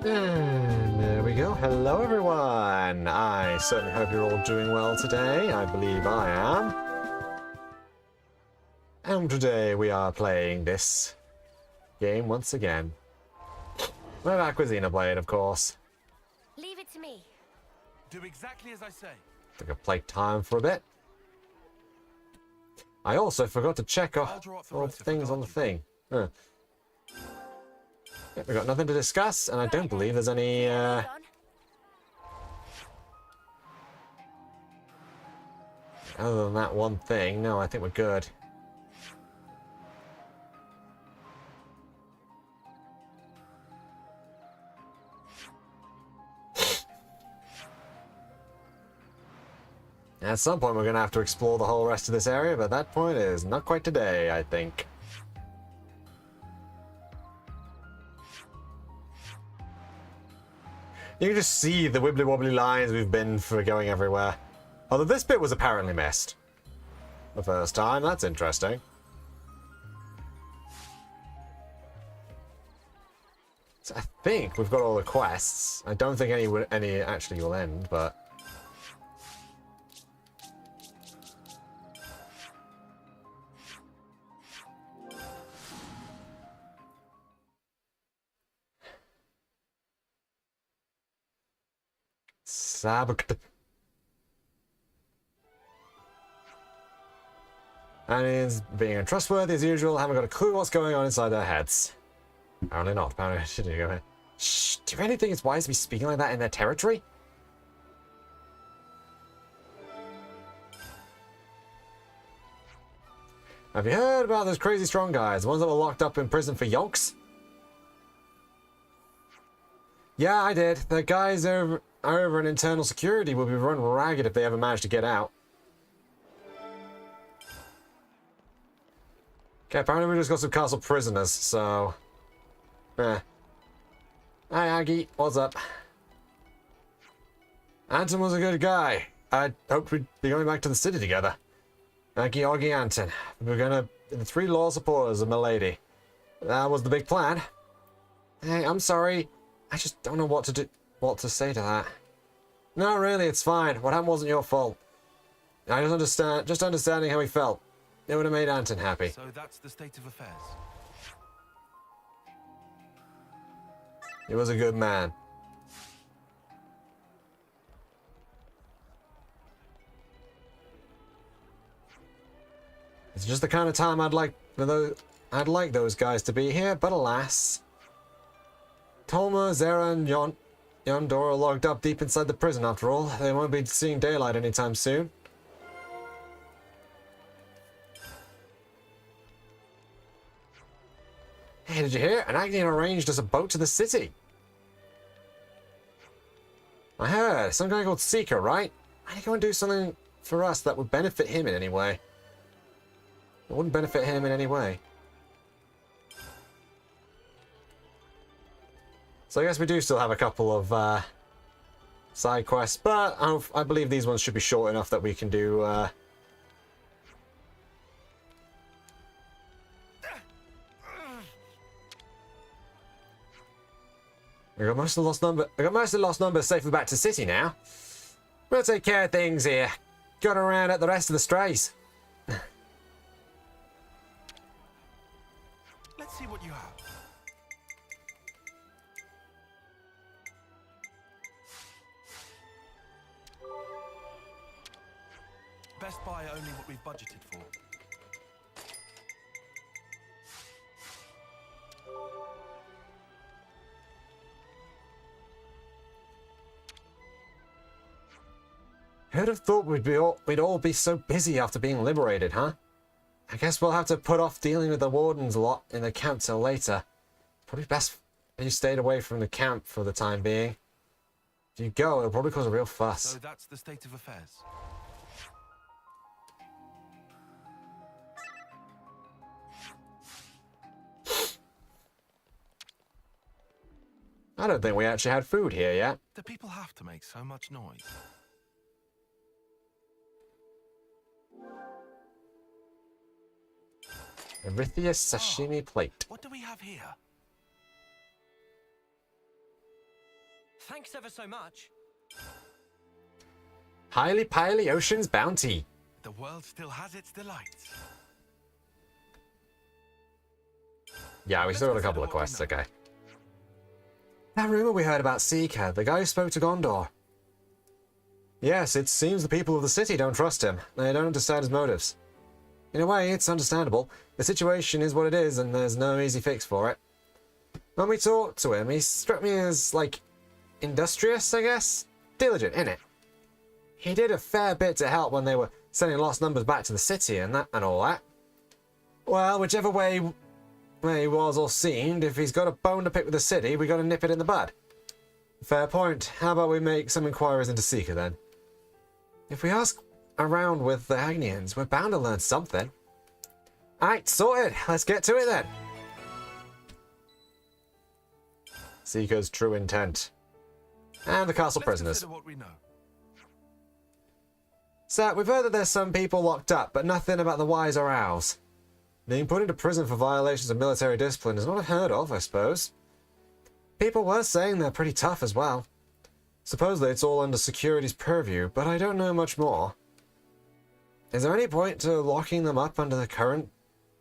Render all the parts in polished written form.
And there we go. Hello, everyone. I certainly hope you're all doing well today. I believe I am. And today we are playing this game once again. We're back with Xenoblade, of course. Leave it to me. Do exactly as I say. Took a play time for a bit. I also forgot to check off all the things on the thing. Huh. Yeah, we've got nothing to discuss, and I don't believe there's any, other than that one thing. No, I think we're good. At some point, we're going to have to explore the whole rest of this area, but that point is not quite today, I think. You can just see the wibbly-wobbly lines we've been for going everywhere. Although this bit was apparently missed. The first time, that's interesting. So I think we've got all the quests. I don't think any actually will end, but... And is being untrustworthy as usual, haven't got a clue what's going on inside their heads. Apparently not. Apparently I shouldn't go here. Shh, do you really think it's wise to be speaking like that in their territory? Have you heard about those crazy strong guys? The ones that were locked up in prison for yonks? Yeah, I did. The guys over in internal security will be run ragged if they ever manage to get out. Okay, apparently we just got some castle prisoners, so... Hi, Aggie. What's up? Anton was a good guy. I hoped we'd be going back to the city together. Aggie, Augie, Anton. We're gonna be the 3 law supporters of Milady. That was the big plan. Hey, I'm sorry. I just don't know what to say to that. No, really, it's fine. What happened wasn't your fault. I just understanding how he felt. It would have made Anton happy. So that's the state of affairs. He was a good man. It's just the kind of time I'd like those guys to be here, but alas. Tolma, Zera, and Yondor are locked up deep inside the prison after all. They won't be seeing daylight anytime soon. Hey, did you hear? An Agnian arranged us a boat to the city. I heard. Some guy called Cico, right? Why'd he go and do something for us that would benefit him in any way? It wouldn't benefit him in any way. So I guess we do still have a couple of side quests, but I believe these ones should be short enough that we can do... We got most of the lost numbers safely back to the city now. We'll take care of things here. Got around at the rest of the strays. Let's see what you have. Best buy only what we've budgeted for. Who'd have thought we'd all be so busy after being liberated, huh? I guess we'll have to put off dealing with the wardens lot in the camp till later. Probably best if you stayed away from the camp for the time being. If you go, it'll probably cause a real fuss. So that's the state of affairs. I don't think we actually had food here yet. Do people have to make so much noise? Erythia sashimi plate. What do we have here? Thanks ever so much. Highly Piley Ocean's bounty. The world still has its delights. Yeah, we still got a couple of quests, okay. That rumor we heard about Cico, the guy who spoke to Gondor. Yes, it seems the people of the city don't trust him. They don't understand his motives. In a way, it's understandable. The situation is what it is, and there's no easy fix for it. When we talked to him, he struck me as, like, industrious, I guess? Diligent, innit? He did a fair bit to help when they were sending lost numbers back to the city and all that. Well, whichever way he was or seemed, if he's got a bone to pick with the city, we got to nip it in the bud. Fair point. How about we make some inquiries into Cico then? If we ask around with the Agnians, we're bound to learn something. Alright, sorted. Let's get to it then. Cico's true intent. And the castle prisoners. Consider what we know. So, we've heard that there's some people locked up, but nothing about the whys or hows. Being put into prison for violations of military discipline is not unheard of, I suppose. People were saying they're pretty tough as well. Supposedly it's all under security's purview, but I don't know much more. Is there any point to locking them up under the current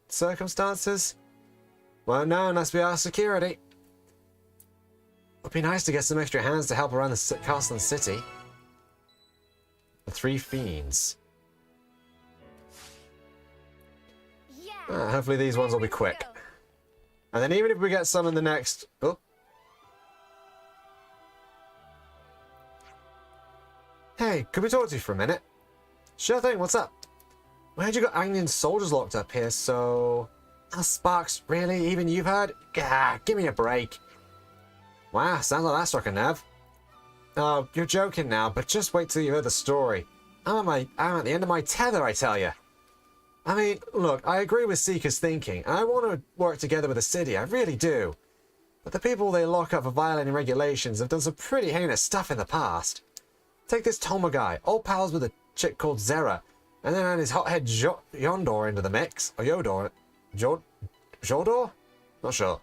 circumstances? Well, no, unless we ask security. It'd be nice to get some extra hands to help around the castle and city. The three fiends. Yeah. Hopefully these ones will be There we quick. go. And then even if we get some in the next... Oh. Hey, could we talk to you for a minute? Sure thing, what's up? Where'd you got Agnian soldiers locked up here, so... Oh, Sparks, really? Even you've heard? Gah, give me a break. Wow, sounds like that struck a nerve. Oh, you're joking now, but just wait till you hear the story. I'm at the end of my tether, I tell you. I mean, look, I agree with Cico's thinking, and I want to work together with the city, I really do. But the people they lock up for violating regulations have done some pretty heinous stuff in the past. Take this Toma guy, old pals with a chick called Zera, and then add his hothead Yondor into the mix. Or Yodor. Jodor? Not sure.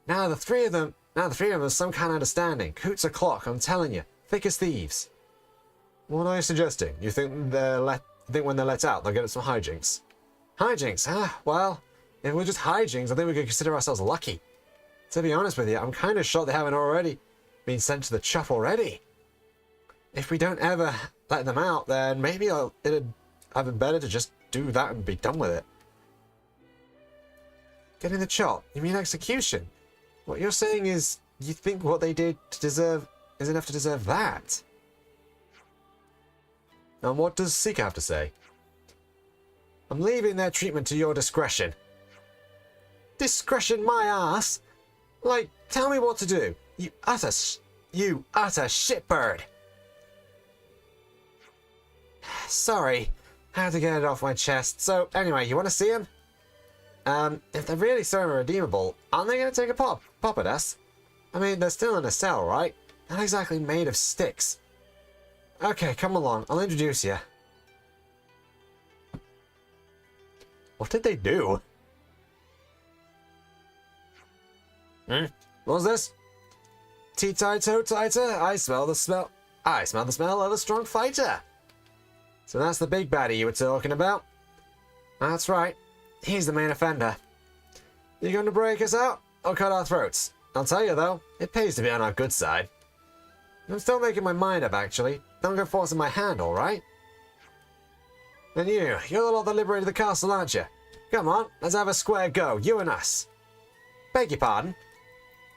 Now the three of them have some kind of understanding. Coots a clock, I'm telling you. Thick as thieves. What are you suggesting? You think when they're let out, they'll get at some hijinks? Hijinks? Ah, well, if we're just hijinks, I think we could consider ourselves lucky. To be honest with you, I'm kind of shocked they haven't already been sent to the chuff already. If we don't ever let them out, then maybe it'd have been better to just do that and be done with it. Getting the chop? You mean execution? What you're saying is, you think what they did to deserve is enough to deserve that? And what does Cico have to say? I'm leaving their treatment to your discretion. Discretion my ass? Like, tell me what to do. You utter shitbird. Sorry, had to get it off my chest. So, anyway, you want to see him? If they're really so irredeemable, aren't they going to take a pop at us? I mean, they're still in a cell, right? Not exactly made of sticks. Okay, come along. I'll introduce you. What did they do? What was this? Tea-tie-toe tighter? I smell the smell of a strong fighter. So that's the big baddie you were talking about? That's right. He's the main offender. You going to break us out or cut our throats? I'll tell you though, it pays to be on our good side. I'm still making my mind up actually. Don't go forcing my hand, alright? And you're the lot that liberated the castle, aren't you? Come on, let's have a square go, you and us. Beg your pardon?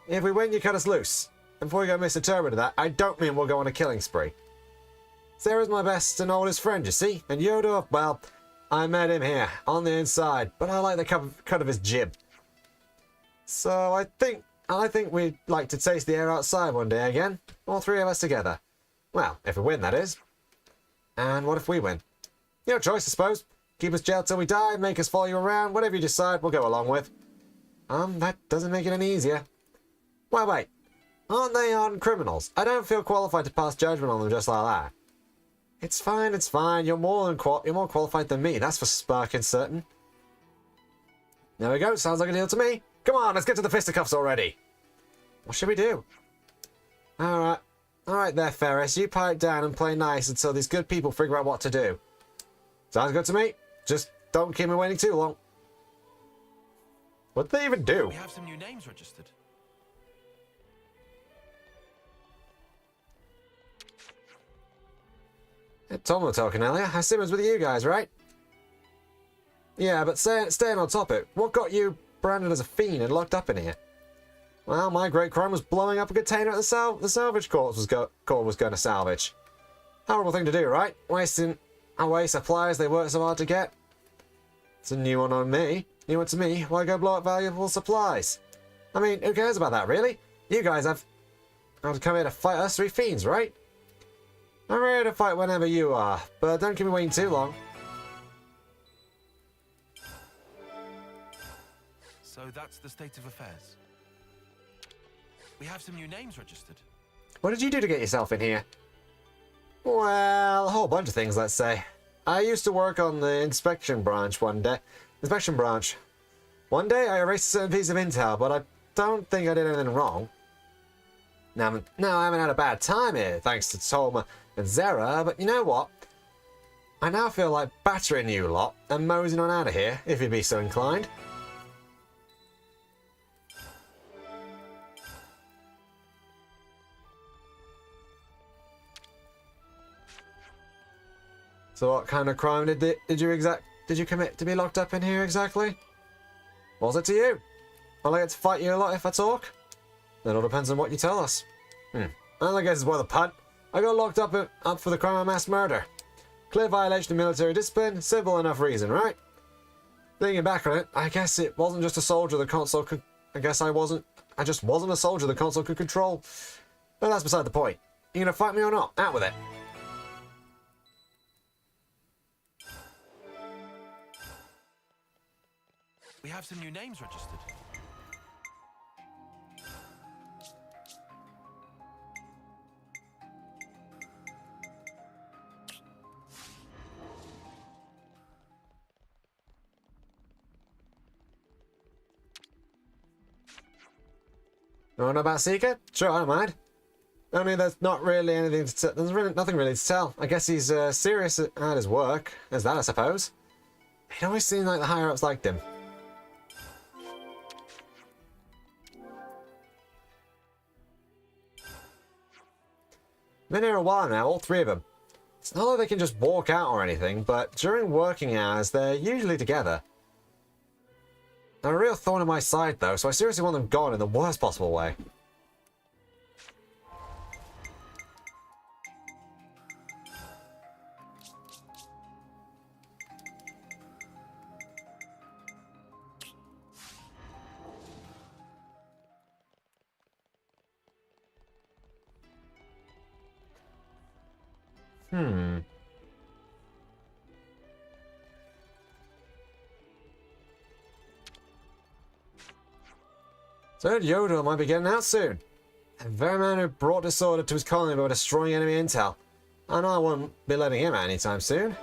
If we win, you cut us loose. And before you go misinterpreted that, I don't mean we'll go on a killing spree. Sarah's my best and oldest friend, you see? And Yoda, well, I met him here, on the inside, but I like the cut of his jib. So I think we'd like to taste the air outside one day again. All three of us together. Well, if we win, that is. And what if we win? Your choice, I suppose. Keep us jailed till we die, make us follow you around, whatever you decide, we'll go along with. That doesn't make it any easier. Wait. Aren't they hardened criminals? I don't feel qualified to pass judgment on them just like that. It's fine. You're more qualified than me, that's for sparking certain. There we go, sounds like a deal to me. Come on, let's get to the fisticuffs already. What should we do? Alright, Alright there, Ferris. You pipe down and play nice until these good people figure out what to do. Sounds good to me. Just don't keep me waiting too long. What did they even do? We have some new names registered. Tom was talking earlier. I assume it was with you guys, right? Yeah, but staying on topic, what got you branded as a fiend and locked up in here? Well, my great crime was blowing up a container at the salvage corps was going to salvage. Horrible thing to do, right? Wasting away supplies they worked so hard to get. It's a new one on me. New one to me. Why go blow up valuable supplies? I mean, who cares about that, really? You guys have to come here to fight us three fiends, right? I'm ready to fight whenever you are, but don't keep me waiting too long. So that's the state of affairs. We have some new names registered. What did you do to get yourself in here? Well, a whole bunch of things, let's say. I used to work on the inspection branch one day. One day I erased a certain piece of intel, but I don't think I did anything wrong. Now I haven't had a bad time here, thanks to Toma and Zera, but you know what? I now feel like battering you lot and moseying on out of here, if you'd be so inclined. So what kind of crime did you commit to be locked up in here exactly? What's it to you? Will I get to fight you a lot if I talk? That all depends on what you tell us. Well, I guess it's worth a punt. I got locked up for the crime of mass murder. Clear violation of military discipline, simple enough reason, right? Thinking back on it, I guess it wasn't just a soldier the console could... I just wasn't a soldier the console could control. But that's beside the point. You gonna fight me or not? Out with it. We have some new names registered. You wanna know about Cico? Sure, I don't mind. Only there's not really anything to tell. There's really nothing really to tell. I guess he's serious at his work. There's that, I suppose. It always seemed like the higher-ups liked him. Been here a while now, all three of them. It's not like they can just walk out or anything, but during working hours, they're usually together. They're a real thorn in my side, though, so I seriously want them gone in the worst possible way. Third Yodel might be getting out soon. The very man who brought disorder to his colony by destroying enemy intel. I know I won't be letting him out anytime soon.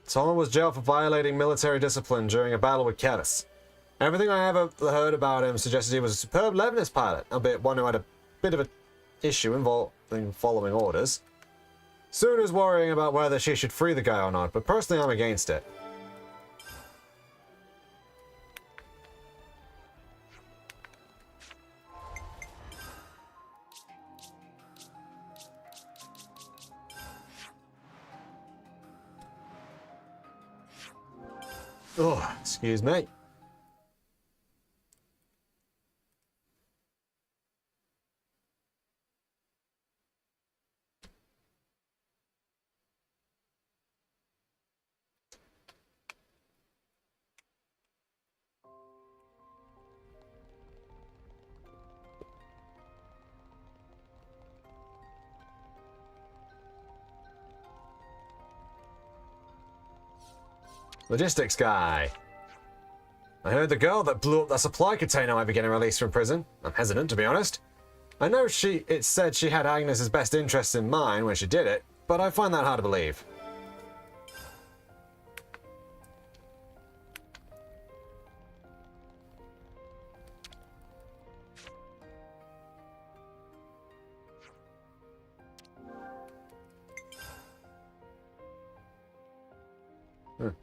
Toma was jailed for violating military discipline during a battle with Kedis. Everything I ever heard about him suggested he was a superb Lebanese pilot, albeit one who had a bit of an issue involving following orders. Soon was worrying about whether she should free the guy or not, but personally I'm against it. Oh, excuse me. Logistics guy. I heard the girl that blew up that supply container might be getting released from prison. I'm hesitant, to be honest. I know it said she had Agnes's best interests in mind when she did it, but I find that hard to believe.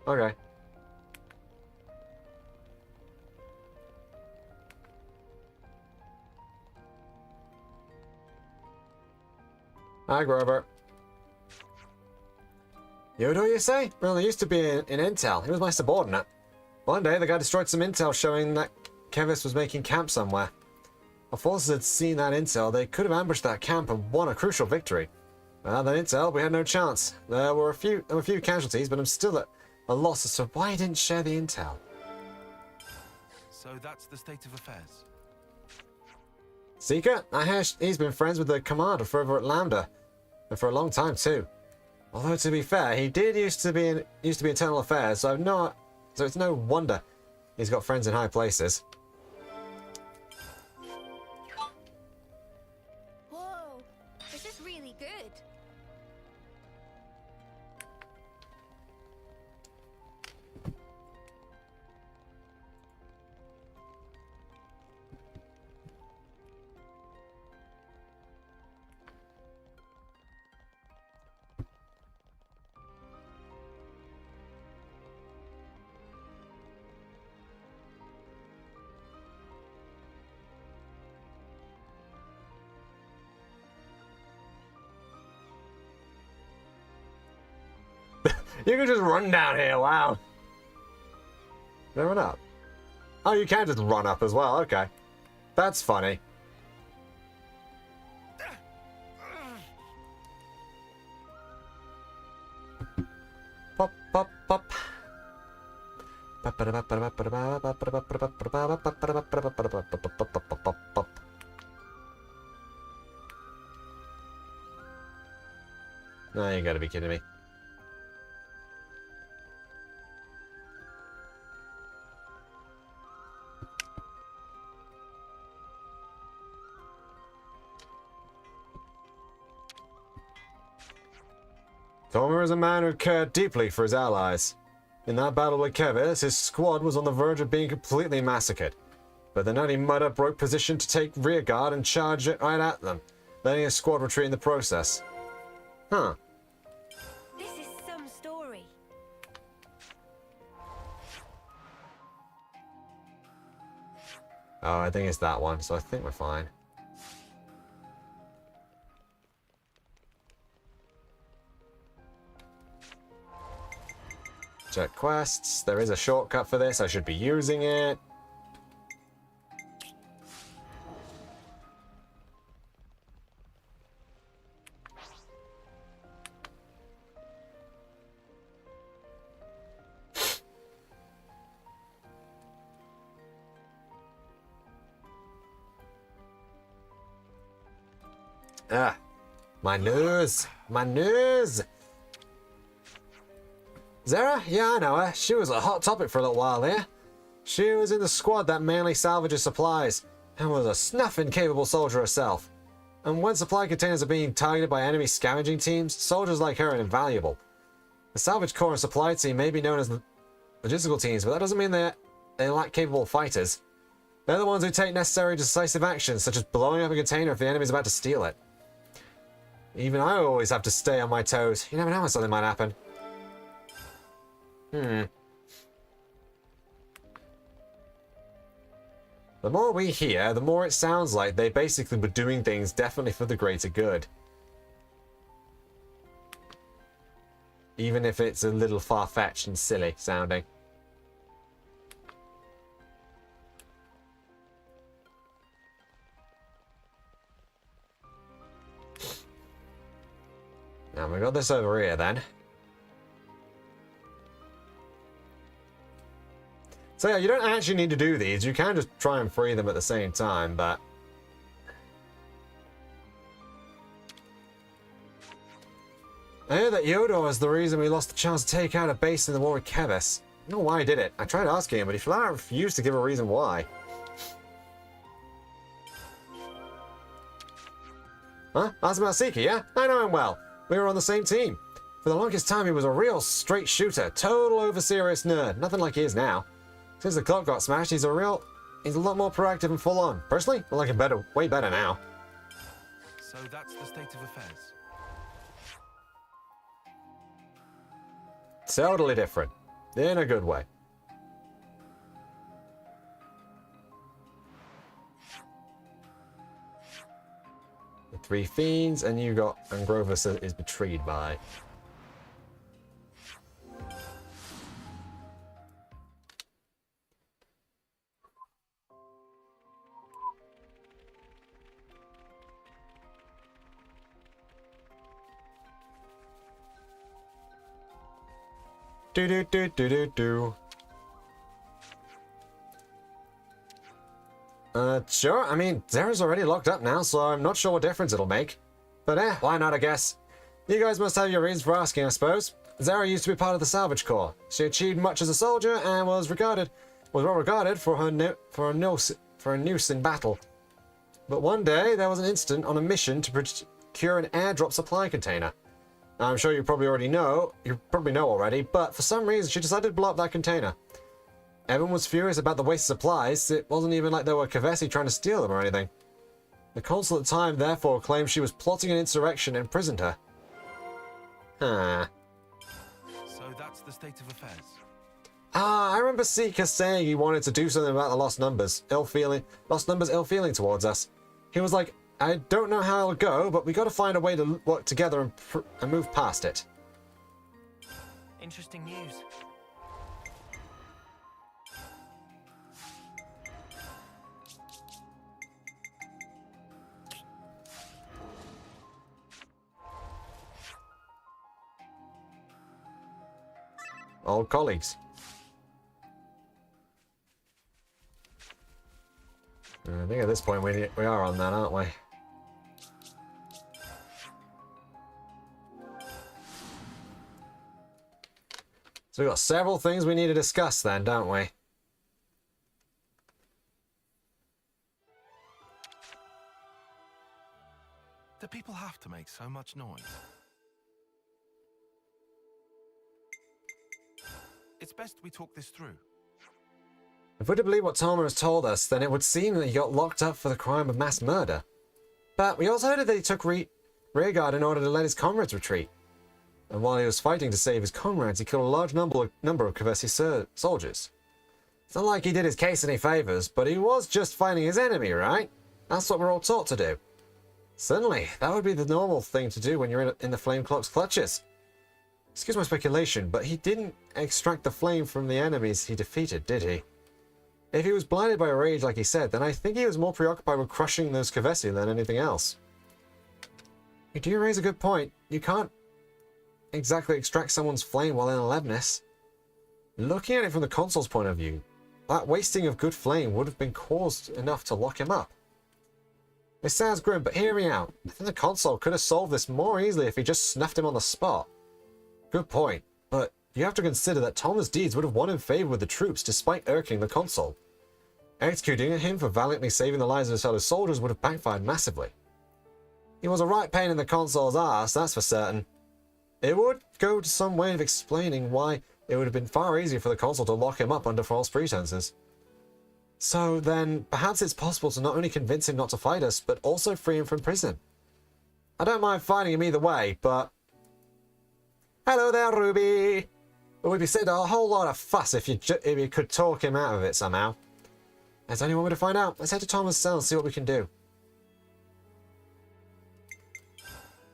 Okay. Hi, Grover. Yodo, you say? Well, he used to be in Intel. He was my subordinate. One day, the guy destroyed some intel showing that Kevis was making camp somewhere. If forces had seen that intel, they could have ambushed that camp and won a crucial victory. Without that intel, we had no chance. There were a few casualties, but I'm still at a loss as to why he didn't share the intel. So that's the state of affairs. Cico? I hear he's been friends with the commander for over at Lambda, and for a long time too. Although to be fair, he did used to be internal affairs, so it's no wonder he's got friends in high places. Whoa, this is really good. You can just run down here, wow. No, run up. Oh, you can just run up as well, okay. That's funny. Pop, pop, pop. No, you gotta be kidding me. Tomer is a man who cared deeply for his allies. In that battle with Kevis, his squad was on the verge of being completely massacred. But the Nutty Mudder broke position to take rear guard and charge it right at them, letting his squad retreat in the process. Huh. This is some story. Oh, I think it's that one, so I think we're fine. Check quests. There is a shortcut for this. I should be using it. Ah, my nose. My nose. Zara? Yeah, I know her. She was a hot topic for a little while there. She was in the squad that mainly salvages supplies, and was a snuffing capable soldier herself. And when supply containers are being targeted by enemy scavenging teams, soldiers like her are invaluable. The salvage corps and supply team may be known as the logistical teams, but that doesn't mean they lack capable fighters. They're the ones who take necessary decisive actions, such as blowing up a container if the enemy's about to steal it. Even I always have to stay on my toes. You never know when something might happen. The more we hear, the more it sounds like they basically were doing things definitely for the greater good. Even if it's a little far-fetched and silly sounding. Now we got this over here then. So yeah, you don't actually need to do these. You can just try and free them at the same time, but... I hear that Yodo is the reason we lost the chance to take out a base in the war with Kevis. I don't know why he did it. I tried asking him, but he flat out refused to give a reason why. Huh? Ask about Cico, yeah? I know him well. We were on the same team. For the longest time, he was a real straight shooter, total over-serious nerd. Nothing like he is now. Since the club got smashed, he's a lot more proactive and full-on. Personally, I like him better, way better now. So that's the state of affairs. Totally different. In a good way. The three fiends, and you got... And Grover is betrayed by... Do. Sure. I mean, Zara's already locked up now, so I'm not sure what difference it'll make. But why not, I guess. You guys must have your reasons for asking, I suppose. Zara used to be part of the Salvage Corps. She achieved much as a soldier and was well regarded for her nous in battle. But one day, there was an incident on a mission to procure an airdrop supply container. I'm sure you probably know already, but for some reason she decided to blow up that container. Everyone was furious about the waste of supplies. It wasn't even like there were Kavesi trying to steal them or anything. The consul at the time therefore claimed she was plotting an insurrection and imprisoned her. Huh. So that's the state of affairs. I remember Cico saying he wanted to do something about the lost numbers ill feeling towards us. He was like, I don't know how it'll go, but we got to find a way to work together and move past it. Interesting news. Old colleagues. I think at this point we are on that, aren't we? So we've got several things we need to discuss then, don't we? Do people have to make so much noise? It's best we talk this through. If we're to believe what Toma has told us, then it would seem that he got locked up for the crime of mass murder. But we also heard that he took rearguard in order to let his comrades retreat. And while he was fighting to save his comrades, he killed a large number of Kavesi soldiers. It's not like he did his case any favors, but he was just fighting his enemy, right? That's what we're all taught to do. Certainly, that would be the normal thing to do when you're in the Flame Cloak's clutches. Excuse my speculation, but he didn't extract the flame from the enemies he defeated, did he? If he was blinded by rage like he said, then I think he was more preoccupied with crushing those Kavesi than anything else. You do raise a good point. You can't exactly extract someone's flame while in Alevnis. Looking at it from the console's point of view, that wasting of good flame would have been caused enough to lock him up. It sounds grim, but hear me out. I think the console could have solved this more easily if he just snuffed him on the spot. Good point, but you have to consider that Toma's deeds would have won in favor with the troops despite irking the consul. Executing him for valiantly saving the lives of his fellow soldiers would have backfired massively. He was a right pain in the consul's ass, that's for certain. It would go to some way of explaining why it would have been far easier for the consul to lock him up under false pretenses. So then, perhaps it's possible to not only convince him not to fight us, but also free him from prison. I don't mind fighting him either way, but... Hello there, Ruby! It would be said a whole lot of fuss if you could talk him out of it somehow. There's only one way to find out. Let's head to Thomas' cell and see what we can do.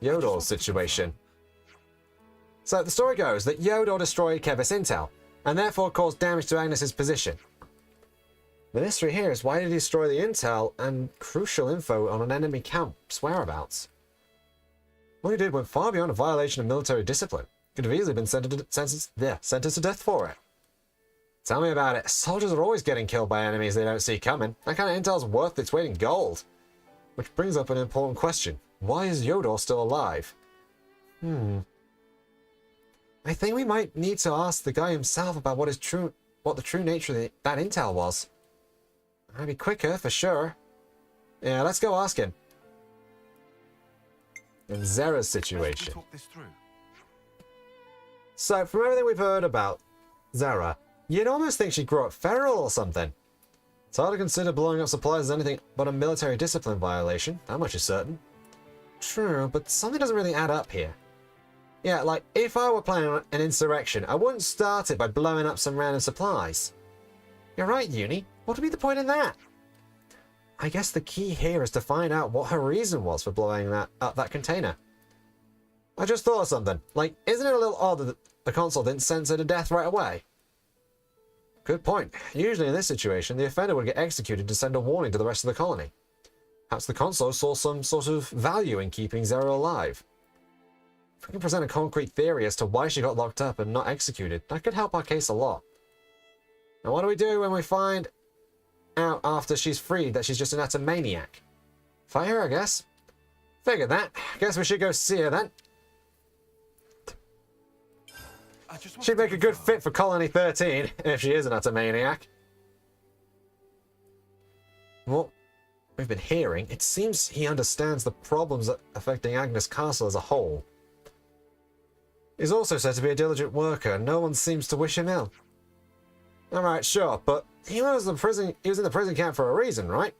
Yodor's situation. So the story goes that Yodor destroyed Kevis Intel, and therefore caused damage to Agnes's position. The mystery here is why did he destroy the intel and crucial info on an enemy camp's whereabouts? What he did went far beyond a violation of military discipline. Could have easily been sentenced to death for it. Tell me about it. Soldiers are always getting killed by enemies they don't see coming. That kind of intel's worth its weight in gold. Which brings up an important question. Why is Yodor still alive? I think we might need to ask the guy himself about what the true nature of that intel was. That'd be quicker, for sure. Yeah, let's go ask him. And Zera's situation. Talk this through. So, from everything we've heard about Zera, you'd almost think she grew up feral or something. It's hard to consider blowing up supplies as anything but a military discipline violation. That much is certain. True, but something doesn't really add up here. Yeah, like, if I were planning an insurrection, I wouldn't start it by blowing up some random supplies. You're right, Uni. What would be the point in that? I guess the key here is to find out what her reason was for blowing up that container. I just thought of something. Like, isn't it a little odd that the consul didn't sentence her to death right away? Good point. Usually in this situation, the offender would get executed to send a warning to the rest of the colony. Perhaps the consul saw some sort of value in keeping Zera alive. If we can present a concrete theory as to why she got locked up and not executed, that could help our case a lot. Now what do we do when we find out after she's freed that she's just an utter maniac? Fight her, I guess. Figured that. Guess we should go see her then. She'd make a good fit for Colony 13, if she is an utter maniac. What we've been hearing, it seems he understands the problems affecting Agnes Castle as a whole. He's also said to be a diligent worker, and no one seems to wish him ill. Alright, sure, but he was in the prison camp for a reason, right?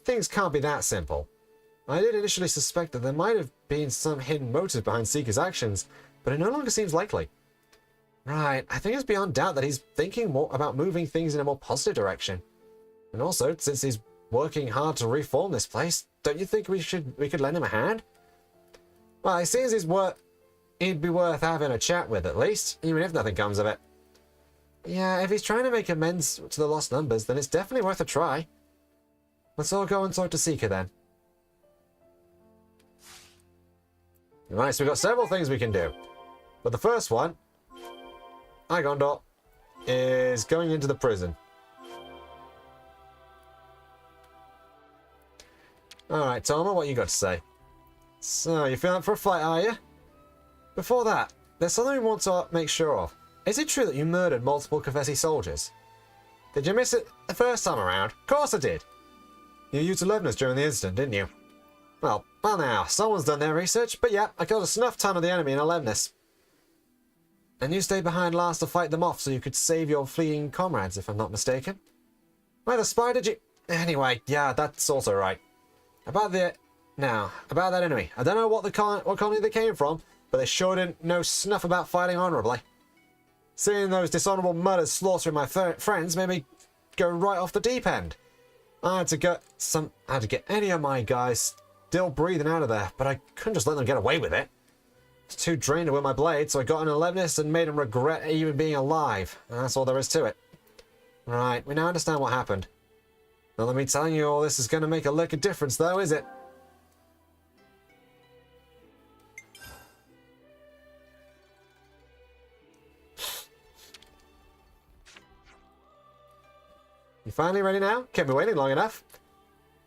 Things can't be that simple. I did initially suspect that there might have been some hidden motive behind Cico's actions, but it no longer seems likely. Right, I think it's beyond doubt that he's thinking more about moving things in a more positive direction. And also, since he's working hard to reform this place, don't you think we could lend him a hand? Well, it seems he'd be worth having a chat with at least, even if nothing comes of it. Yeah, if he's trying to make amends to the lost numbers, then it's definitely worth a try. Let's all go and talk to Cico then. Right, so we've got several things we can do. But the first one, hi Gondor, is going into the prison. Alright, Toma, what you got to say? So, you feeling up for a fight, are you? Before that, there's something we want to make sure of. Is it true that you murdered multiple Confessi soldiers? Did you miss it the first time around? Of course I did! You used Alevnas during the incident, didn't you? Well now, someone's done their research, but yeah, I killed a snuff ton of the enemy in Alevnas. And you stayed behind last to fight them off so you could save your fleeing comrades, if I'm not mistaken. Why the spy did you... Anyway, yeah, that's also right. About that enemy. I don't know what colony they came from, but they sure didn't know snuff about fighting honorably. Seeing those dishonorable mutters slaughtering my friends made me go right off the deep end. I had to get any of my guys still breathing out of there, but I couldn't just let them get away with it. I was too drained to wield my blade, so I got an Alevnas and made them regret even being alive. And that's all there is to it. Right, we now understand what happened. Not let me telling you all this is going to make a lick of difference, though, is it? You finally ready now? Can't be waiting long enough.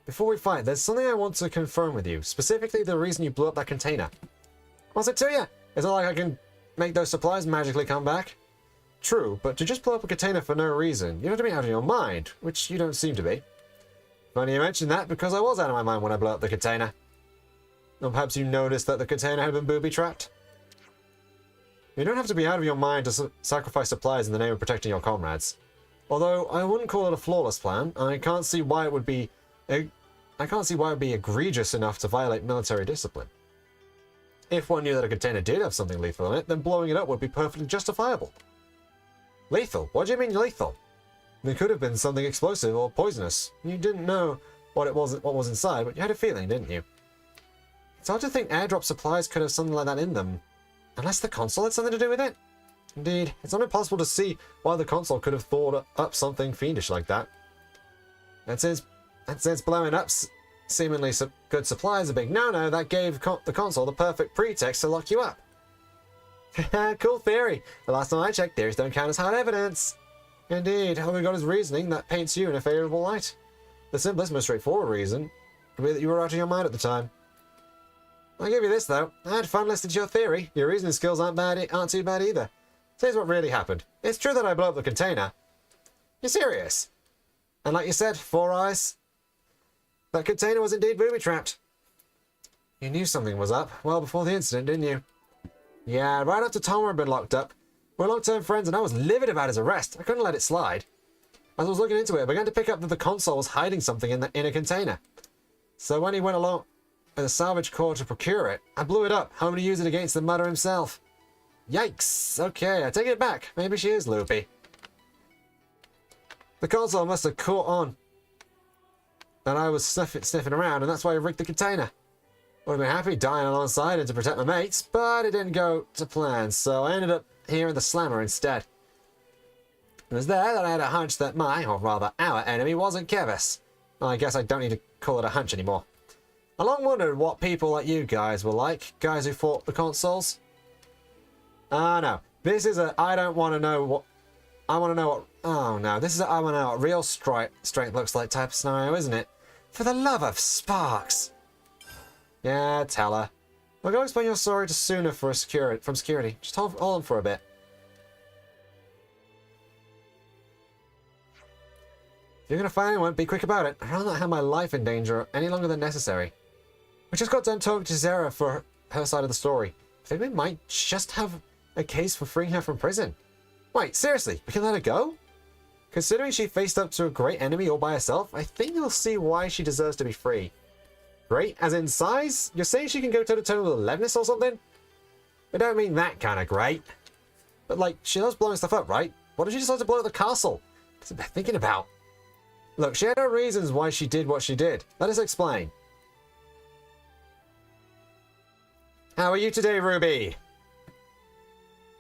Before we fight, there's something I want to confirm with you. Specifically, the reason you blew up that container. What's it to you? It's not like I can make those supplies magically come back. True, but to just blow up a container for no reason, you have to be out of your mind, which you don't seem to be. Funny you mention that, because I was out of my mind when I blew up the container. Or perhaps you noticed that the container had been booby-trapped? You don't have to be out of your mind to sacrifice supplies in the name of protecting your comrades. Although I wouldn't call it a flawless plan, I can't see why it would be egregious enough to violate military discipline. If one knew that a container did have something lethal in it, then blowing it up would be perfectly justifiable. Lethal? What do you mean lethal? It could have been something explosive or poisonous. You didn't know what was inside, but you had a feeling, didn't you? It's hard to think airdrop supplies could have something like that in them. Unless the console had something to do with it? Indeed, it's not impossible to see why the console could have thought up something fiendish like that. And since blowing up seemingly good supplies a big no-no, that gave the console the perfect pretext to lock you up. Cool theory. The last time I checked, theories don't count as hard evidence. Indeed, all we got is reasoning that paints you in a favorable light. The simplest, most straightforward reason would be that you were out of your mind at the time. I'll give you this, though. I had fun listening to your theory. Your reasoning skills aren't too bad either. So here's what really happened. It's true that I blew up the container. You're serious? And like you said, Four Eyes, that container was indeed booby-trapped. You knew something was up well before the incident, didn't you? Yeah, right after Tom had been locked up. We're long-term friends and I was livid about his arrest. I couldn't let it slide. As I was looking into it, I began to pick up that the console was hiding something in a container. So when he went along with a salvage core to procure it, I blew it up, hoping to use it against the Mother himself. Yikes! Okay, I take it back. Maybe she is loopy. The console must have caught on that I was sniffing around, and that's why I rigged the container. Would have been happy dying alongside him to protect my mates, but it didn't go to plan, so I ended up here in the slammer instead. It was there that I had a hunch that my, or rather our enemy, wasn't Kevis. Well, I guess I don't need to call it a hunch anymore. I long wondered what people like you guys were like, guys who fought the consoles. No. This is a I don't want to know what... I want to know what... Oh, no. This is a I want to know what real strength looks like type of scenario, isn't it? For the love of Sparks! Yeah, tell her. I'll go explain your story to Suna from security. Just hold on for a bit. If you're going to find anyone, be quick about it. I'd rather not have my life in danger any longer than necessary. We just got done talking to Zara for her side of the story. I think we might just have a case for freeing her from prison. Wait, seriously? We can let her go? Considering she faced up to a great enemy all by herself, I think you'll see why she deserves to be free. Great? As in size? You're saying she can go toe-to-toe with Levinus or something? I don't mean that kind of great. But, like, she loves blowing stuff up, right? Why did she decide to blow up the castle? What's it thinking about? Look, she had her reasons why she did what she did. Let us explain. How are you today, Ruby?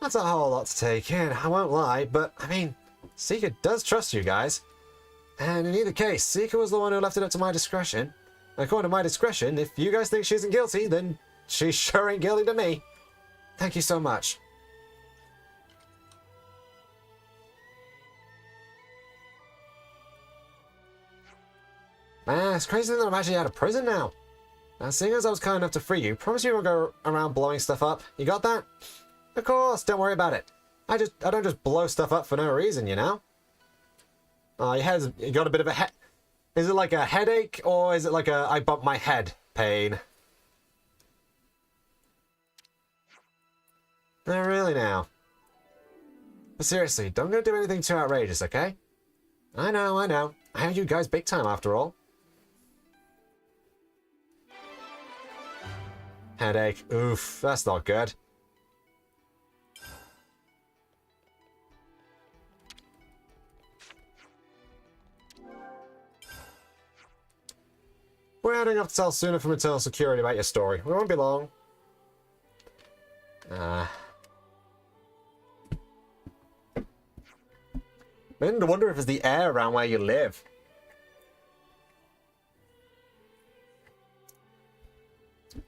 That's a whole lot to take in, I won't lie, but, I mean, Cico does trust you guys. And in either case, Cico was the one who left it up to my discretion. And according to my discretion, if you guys think she isn't guilty, then she sure ain't guilty to me. Thank you so much. Man, it's crazy that I'm actually out of prison now. Now, seeing as I was kind enough to free you, promise you won't go around blowing stuff up. You got that? Of course, don't worry about it. I don't just blow stuff up for no reason, you know? Oh, you got a bit of a head... Is it like a headache, or is it like a I bumped my head pain? No, really now. But seriously, don't go do anything too outrageous, okay? I know. I owe you guys big time after all. Headache. Oof, that's not good. We're heading off to tell Suna from Internal Security about your story. We won't be long. Begin to wonder if it's the air around where you live.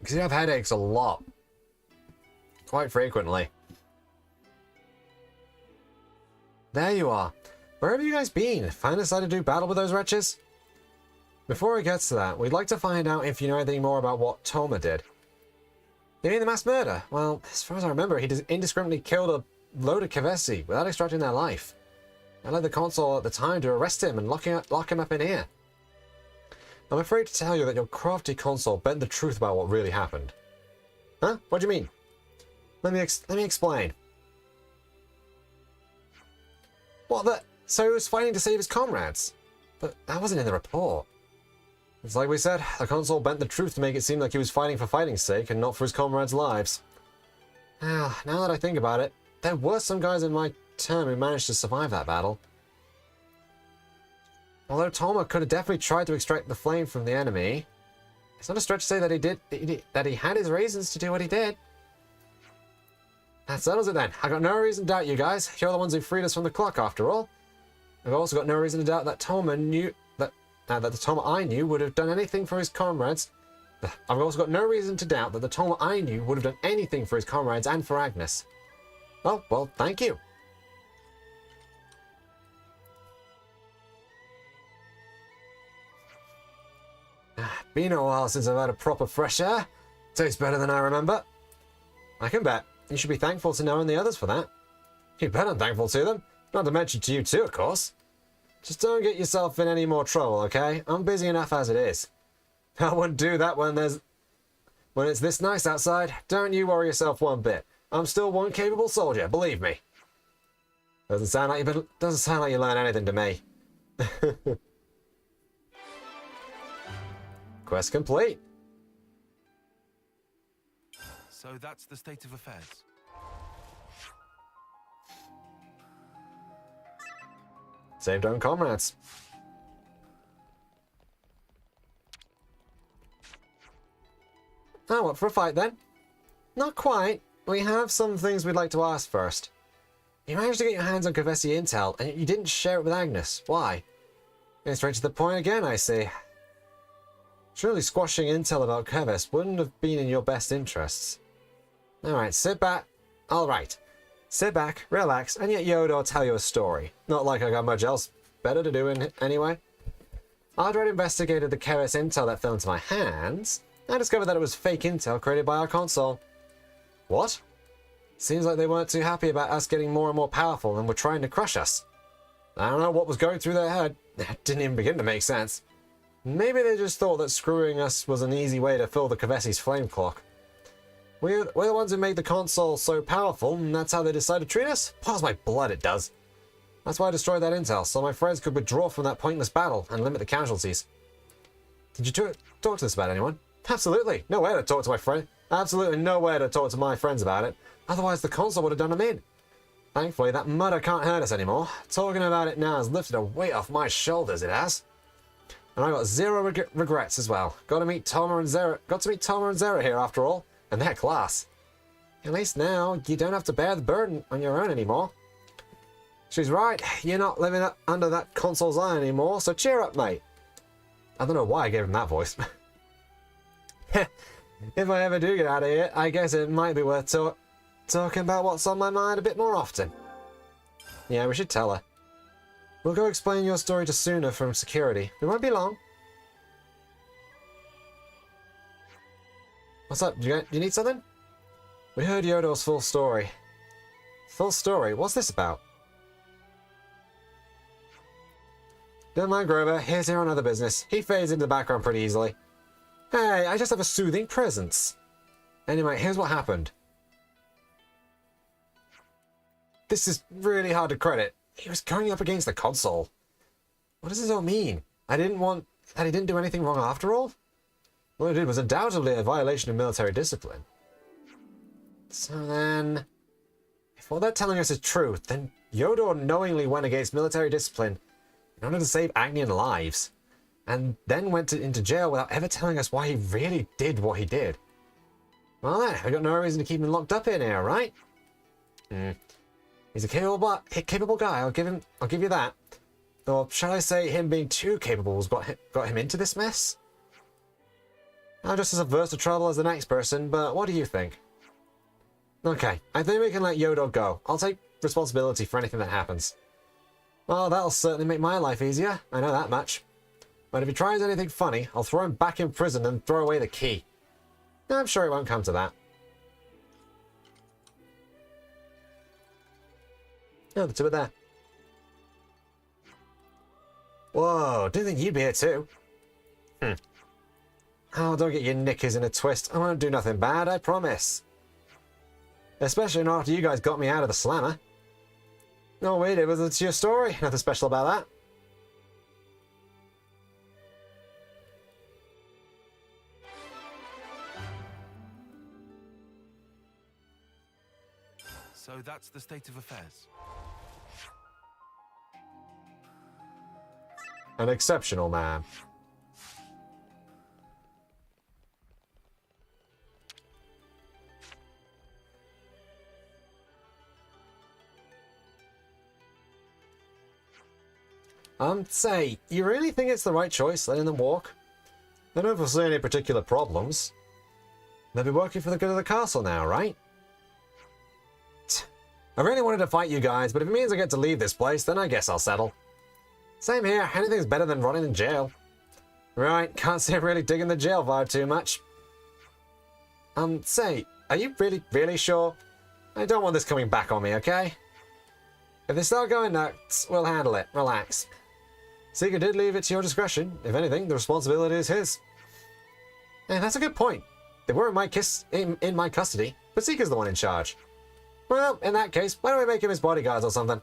Because you have headaches a lot. Quite frequently. There you are. Where have you guys been? Finally decided to do battle with those wretches? Before it gets to that, we'd like to find out if you know anything more about what Toma did. You mean the mass murder? Well, as far as I remember, he indiscriminately killed a load of Kevesi without extracting their life. I led the consul at the time to arrest him and lock him up in here. I'm afraid to tell you that your crafty consul bent the truth about what really happened. Huh? What do you mean? Let me explain. What the... So he was fighting to save his comrades? But that wasn't in the report. It's like we said, the consul bent the truth to make it seem like he was fighting for fighting's sake and not for his comrades' lives. Now that I think about it, there were some guys in my term who managed to survive that battle. Although Toma could have definitely tried to extract the flame from the enemy, it's not a stretch to say that he had his reasons to do what he did. That settles it then. I got no reason to doubt you guys. You're the ones who freed us from the clock after all. I've also got no reason to doubt that Toma knew that the Toma I knew would have done anything for his comrades. I've also got no reason to doubt that the Toma I knew would have done anything for his comrades and for Agnes. Oh, well, thank you. Been a while since I've had a proper fresh air. Tastes better than I remember. I can bet. You should be thankful to Noah and the others for that. You bet I'm thankful to them. Not to mention to you too, of course. Just don't get yourself in any more trouble, okay? I'm busy enough as it is. I wouldn't do that when it's this nice outside. Don't you worry yourself one bit. I'm still one capable soldier, believe me. Doesn't sound like you learn anything to me. Quest complete. So that's the state of affairs. Saved own comrades. Oh, what for a fight then? Not quite. We have some things we'd like to ask first. You managed to get your hands on Kavesi intel, and you didn't share it with Agnes. Why? Getting straight to the point again, I see. Surely squashing intel about Keves wouldn't have been in your best interests. Alright, sit back. Alright. Sit back, relax, and let Yoda tell you a story. Not like I got much else better to do anyway. After I'd investigated the Keves intel that fell into my hands, I discovered that it was fake intel created by our console. What? Seems like they weren't too happy about us getting more and more powerful and were trying to crush us. I don't know what was going through their head. It didn't even begin to make sense. Maybe they just thought that screwing us was an easy way to fill the Kavesi's flame clock. We're the ones who made the console so powerful, and that's how they decided to treat us? Pours my blood, it does. That's why I destroyed that intel, so my friends could withdraw from that pointless battle and limit the casualties. Did you talk to this about anyone? Absolutely. Nowhere to talk to my friend. Absolutely nowhere to talk to my friends about it. Otherwise, the console would have done them in. Thankfully, that mutter can't hurt us anymore. Talking about it now has lifted a weight off my shoulders, it has. And I got zero regrets as well. Got to meet Toma and Zera here after all, and they're class. At least now, you don't have to bear the burden on your own anymore. She's right, you're not living under that console's eye anymore, so cheer up, mate. I don't know why I gave him that voice. If I ever do get out of here, I guess it might be worth talking about what's on my mind a bit more often. Yeah, we should tell her. We'll go explain your story to Suna from security. It won't be long. What's up? Do you need something? We heard Yodo's full story. Full story? What's this about? Don't mind Grover. Here's here on other business. He fades into the background pretty easily. Hey, I just have a soothing presence. Anyway, here's what happened. This is really hard to credit. He was going up against the console. What does this all mean? That he didn't do anything wrong after all? What he did was undoubtedly a violation of military discipline. So then, if all they're telling us is true, then Yodor knowingly went against military discipline in order to save Agnian lives, and then went into jail without ever telling us why he really did what he did. Well then, we got no reason to keep him locked up in here, right? He's a capable guy, I'll give you that. Or shall I say him being too capable has got him into this mess? I'm just as averse to trouble as the next person, but what do you think? Okay, I think we can let Yodor go. I'll take responsibility for anything that happens. Well, that'll certainly make my life easier, I know that much. But if he tries anything funny, I'll throw him back in prison and throw away the key. I'm sure it won't come to that. Oh, the two are there. Whoa, didn't think you'd be here too. Oh, don't get your knickers in a twist. I won't do nothing bad, I promise. Especially not after you guys got me out of the slammer. No, wait, it was your story. Nothing special about that. So that's the state of affairs. An exceptional man. Say, you really think it's the right choice letting them walk? They don't foresee any particular problems. They'll be working for the good of the castle now, right? I really wanted to fight you guys, but if it means I get to leave this place, then I guess I'll settle. Same here, anything's better than rotting in jail. Right, can't say I'm really digging the jail vibe too much. Say, are you really sure? I don't want this coming back on me, okay? If they start going nuts, we'll handle it. Relax. Cico did leave it to your discretion. If anything, the responsibility is his. And that's a good point. They were in my custody, but Cico's the one in charge. Well, in that case, why don't we make him his bodyguards or something?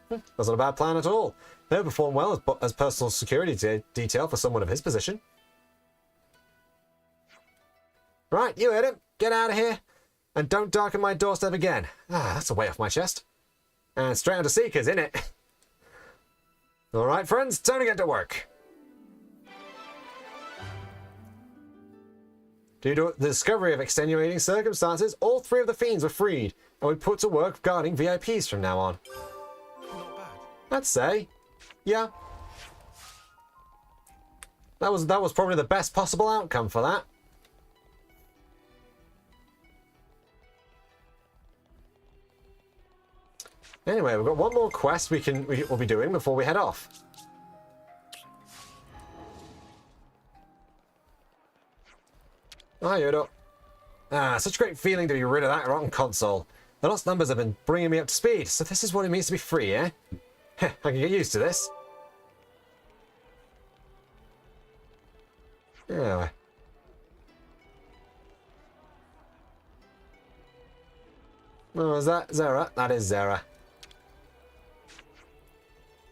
That's not a bad plan at all. They'll perform well as personal security detail for someone of his position. Right, you heard him. Get out of here. And don't darken my doorstep again. Ah, that's a weight off my chest. And straight onto Seekers, innit? Alright, friends, time to get to work. Due to the discovery of extenuating circumstances, all 3 of the fiends were freed, and we put to work guarding VIPs from now on. Not bad. I'd say. Yeah. That was probably the best possible outcome for that. Anyway, we've got one more quest we'll be doing before we head off. Hi, Yodo. Ah, such a great feeling to be rid of that rotten console. The lost numbers have been bringing me up to speed, so this is what it means to be free, eh? Heh, I can get used to this. Yeah. Oh, is that Zera? That is Zera.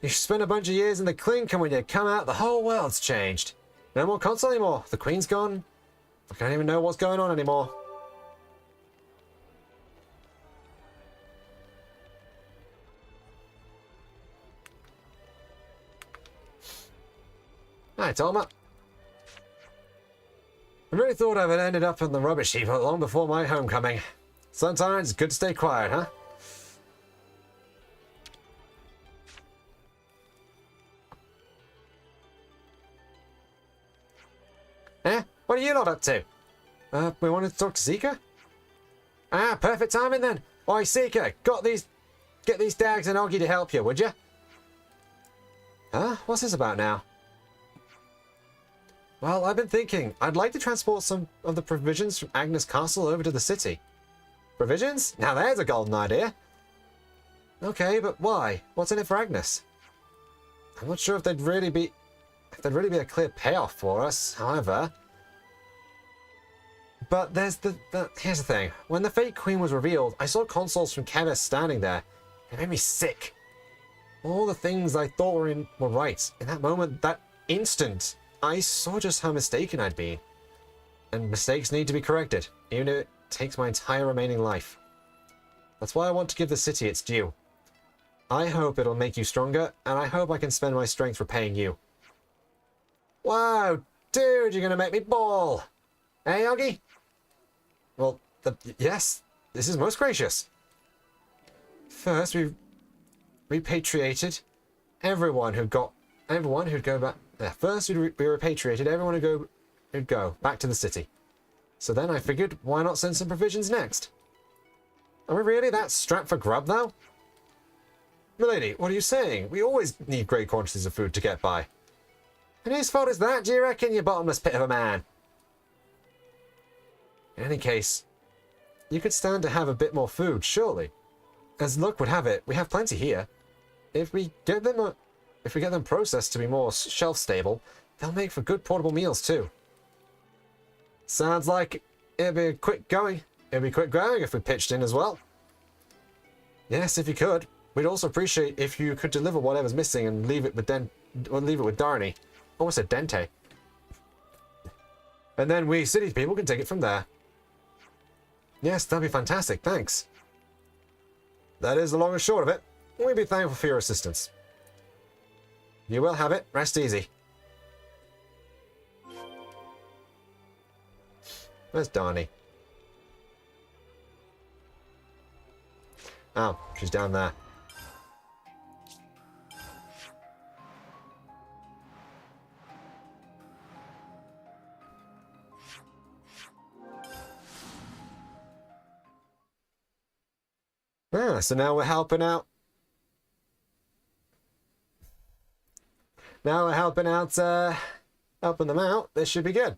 You spend a bunch of years in the clink, and when you come out, the whole world's changed. No more console anymore. The Queen's gone. I don't even know what's going on anymore. Hi, Tolma. I really thought I would ended up in the rubbish heap long before my homecoming. Sometimes it's good to stay quiet, huh? Eh? What are you lot up to? We wanted to talk to Cico? Ah, perfect timing then. Oi, Cico, get these Dags and Oggy to help you, would you? Huh? What's this about now? Well, I've been thinking, I'd like to transport some of the provisions from Agnes Castle over to the city. Provisions? Now there's a golden idea. Okay, but why? What's in it for Agnes? I'm not sure if there'd really be a clear payoff for us, however. But here's the thing. When the Fate Queen was revealed, I saw consoles from Kevis standing there. It made me sick. All the things I thought were right. In that moment, that instant, I saw just how mistaken I'd been. And mistakes need to be corrected, even if it takes my entire remaining life. That's why I want to give the city its due. I hope it'll make you stronger, and I hope I can spend my strength repaying you. Wow, dude, you're gonna make me bawl. Hey, Oggy? Well, yes, this is most gracious. First, we repatriated everyone who'd go back. First, we repatriated everyone who'd go back to the city. So then I figured, why not send some provisions next? Are we really that strapped for grub now? Milady, what are you saying? We always need great quantities of food to get by. And whose fault is that, do you reckon, you bottomless pit of a man? In any case, you could stand to have a bit more food, surely. As luck would have it, we have plenty here. If we get them processed to be more shelf-stable, they'll make for good portable meals, too. Sounds like it'd be quick going. It'd be quick growing if we pitched in as well. Yes, if you could. We'd also appreciate if you could deliver whatever's missing and leave it with Darnie. Almost said Dente. And then we city people can take it from there. Yes, that'd be fantastic, thanks. That is the long and short of it. We'd be thankful for your assistance. You will have it. Rest easy. Where's Darnie? Oh, she's down there. Ah, so now we're helping out. Now we're helping them out. This should be good.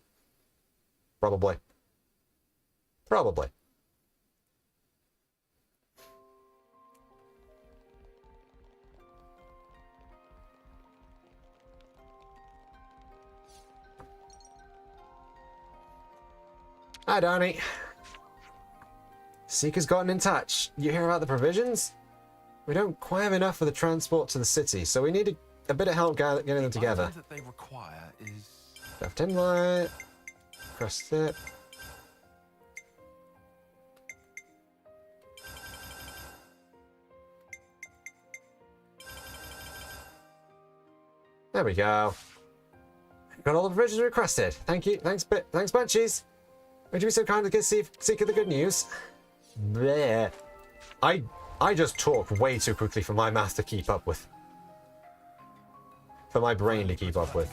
Probably. Probably. Hi, Donnie. Seeker's gotten in touch. You hear about the provisions? We don't quite have enough for the transport to the city, so we need a bit of help getting them together. The item that they require is... Craft 10 light. Cross it. There we go. Got all the provisions requested. Thank you. Thanks, Bunchies. Would you be so kind to give Seeker the good news? Bleh. I just talk way too quickly for my mouth to keep up with. For my brain to keep up with.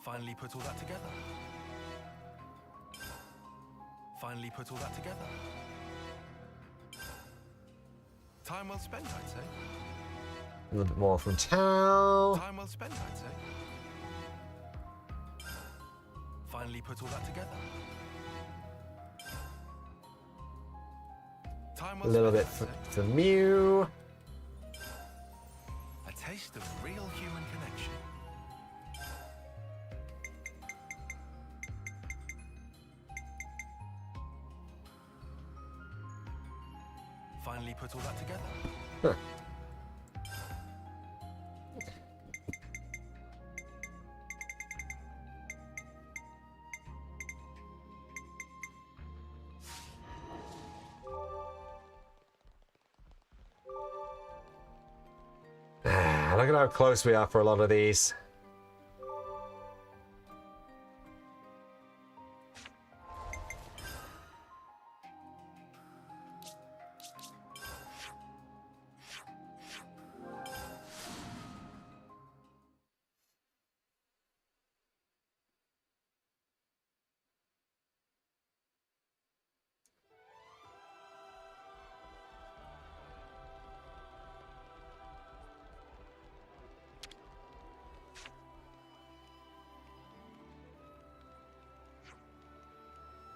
Finally put all that together. Finally put all that together. Time well spent, I'd say. A little bit more from Tao. Time well spent, I'd say. Finally put all that together. Time well A little bit spent, I'd say. for Mew. A taste of real human connection. Finally put all that together. Huh. Look at how close we are for a lot of these.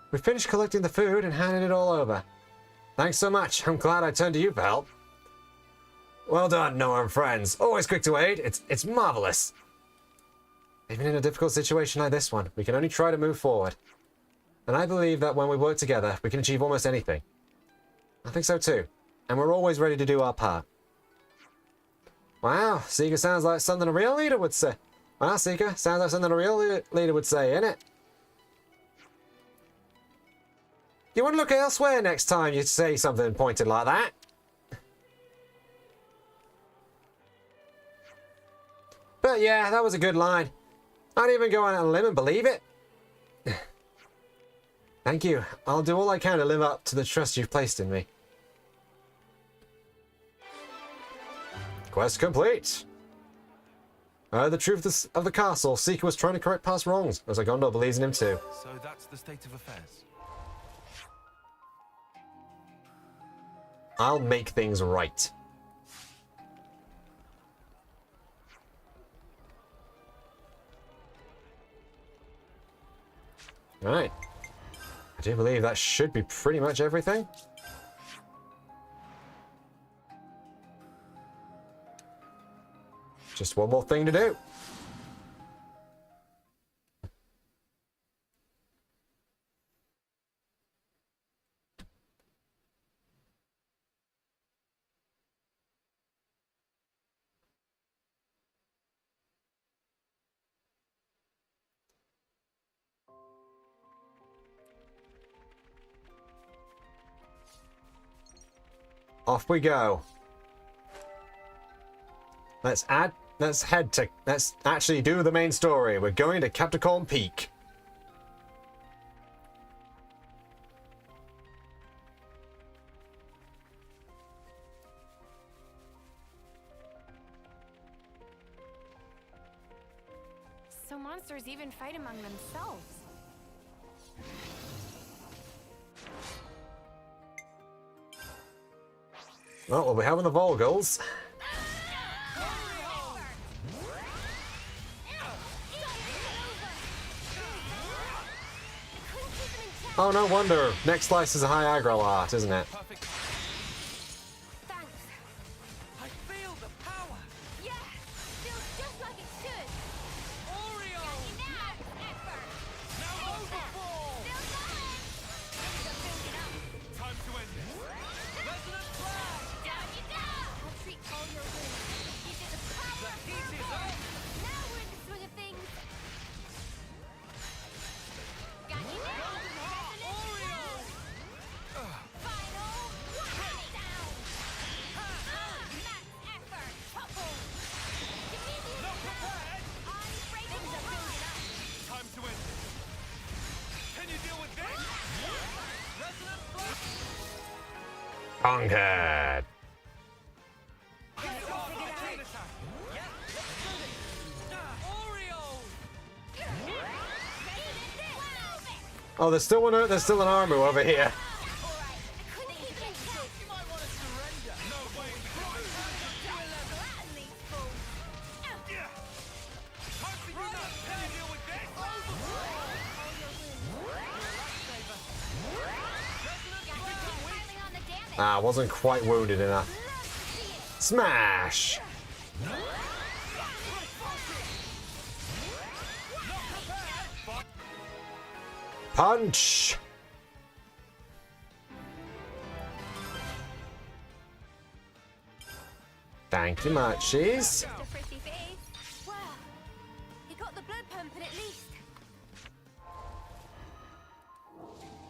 We finished collecting the food and handed it all over. Thanks so much. I'm glad I turned to you for help. Well done, Noah and friends. Always quick to aid. It's marvelous. Even in a difficult situation like this one, we can only try to move forward. And I believe that when we work together, we can achieve almost anything. I think so too. And we're always ready to do our part. Wow, Seeker sounds like something a real leader would say. Wow, Seeker, sounds like something a real leader would say, innit? You wouldn't look elsewhere next time you say something pointed like that. But yeah, that was a good line. I'd even go out on a limb and believe it. Thank you. I'll do all I can to live up to the trust you've placed in me. Quest complete. The truth of the castle. Seeker was trying to correct past wrongs. As Gondor believes in him too. So that's the state of affairs. I'll make things right. Right. I do believe that should be pretty much everything. Just one more thing to do. Off we go. Let's actually do the main story. We're going to Capricorn Peak. So monsters even fight among themselves. Well, we'll be having the Volgals. Oh, no wonder. Neck Slice is a high aggro art, isn't it? Perfect. Thanks. I feel the power. Yeah, feels just like it should. Oreo. Now, effort. Now overfall. Still going. Things are building up. Time to end this. Resonant blast. Down you go. I'll treat all your wounds. You did the power The of heat is purple. on. Now we're in the swing of things. Got you now. Oreo. Final one down. Max effort. Trouble. Immediate Not prepared. Things are building up. Time to end this. Can you deal with this? Resonant blast. Conquered. Oh, there's still one. There's still an army over here. Ah, wasn't quite wounded enough. Smash! Punch! Thank you, Munchies. Wow, he got the blood pumping at least.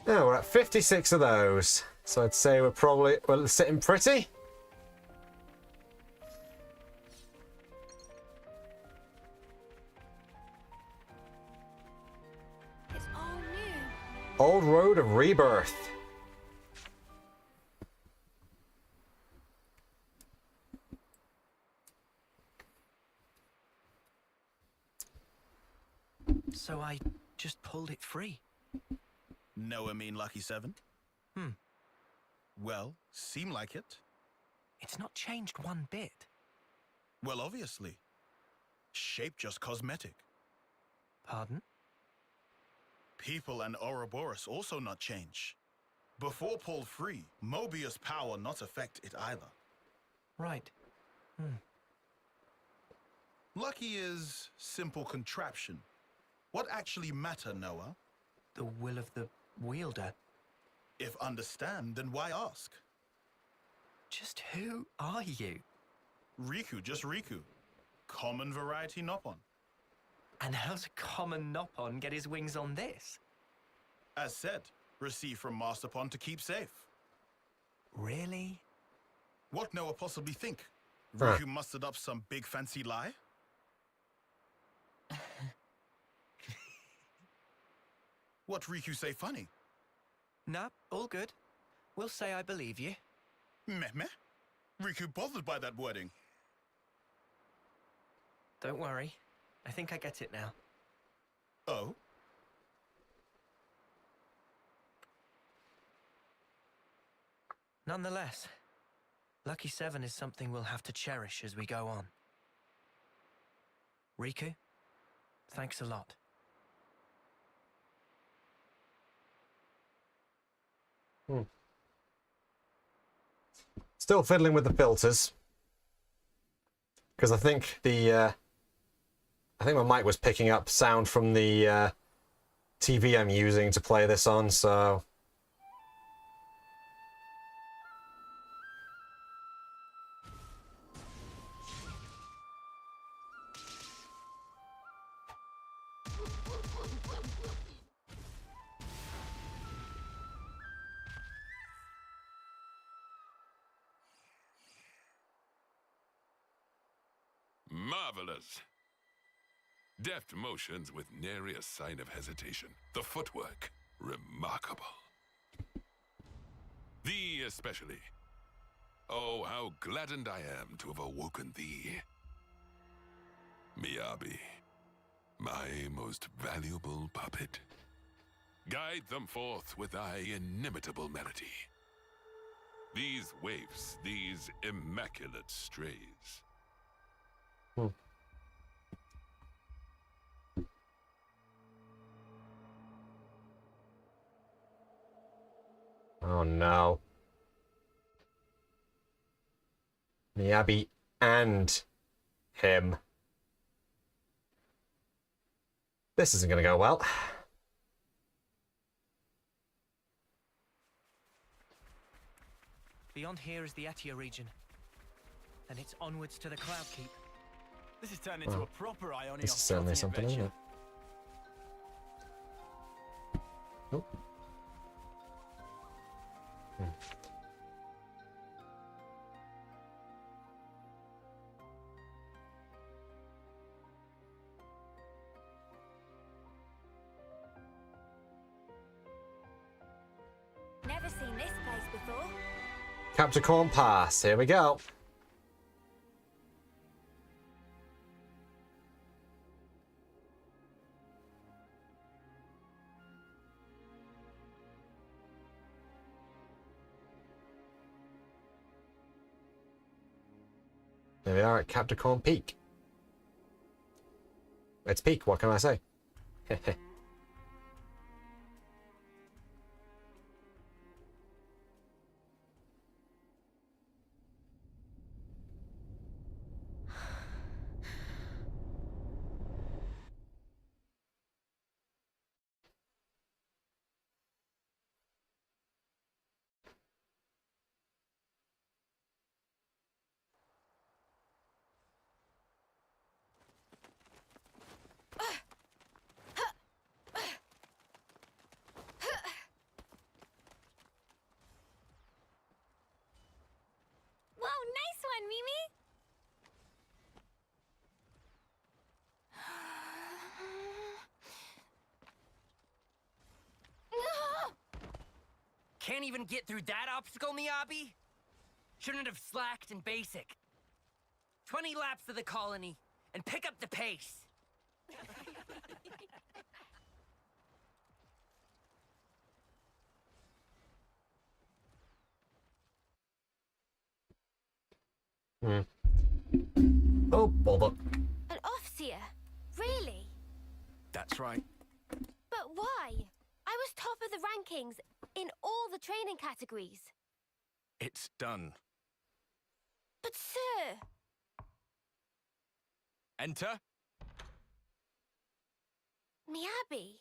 Yeah, we're at 56 of those. So I'd say we're sitting pretty. It's all new. Old Road of Rebirth. So I just pulled it free. No, I mean Lucky 7? Well, seem like it. It's not changed one bit. Well, obviously. Shape just cosmetic. Pardon? People and Ouroboros also not change. Before pulled free, Mobius power not affect it either. Right. Lucky is simple contraption. What actually matter, Noah? The will of the wielder. If understand, then why ask? Just who are you? Riku, just Riku. Common variety Noppon. And how's a common Noppon get his wings on this? As said, received from Masterpon to keep safe. Really? What Noah possibly think? Huh. Riku mustered up some big fancy lie? What Riku say funny? Nah, all good. We'll say I believe you. Meh meh? Riku bothered by that wording. Don't worry. I think I get it now. Oh? Nonetheless, Lucky 7 is something we'll have to cherish as we go on. Riku, thanks a lot. Still fiddling with the filters. Because I think my mic was picking up sound from the TV I'm using to play this on, so... Marvelous. Deft motions with nary a sign of hesitation. The footwork, remarkable. Thee especially. Oh, how gladdened I am to have awoken thee. Miyabi, my most valuable puppet. Guide them forth with thy inimitable melody. These waifs, these immaculate strays. no. Miyabi and him. This isn't going to go well. Beyond here is the Atia region. And it's onwards to the Cloud Keep. This has turned into a proper Ionios This is certainly scouting something, isn't adventure. it? Oh. Never seen this place before. Capricorn Pass. Here we go. There we are at Capricorn Peak. It's peak, what can I say? Wow, nice one, Mimi! Can't even get through that obstacle, Miyabi? Shouldn't have slacked in basic. 20 laps of the colony, and pick up the pace. Oh, bother. An Offseer? Really? That's right. But why? I was top of the rankings in all the training categories. It's done. But sir, Enter. Miyabi.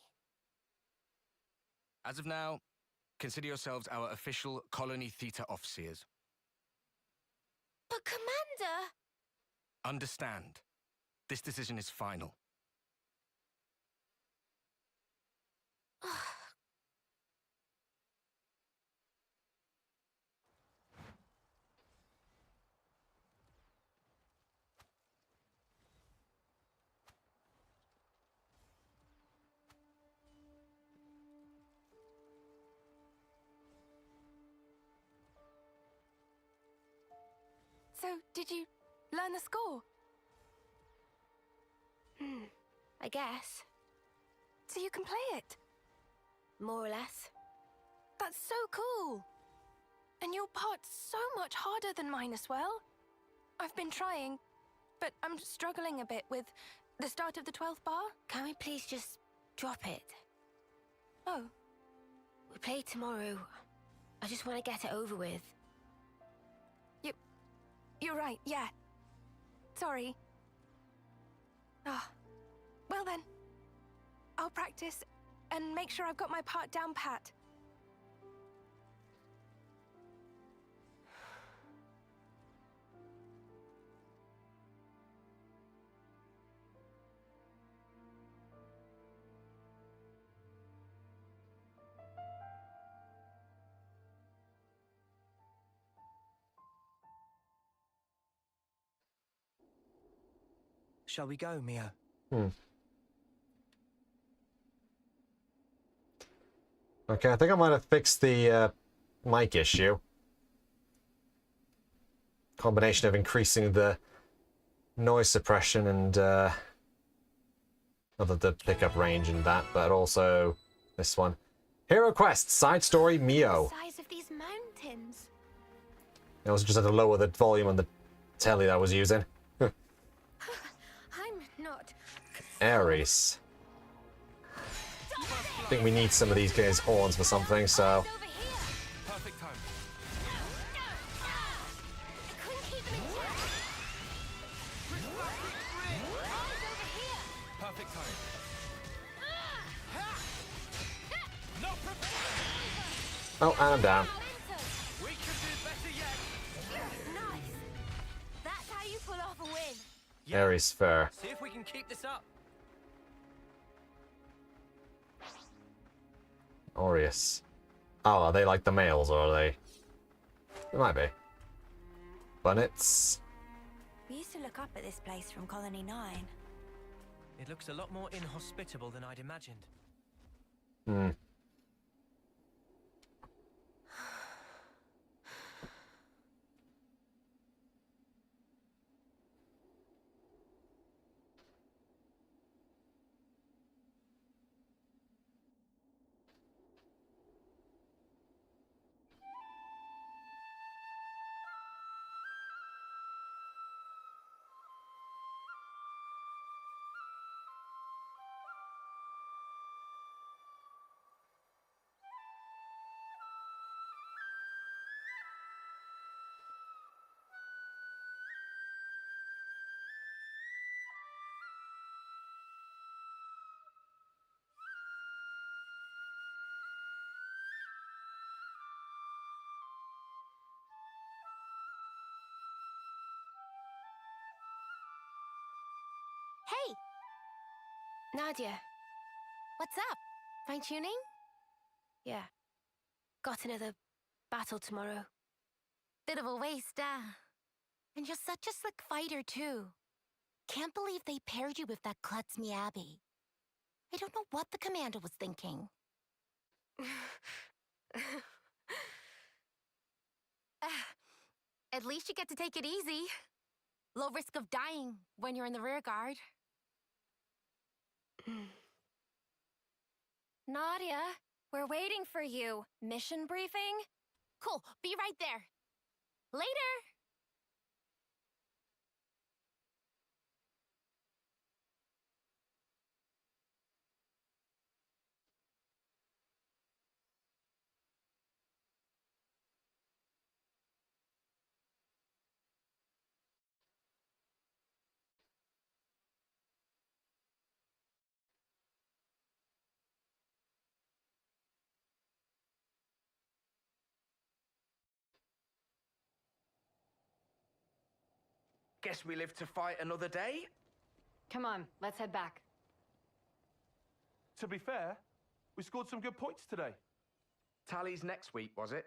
As of now, consider yourselves our official Colony Theta officers. But Commander! Understand, this decision is final. So, did you learn the score? I guess. So you can play it? More or less. That's so cool! And your part's so much harder than mine as well. I've been trying, but I'm struggling a bit with the start of the 12th bar. Can we please just drop it? Oh, We play tomorrow. I just want to get it over with. you're right, yeah. Sorry. Ah, well then. I'll practice and make sure I've got my part down pat. Shall we go, Mio? Okay, I think I might have fixed the mic issue. Combination of increasing the noise suppression and the pickup range and that, but also this one. Hero Quest, side story, Mio. The size of these mountains. I was just had to lower the volume on the telly that I was using. I'm not. Ares. I think we need some of these guys' horns for something, so... Over here. Perfect Oh, and I'm down. We can do better yet. Nice. That's how you pull off a win. Yeah. Ares fair. See if we can keep this up. Aureus. Oh, are they like the males, or are they? They might be. Bunnets. We used to look up at this place from Colony 9. It looks a lot more inhospitable than I'd imagined. Hmm. Hey! Nadia. What's up? Fine tuning? Yeah. Got another battle tomorrow. Bit of a waste, And you're such a slick fighter, too. Can't believe they paired you with that klutz Miyabi. I don't know what the commander was thinking. At least you get to take it easy. Low risk of dying when you're in the rear guard. Nadia, we're waiting for you. Mission briefing? Cool, be right there. Later! Guess we live to fight another day? Come on, let's head back. To be fair, we scored some good points today. Tallies next week, was it?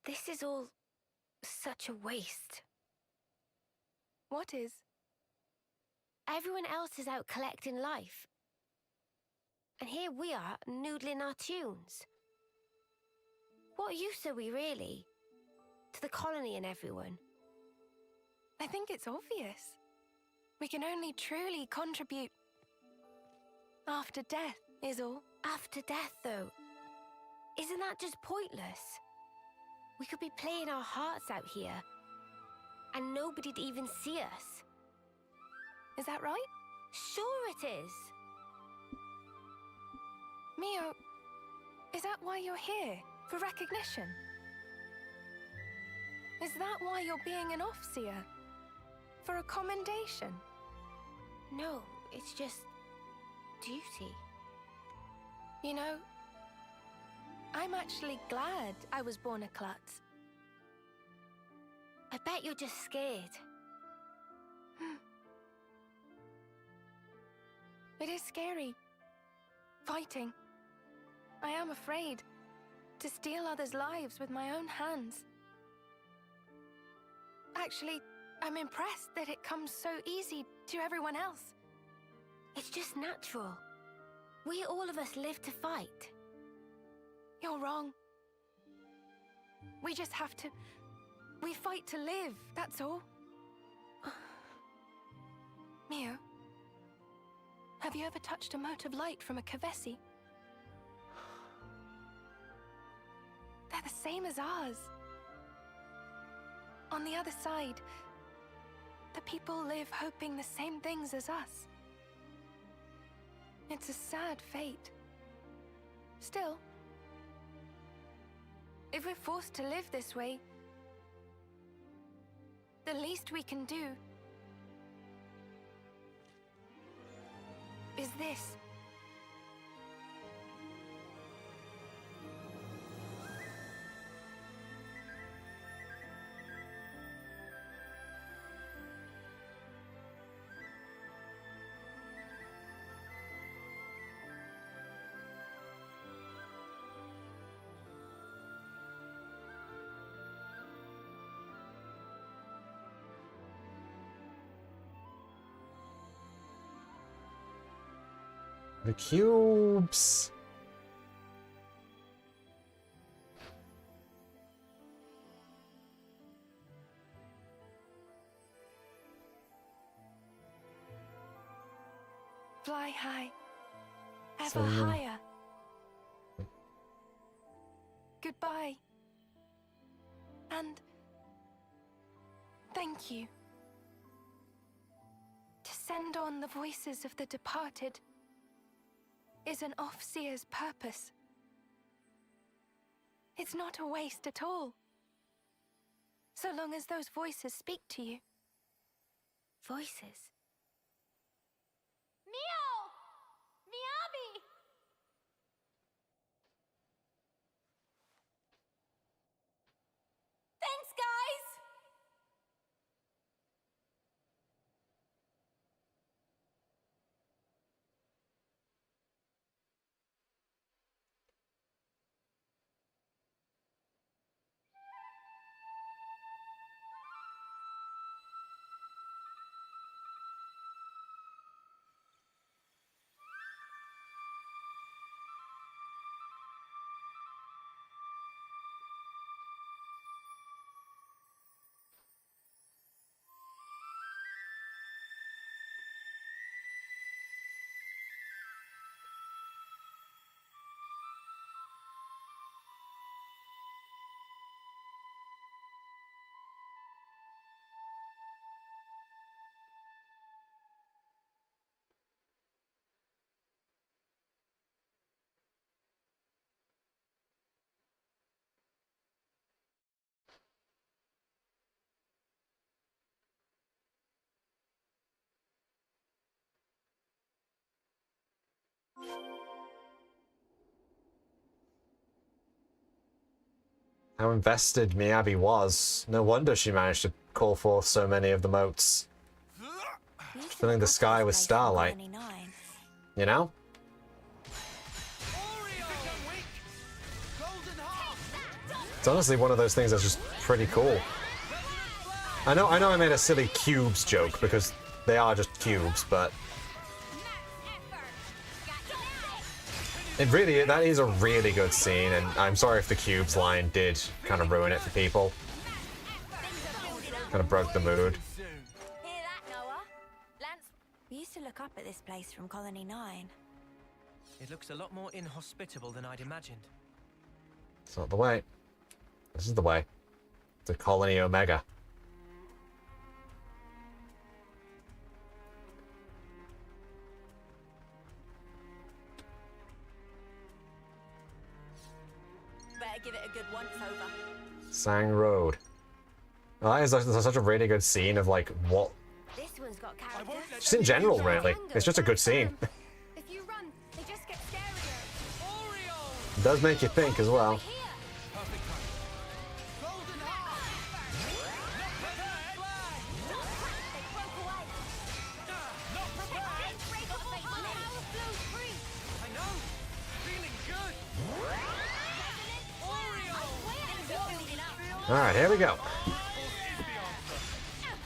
This is all such a waste. What is? Everyone else is out collecting life. And here we are, noodling our tunes. What use are we, really? To the colony and everyone. I think it's obvious. We can only truly contribute after death, is all. After death, though, isn't that just pointless? We could be playing our hearts out here, and nobody'd even see us. Is that right? Sure it is. Mio, is that why you're here? For recognition? Is that why you're being an Offseer? For a commendation? No, it's just duty. You know, I'm actually glad I was born a klutz. I bet you're just scared. It is scary. Fighting. I am afraid to steal others' lives with my own hands. Actually, I'm impressed that it comes so easy to everyone else. It's just natural. We all of us live to fight. You're wrong. We just have to... We fight to live, that's all. Mio, have you ever touched a mote of light from a Kavesi? same as ours. On the other side, the people live hoping the same things as us. It's a sad fate. Still, if we're forced to live this way, the least we can do is this. The cubes. Fly high, ever So, higher. Goodbye. And thank you. To send on the voices of the departed is an Offseer's purpose. It's not a waste at all, so long as those voices speak to you. Voices. Mio! Miyabi! Thanks, guys! How invested Miyabi was. No wonder she managed to call forth so many of the motes. Filling the sky with starlight. You know? It's honestly one of those things that's just pretty cool. I know I made a silly cubes joke because they are just cubes, but that is a really good scene, and I'm sorry if the cubes line did kind of ruin it for people. Kind of broke the mood. Hear that, Noah? Lance, we used to look up at this place from Colony 9. It looks a lot more inhospitable than I'd imagined. It's not the way. This is the way. To Colony Omega. Better give it a good once over. Sang Road. Well, that is such a really good scene of like what. This one's got character. Just in general, really. It's just a good scene. If you run, they just get scarier. It does make you think as well. Alright, here we go.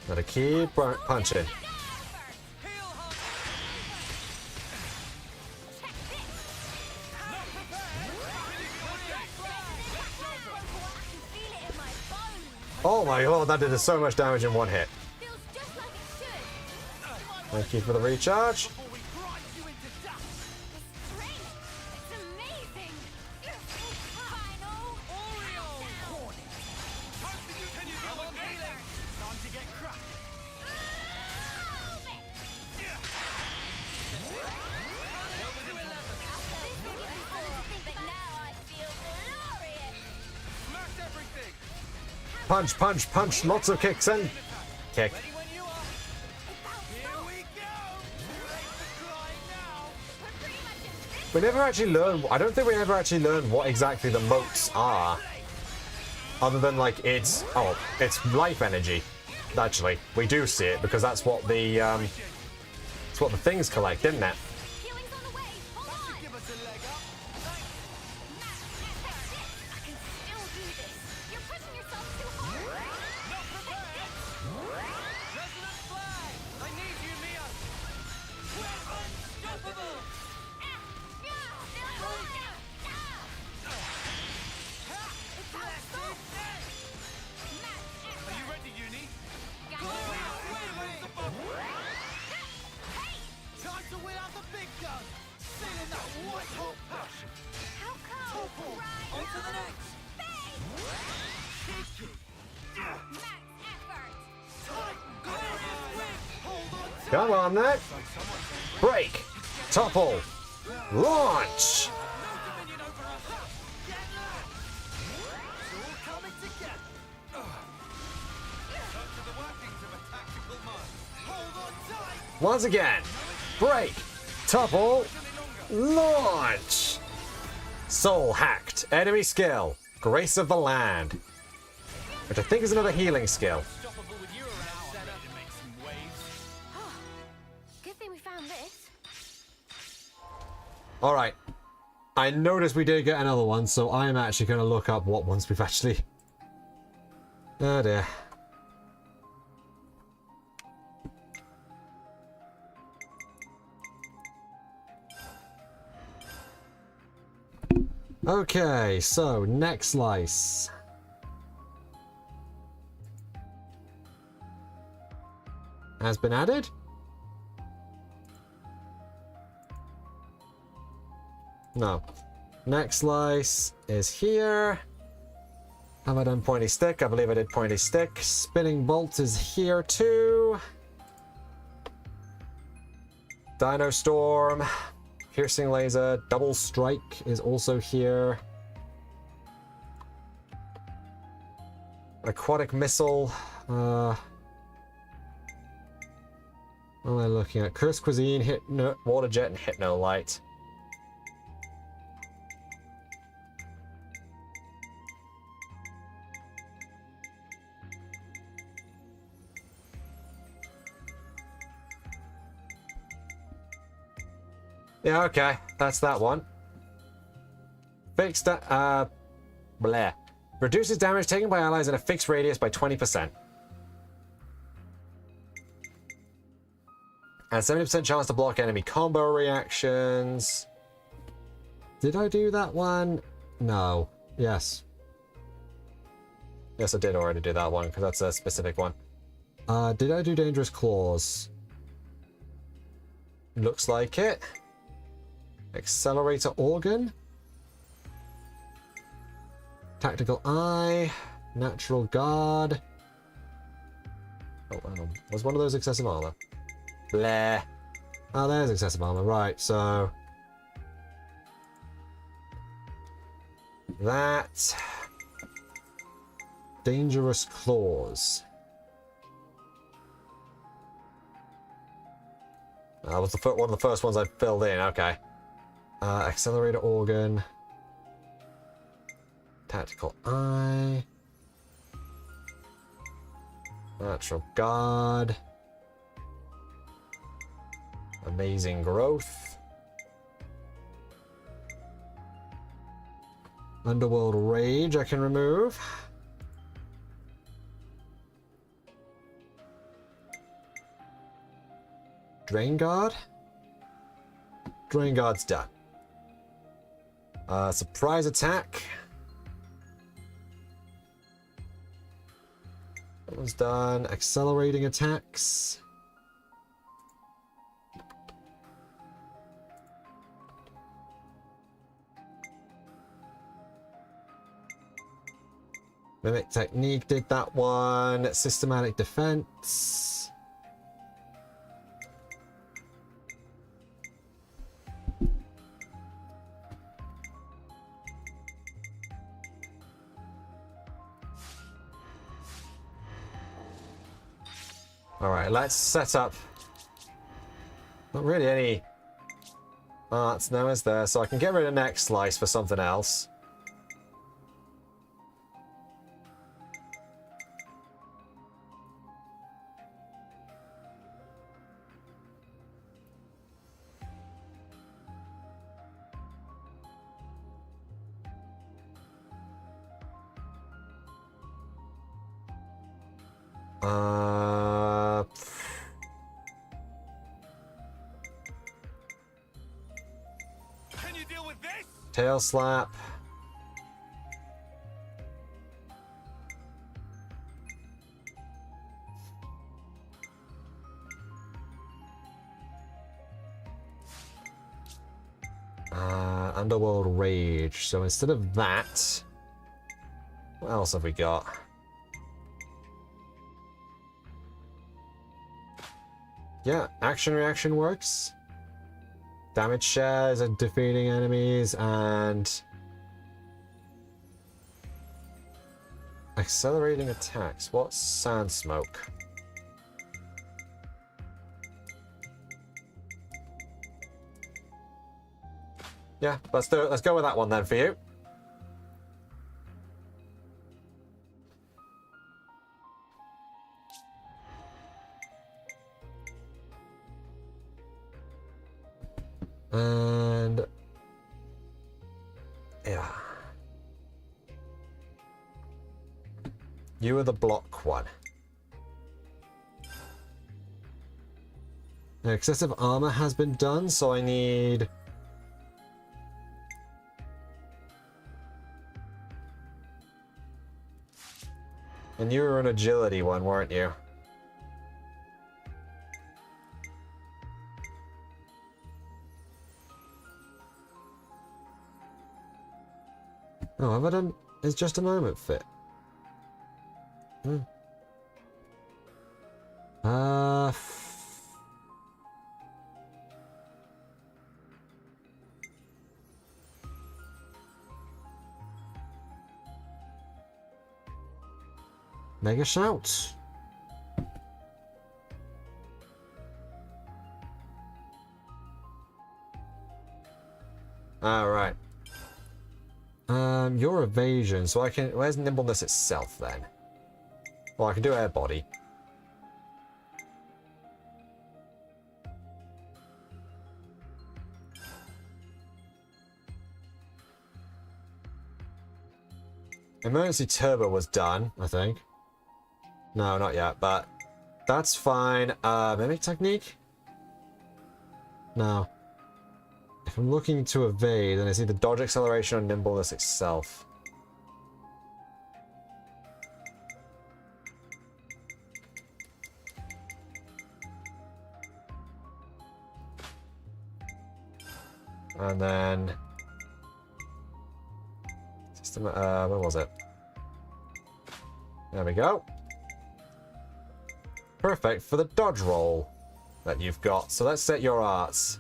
Gotta keep punching. Oh my god, that did so much damage in one hit. Thank you for the recharge. Punch, punch, punch. Lots of kicks and kick. We never actually learn. I don't think we ever actually learn what exactly the motes are. Other than like it's life energy. Actually, we do see it because that's what the things collect, isn't it? Come on, then. Break. Topple. Launch. Once again. Break. Topple. Launch. Soul hacked. Enemy skill. Grace of the Land. Which I think is another healing skill. Alright. I noticed we did get another one, so I'm actually going to look up what ones we've actually... Oh dear. Okay, so next slice. Has been added? No. Next slice is here. Have I done pointy stick? I believe I did pointy stick. Spinning bolt is here too. Dino storm. Piercing laser. Double strike is also here. Aquatic missile. What am I looking at? Curse cuisine, water jet, and hypno light. Yeah, okay. That's that one. Fixed, bleh. Reduces damage taken by allies in a fixed radius by 20%. And 70% chance to block enemy combo reactions. Did I do that one? No. Yes. Yes, I did already do that one, because that's a specific one. Did I do Dangerous Claws? Looks like it. Accelerator Organ. Tactical Eye. Natural Guard. Oh, was one of those excessive armor? Bleh. Oh, there's excessive armor. Right, so... that... Dangerous Claws. That was one of the first ones I filled in, okay. Accelerator Organ. Tactical Eye. Natural Guard. Amazing Growth. Underworld Rage I can remove. Drain Guard. Drain Guard's done. Surprise Attack. That one's done. Accelerating Attacks. Mimic Technique did that one. Systematic Defense. Alright, let's set up... Not really any arts now, is there? So I can get rid of next slice for something else. Can you deal with this? Tail slap. Underworld Rage. So instead of that, what else have we got? Yeah, action reaction works. Damage shares and defeating enemies, and accelerating attacks. What's sand smoke? Yeah, let's do it. Let's go with that one then for you. And yeah, you are the block one. Excessive armor has been done, so I need and you were an agility one, weren't you? Oh, have I done... Is just a moment fit? Hmm. Mega shout. All right. Your evasion, so I can... Where's nimbleness itself, then? Well, I can do air body. Emergency turbo was done, I think. No, not yet, but that's fine. Mimic technique? No. If I'm looking to evade, then it's either dodge acceleration or nimbleness itself. And then system, where was it? There we go. Perfect for the dodge roll that you've got. So let's set your arts.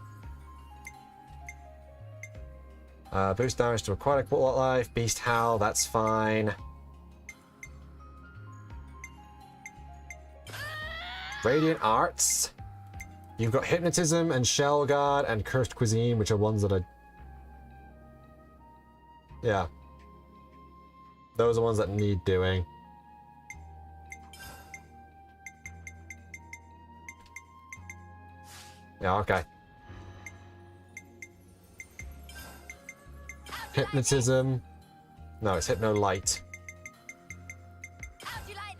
Boost damage to aquatic wildlife, beast howl, that's fine. Radiant arts. You've got hypnotism and shell guard and cursed cuisine, which are ones that are... Yeah. Those are ones that need doing. Yeah, okay. Hypnotism. No, it's Hypno Light. How'd you like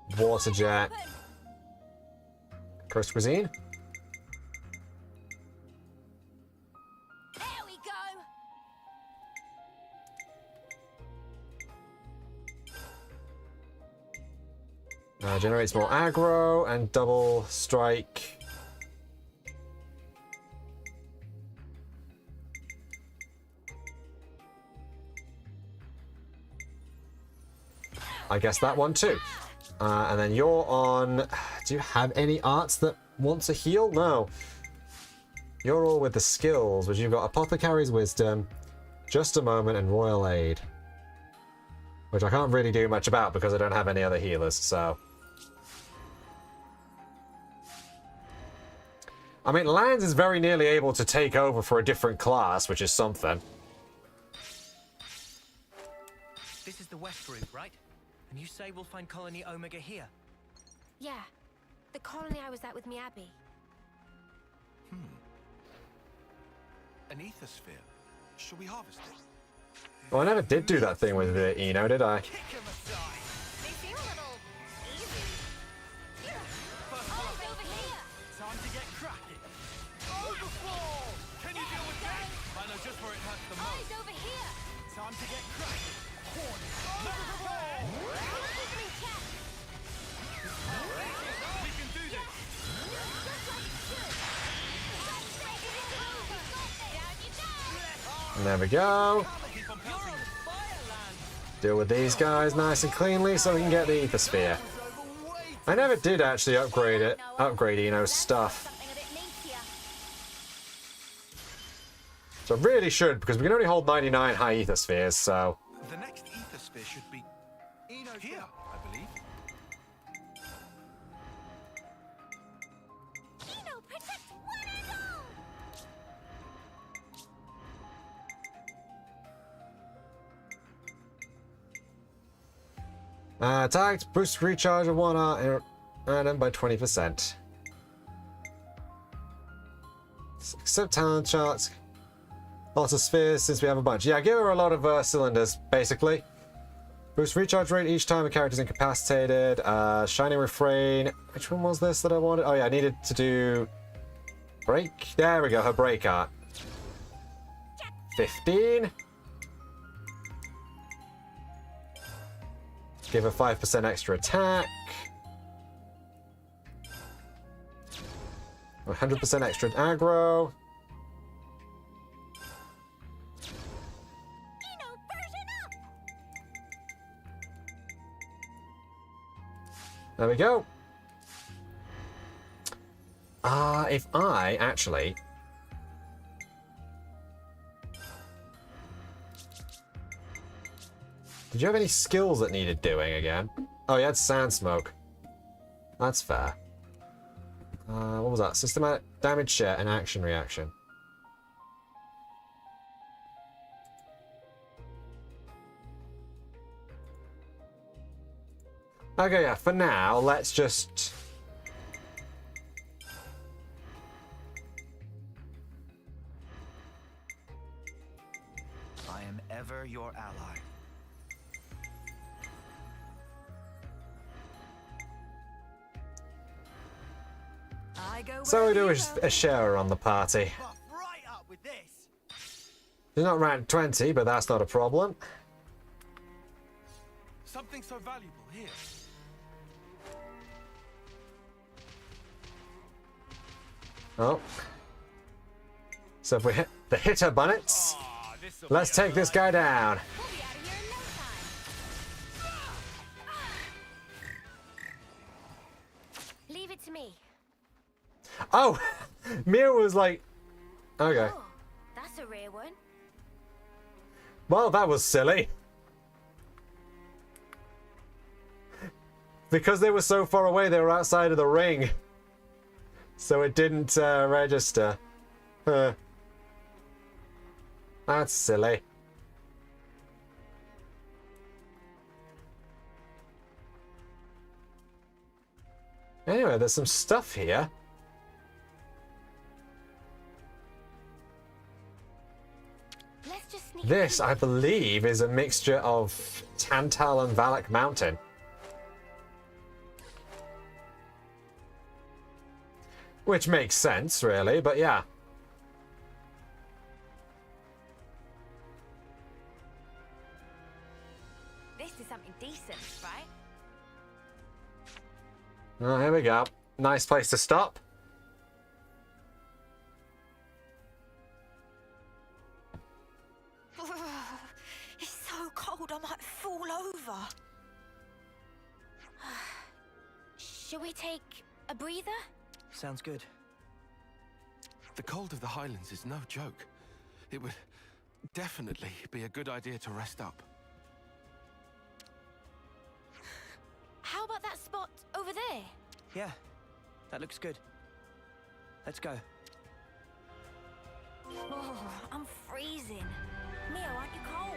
this? Water Jet. Cursed Cuisine. There we go. Generates more aggro and double strike. I guess that one too. And then you're on... Do you have any arts that want to heal? No. You're all with the skills, which you've got Apothecary's Wisdom, Just a Moment, and Royal Aid. Which I can't really do much about because I don't have any other healers, so... I mean, Lands is very nearly able to take over for a different class, which is something. This is the west route, right? And you say we'll find Colony Omega here? Yeah. The colony I was at with Miyabi. An ethersphere. Should we harvest it? Well, I never did do that thing with the Eno, did I? They seem a little easy. Oh, over here. Time to get cracking. Overfall! Can you deal with that? I know just where it hurts the most. Eyes over here. Time to get cracking. Horn. Overfall. Keep me check. We can do this. Just like it should. Down you go. There we go. Keep on pelting. Deal with these guys nice and cleanly so we can get the Ethersphere. I never did actually upgrade Eno's stuff. Something a bit meatier. So I really should, because we can only hold 99 high Etherspheres, so... The next ethersphere should be here, I believe. Eno, protect one and all. Attacked, boost recharge of 1 item by 20%. Accept talent charts. Lots of spheres since we have a bunch. Yeah, give her a lot of cylinders, basically. Boost recharge rate each time a character is incapacitated. Shining Refrain. Which one was this that I wanted? Oh yeah, I needed to do... Break? There we go, her break art. 15. Give her 5% extra attack. 100% extra aggro. Eno, version up. There we go. If I actually... Did you have any skills that needed doing again? Oh, you had Sand Smoke. That's fair. What was that? Systematic damage share and action reaction. Okay, yeah, for now, let's just... I am ever your ally. I go So we where do you a sharer on the party. Buff right up with this. He's not rank 20, but that's not a problem. Something so valuable here. Oh. So if we hit the hitter bunnets, let's take this guy down. We'll be out of here in no time. Leave it to me. Oh, Mia was like, okay. Oh, that's a rare one. Well, that was silly. Because they were so far away, they were outside of the ring. So it didn't register. That's silly. Anyway, there's some stuff here. Let's just sneak This, peek. I believe, is a mixture of Tantal and Valak Mountain. Which makes sense, really, but yeah. This is something decent, right? Oh, here we go. Nice place to stop. It's so cold, I might fall over. Should we take a breather? Sounds good. The cold of the Highlands is no joke. It would definitely be a good idea to rest up. Yeah, that looks good. Let's go. Oh, I'm freezing. Mio, aren't you cold?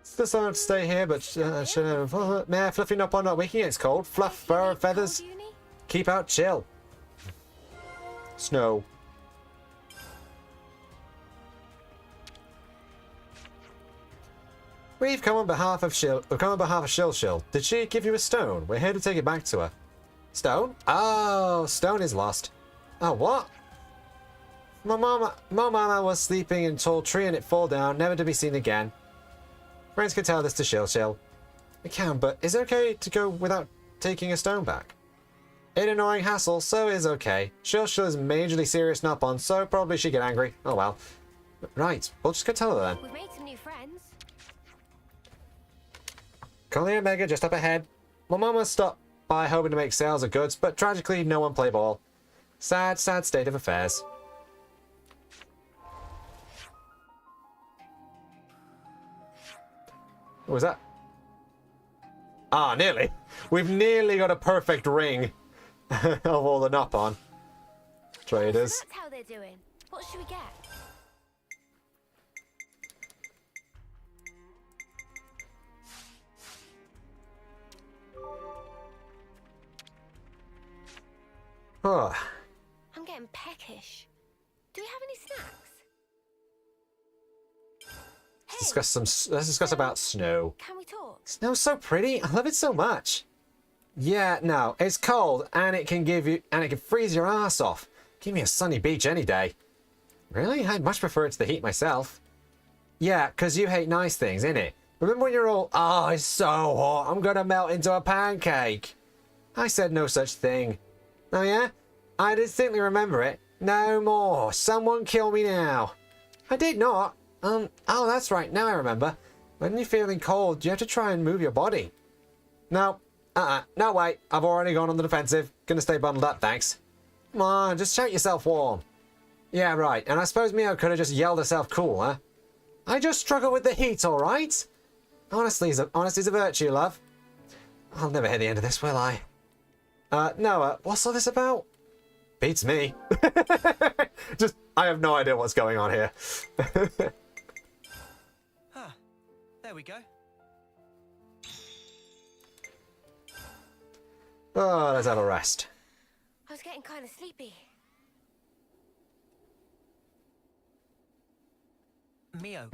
Still someone to stay here, but meh, fluffing up or not waking it's cold. Fluff, fur, feathers. Keep out, chill. Snow. We've come on behalf of Shill. Did she give you a stone? We're here to take it back to her. Stone? Oh, stone is lost. Oh, what? My mama was sleeping in a tall tree and it fall down, never to be seen again. Friends can tell this to Shill. I can, but is it okay to go without taking a stone back? An annoying hassle, so is okay. Shill is majorly serious not on, so probably she'd get angry. Oh well. Right, we'll just go tell her then. We've made some new friends. Colony Omega just up ahead. My mama stopped by hoping to make sales of goods, but tragically no one played ball. Sad, sad state of affairs. What was that? Ah, nearly. We've nearly got a perfect ring of all the Nop-on traders. So that's how they're doing. What should we get? Oh. I'm getting peckish. Do we have any snacks? Let's discuss about snow. Can we talk? Snow's so pretty. I love it so much. Yeah, no, it's cold and it can freeze your ass off. Give me a sunny beach any day. Really? I'd much prefer it to the heat myself. Yeah, 'cause you hate nice things, innit? Remember when you're all, oh, it's so hot, I'm gonna melt into a pancake. I said no such thing. Oh yeah? I distinctly remember it. No more. Someone kill me now. I did not. Oh, that's right. Now I remember. When you're feeling cold, you have to try and move your body. No. No way. I've already gone on the defensive. Gonna stay bundled up, thanks. Come on, just shout yourself warm. Yeah, right. And I suppose Mio could have just yelled herself cool, huh? I just struggle with the heat, alright? Honesty's a virtue, love. I'll never hear the end of this, will I? Noah, what's all this about? Beats me. I have no idea what's going on here. There we go. Oh, let's have a rest. I was getting kind of sleepy. Mio,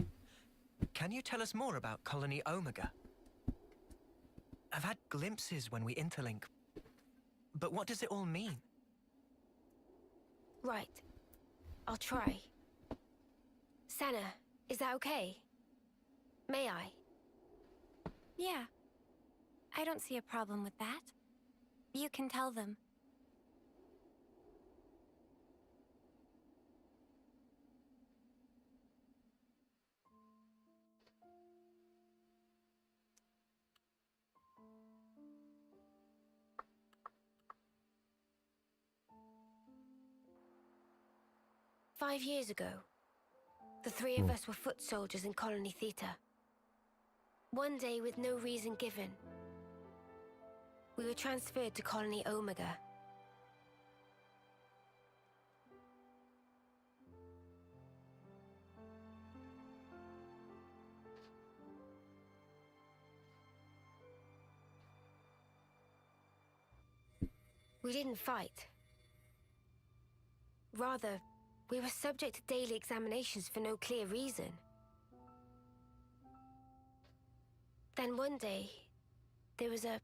can you tell us more about Colony Omega? I've had glimpses when we interlink, but what does it all mean? Right. I'll try. Sana, is that okay? May I? Yeah. I don't see a problem with that. You can tell them. "5 years ago, the three of us were foot soldiers in Colony Theta. One day, with no reason given, we were transferred to Colony Omega. We didn't fight. Rather, we were subject to daily examinations for no clear reason. Then one day, there was an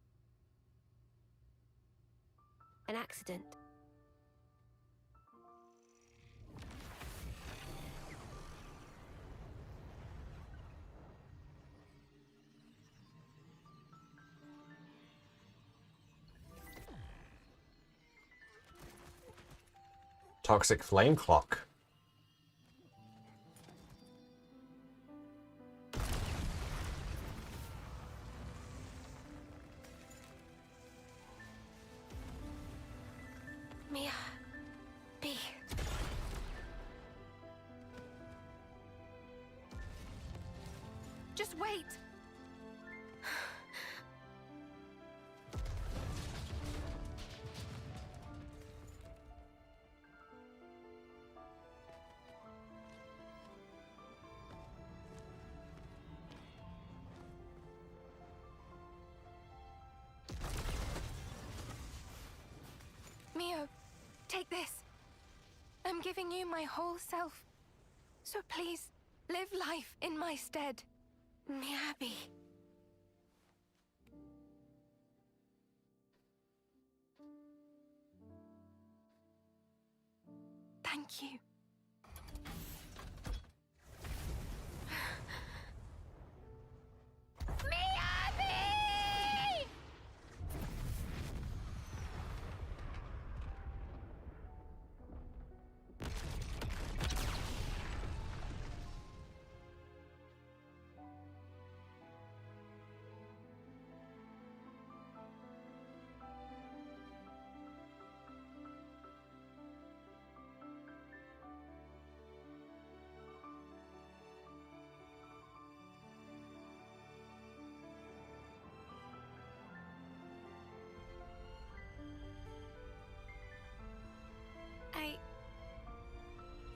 accident. Toxic flame clock. Mia, B. Just wait. Mio, take this. I'm giving you my whole self. So please, live life in my stead. Miyabi. Thank you. Miyabi!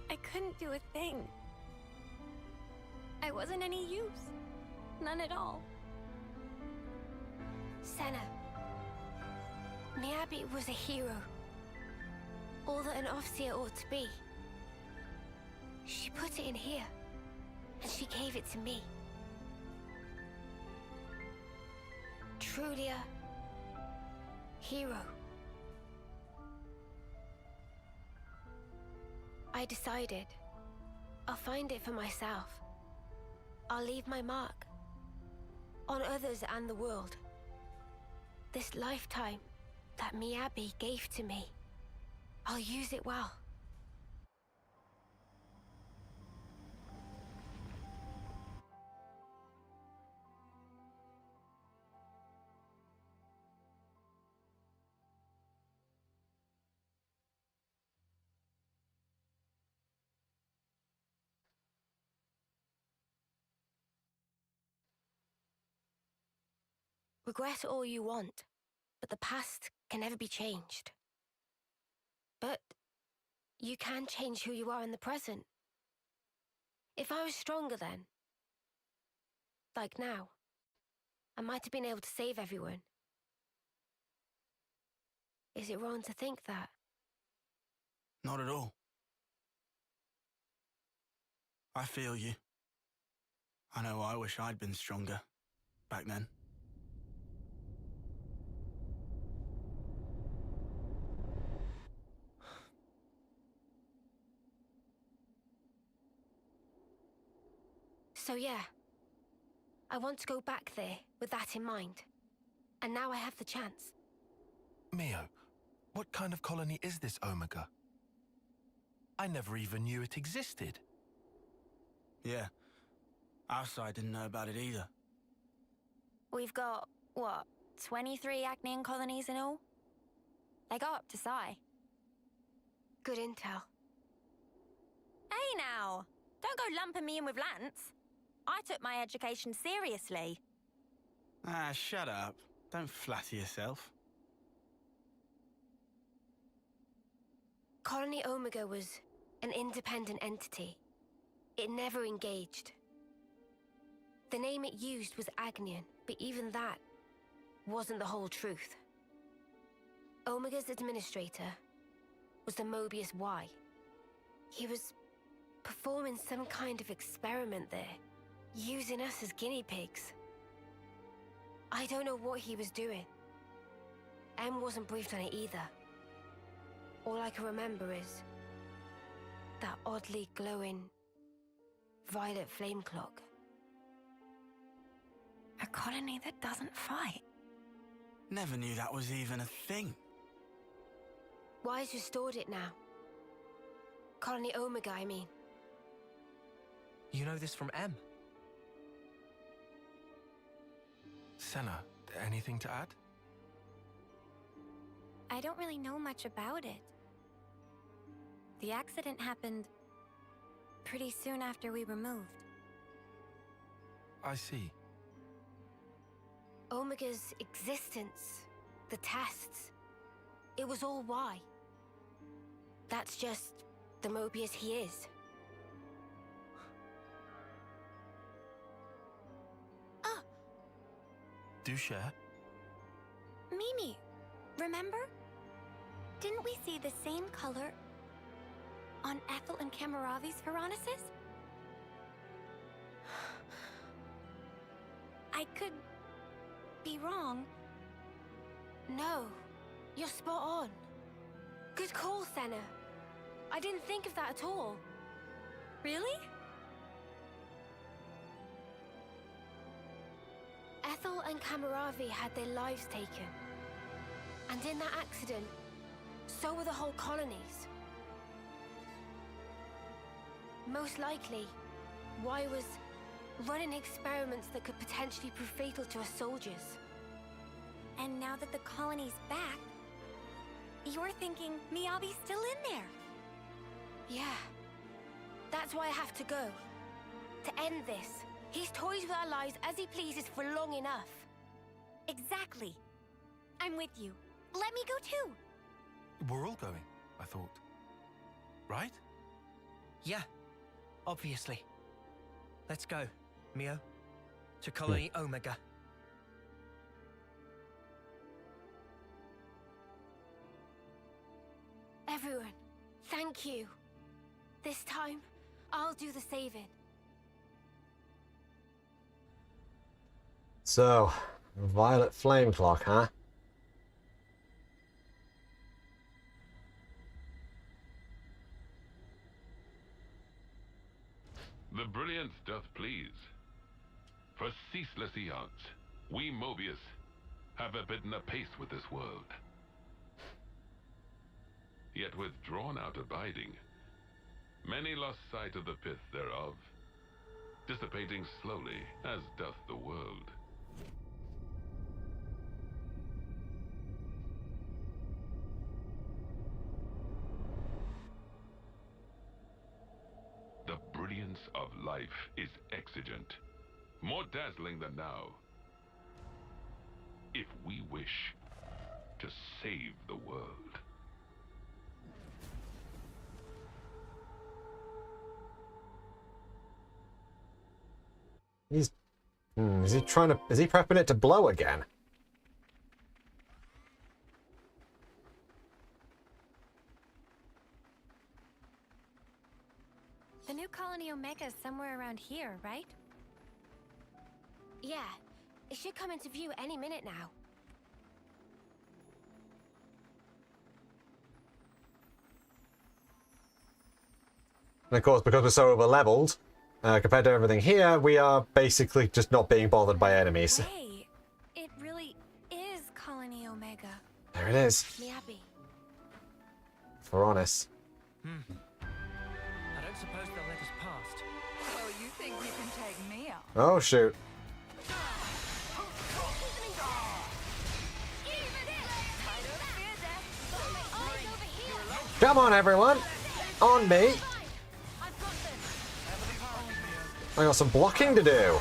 I couldn't do a thing. I wasn't any use. None at all. Senna. Miyabi was a hero. All that an officer ought to be. She put it in here, and she gave it to me. Truly a hero. I decided I'll find it for myself. I'll leave my mark on others and the world. This lifetime that Miyabi gave to me, I'll use it well. Regret all you want, but the past can never be changed. But you can change who you are in the present. If I was stronger then, like now, I might have been able to save everyone. Is it wrong to think that? Not at all. I feel you. I know I wish I'd been stronger back then. So yeah, I want to go back there with that in mind. And now I have the chance. Mio, what kind of colony is this Omega? I never even knew it existed. Yeah, our side didn't know about it either. We've got, what, 23 Acnean colonies in all? They go up to Psy. Good intel. Hey now! Don't go lumping me in with Lance. I took my education seriously. Ah, shut up. Don't flatter yourself. Colony Omega was an independent entity. It never engaged. The name it used was Agnian, but even that wasn't the whole truth. Omega's administrator was the Mobius Y. He was performing some kind of experiment there, using us as guinea pigs. I don't know what he was doing. M wasn't briefed on it either. All I can remember is that oddly glowing violet flame clock. A colony that doesn't fight. Never knew that was even a thing. Wise restored it now. Colony Omega, I mean. You know this from M? Senna, anything to add? I don't really know much about it. The accident happened pretty soon after we were moved. I see. Omega's existence, the tests, it was all Y. That's just the Mobius he is. Do share. Mimi, remember? didn't we see the same color on Ethel and Kamaravi's Veronicus? I could be wrong. No, you're spot on. Good call, Senna. I didn't think of that at all. Really? Ethel and Kamaravi had their lives taken. And in that accident, so were the whole colonies. Most likely, Y was running experiments that could potentially prove fatal to us soldiers. And now that the colony's back, you're thinking Miyabi's still in there? Yeah. That's why I have to go. To end this. He's toys with our lives as he pleases for long enough. Exactly. I'm with you. Let me go too. We're all going, I thought. Right? Yeah, obviously. Let's go, Mio. To Colony Omega. Everyone, thank you. This time, I'll do the saving. So, violet flame clock, huh? The brilliance doth please. For ceaseless eons, we Mobius have abidden apace with this world. Yet with drawn out abiding, many lost sight of the pith thereof, dissipating slowly as doth the world. The brilliance of life is exigent, more dazzling than now. If we wish to save the world. He's... is he prepping it to blow again? The new Colony Omega is somewhere around here, right? Yeah, it should come into view any minute now. And of course, because we're so over-leveled, compared to everything here, we are basically just not being bothered by enemies. Hey, it really is Colony Omega. There it is. Miyabi. Veronis. I don't suppose they'll let us past. Oh, you think you can take me out? Oh, shoot. Come on, everyone! On me! I got some blocking to do.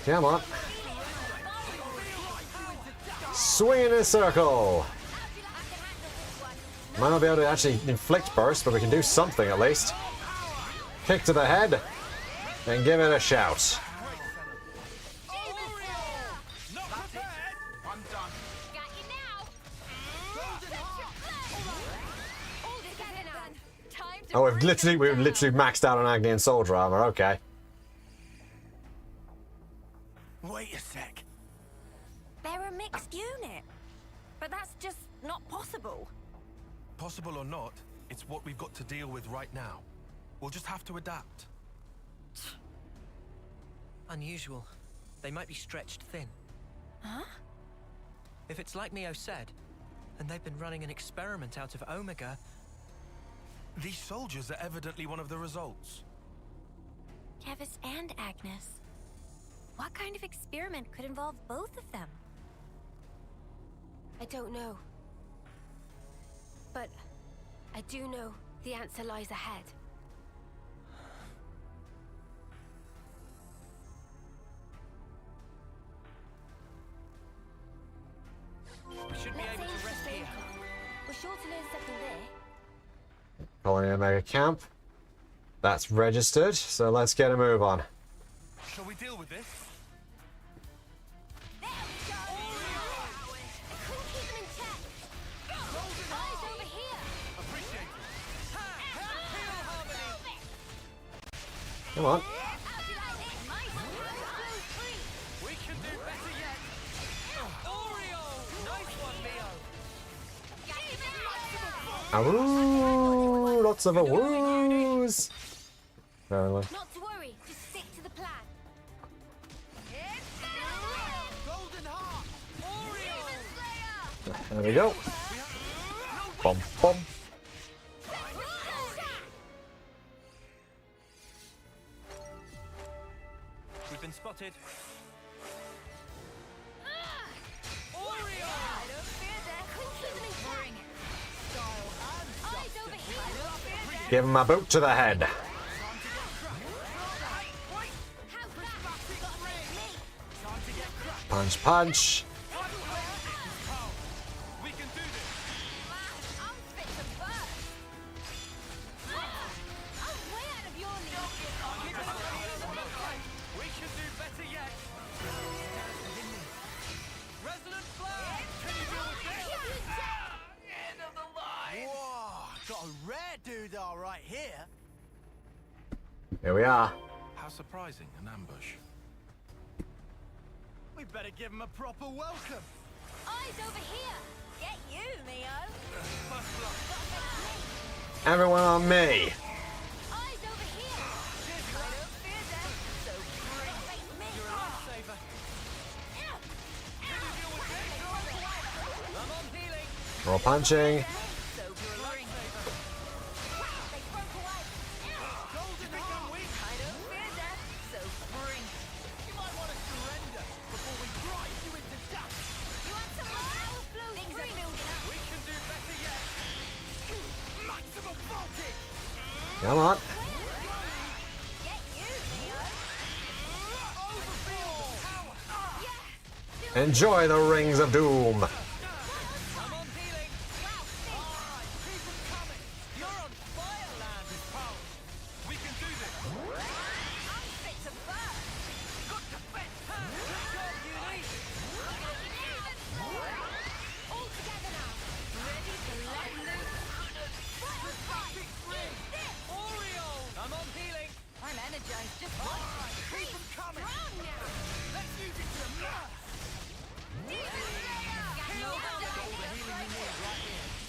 Come on. Swing in a circle. Might not be able to actually inflict burst, but we can do something at least. Kick to the head and give it a shout. Oh, we've literally maxed out on Agni and Soldier armor. Okay. Wait a sec. They're a mixed unit. But that's just not possible. Possible or not, it's what we've got to deal with right now. We'll just have to adapt. Unusual. They might be stretched thin. Huh? If it's like Mio said, and they've been running an experiment out of Omega... These soldiers are evidently one of the results. Tevis and Agnes. What kind of experiment could involve both of them? I don't know. But I do know The answer lies ahead. We should be able to rest here. We're sure to learn something there. Colony Omega Camp. That's registered, so let's get a move on. Shall we deal with this? There we go! I couldn't keep them in check. Eyes over here! Appreciate it. Come on. How'd you like this? We can do better yet. Oreo! Nice one, Mio. Awoo! Lots of awoos! Apparently. Not to worry, just stick to the plan. Golden heart! Oreo! There we go. Bum bum. We've been spotted. Oreo! I don't fear that. Couldn't keep them in check. Eyes over here! I don't fear that. Give him a boot to the head. Punch, punch. We can do this! I'm fit to burst. I'm way out of your league. We can do better yet. Resonant flag! Can you deal with this? End of the line! Whoa! Got a rare doodah right here. Here we are. How surprising, an ambush. We better give him a proper welcome. Eyes over here. Get you, Mio. Everyone on me. Eyes over here. I don't fear them. So bring me. You're a lifesaver. I'm on healing. More punching. So bring. They broke away. Golden heart! I don't fear them. So bring. You might want to surrender before we grind you into dust. You want some more? Things are building up. We can do better yet. Maximum voltage! Come on. Get you, Mio. Overflow power! Yes. Enjoy the rings of doom. I'm on healing. Alright, keep them coming! You're on fire, land. Power. We can do this. I'm fit to burst. Good defense. Good job, Uni. All together now. Ready to let loose. Oreo. I'm on healing. I'm energized. Just Alright, keep them coming! strong now. Let's use it to immerse!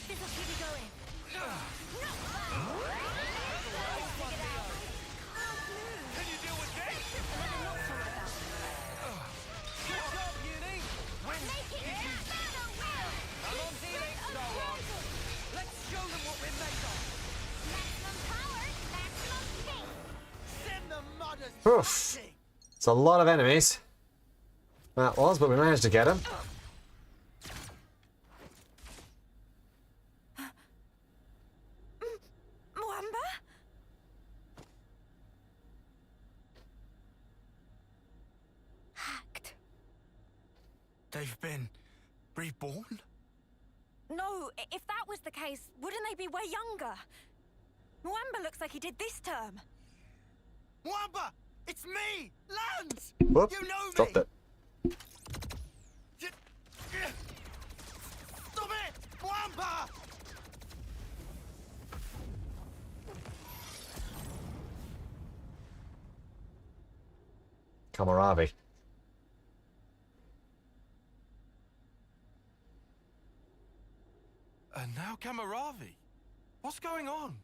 This'll keep you going. Can you deal with this? Good job, Uni. Make it I'm on healing. Go on. Let's show them what we're made of. maximum power, maximum speed. Send the mudders Oof. packing. It's a lot of enemies. That was, but we managed to get him. Mwamba? Hacked. They've been reborn? No, if that was the case, wouldn't they be way younger? Mwamba looks like he did this term. Wamba! It's me! Lance! Whoop. You know me! Dropped it. Stop it! Wamba! Kamaravi. And now Kamaravi. What's going on?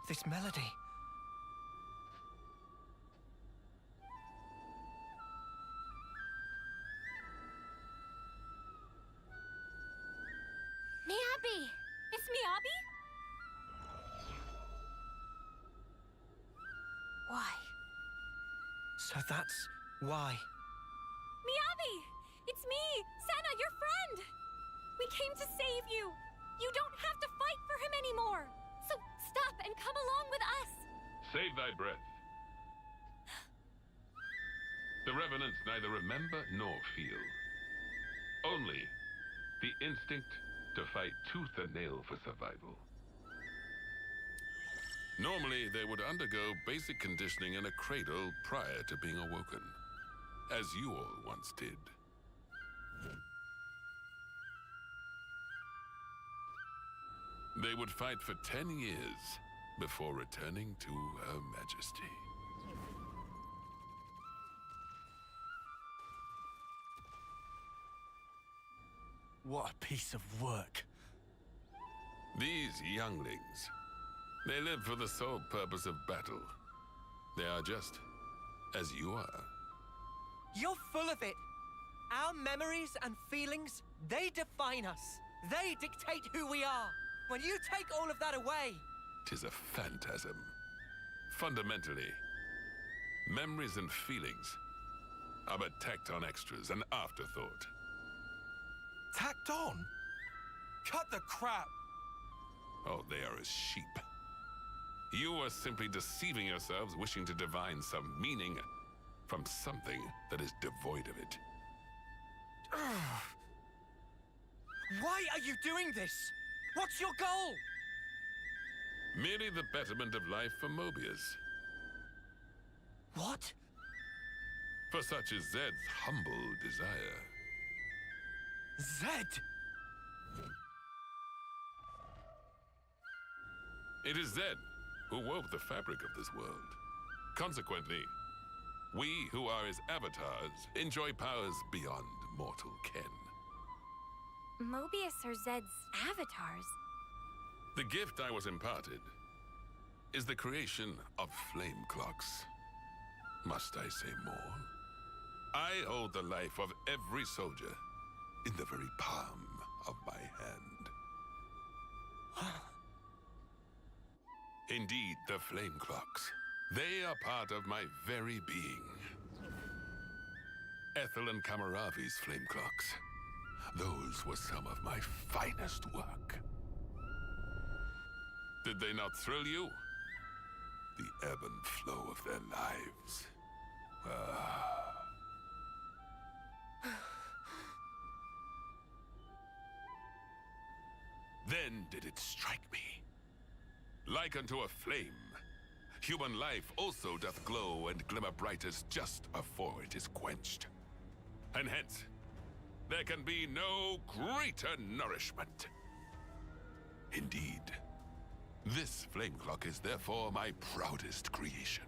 This melody. Miyabi! It's Miyabi? So that's why. Miyabi! It's me, Senna, your friend! We came to save you! You don't have to fight for him anymore! So stop and come along with us! Save thy breath. The Revenants neither remember nor feel. Only the instinct to fight tooth and nail for survival. Normally, they would undergo basic conditioning in a cradle prior to being awoken, as you all once did. They would fight for 10 years before returning to Her Majesty. What a piece of work. These younglings, they live for the sole purpose of battle. They are just as you are. You're full of it. Our memories and feelings, they define us. They dictate who we are. When you take all of that away... 'Tis a phantasm. Fundamentally, memories and feelings are but tacked on extras, an afterthought. Tacked on? Cut the crap! Oh, they are as sheep. You are simply deceiving yourselves, wishing to divine some meaning from something that is devoid of it. Why are you doing this? What's your goal? Merely the betterment of life for Mobius. What? For such is Zed's humble desire. Zed! It is Zed who wove the fabric of this world. Consequently, we who are his avatars enjoy powers beyond mortal ken. Mobius are Zed's avatars. The gift I was imparted is the creation of flame clocks. Must I say more? I hold the life of every soldier in the very palm of my hand. Indeed, the flame clocks. They are part of my very being. Ethel and Kamaravi's flame clocks. Those were some of my finest work. Did they not thrill you? The ebb and flow of their lives. Then did it strike me. Like unto a flame, human life also doth glow and glimmer brightest just afore it is quenched. And hence, there can be no greater nourishment. Indeed, this flame clock is therefore my proudest creation.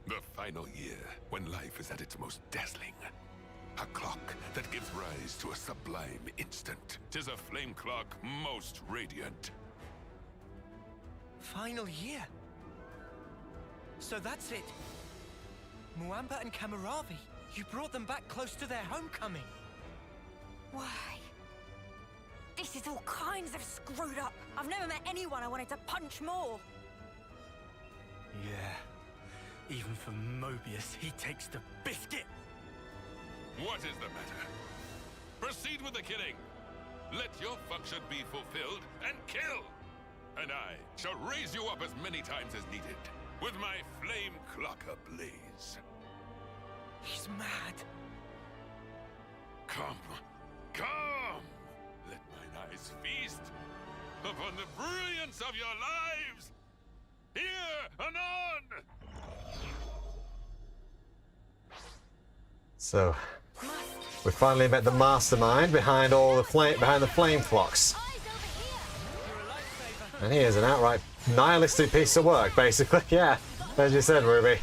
The final year, when life is at its most dazzling. A clock that gives rise to a sublime instant. 'Tis a flame clock most radiant. Final year? So that's it. Muamba and Kamaravi, you brought them back close to their homecoming. Why? This is all kinds of screwed up. I've never met anyone I wanted to punch more. Yeah. Even for Mobius, he takes the biscuit. What is the matter? Proceed with the killing. Let your function be fulfilled and kill. And I shall raise you up as many times as needed, with my flame clock ablaze. He's mad. Come, come! Let mine eyes feast upon the brilliance of your lives! Here, anon! So, we finally met the mastermind behind all the flame clocks. And he is an outright nihilistic piece of work, basically. Yeah, as you said, Ruby.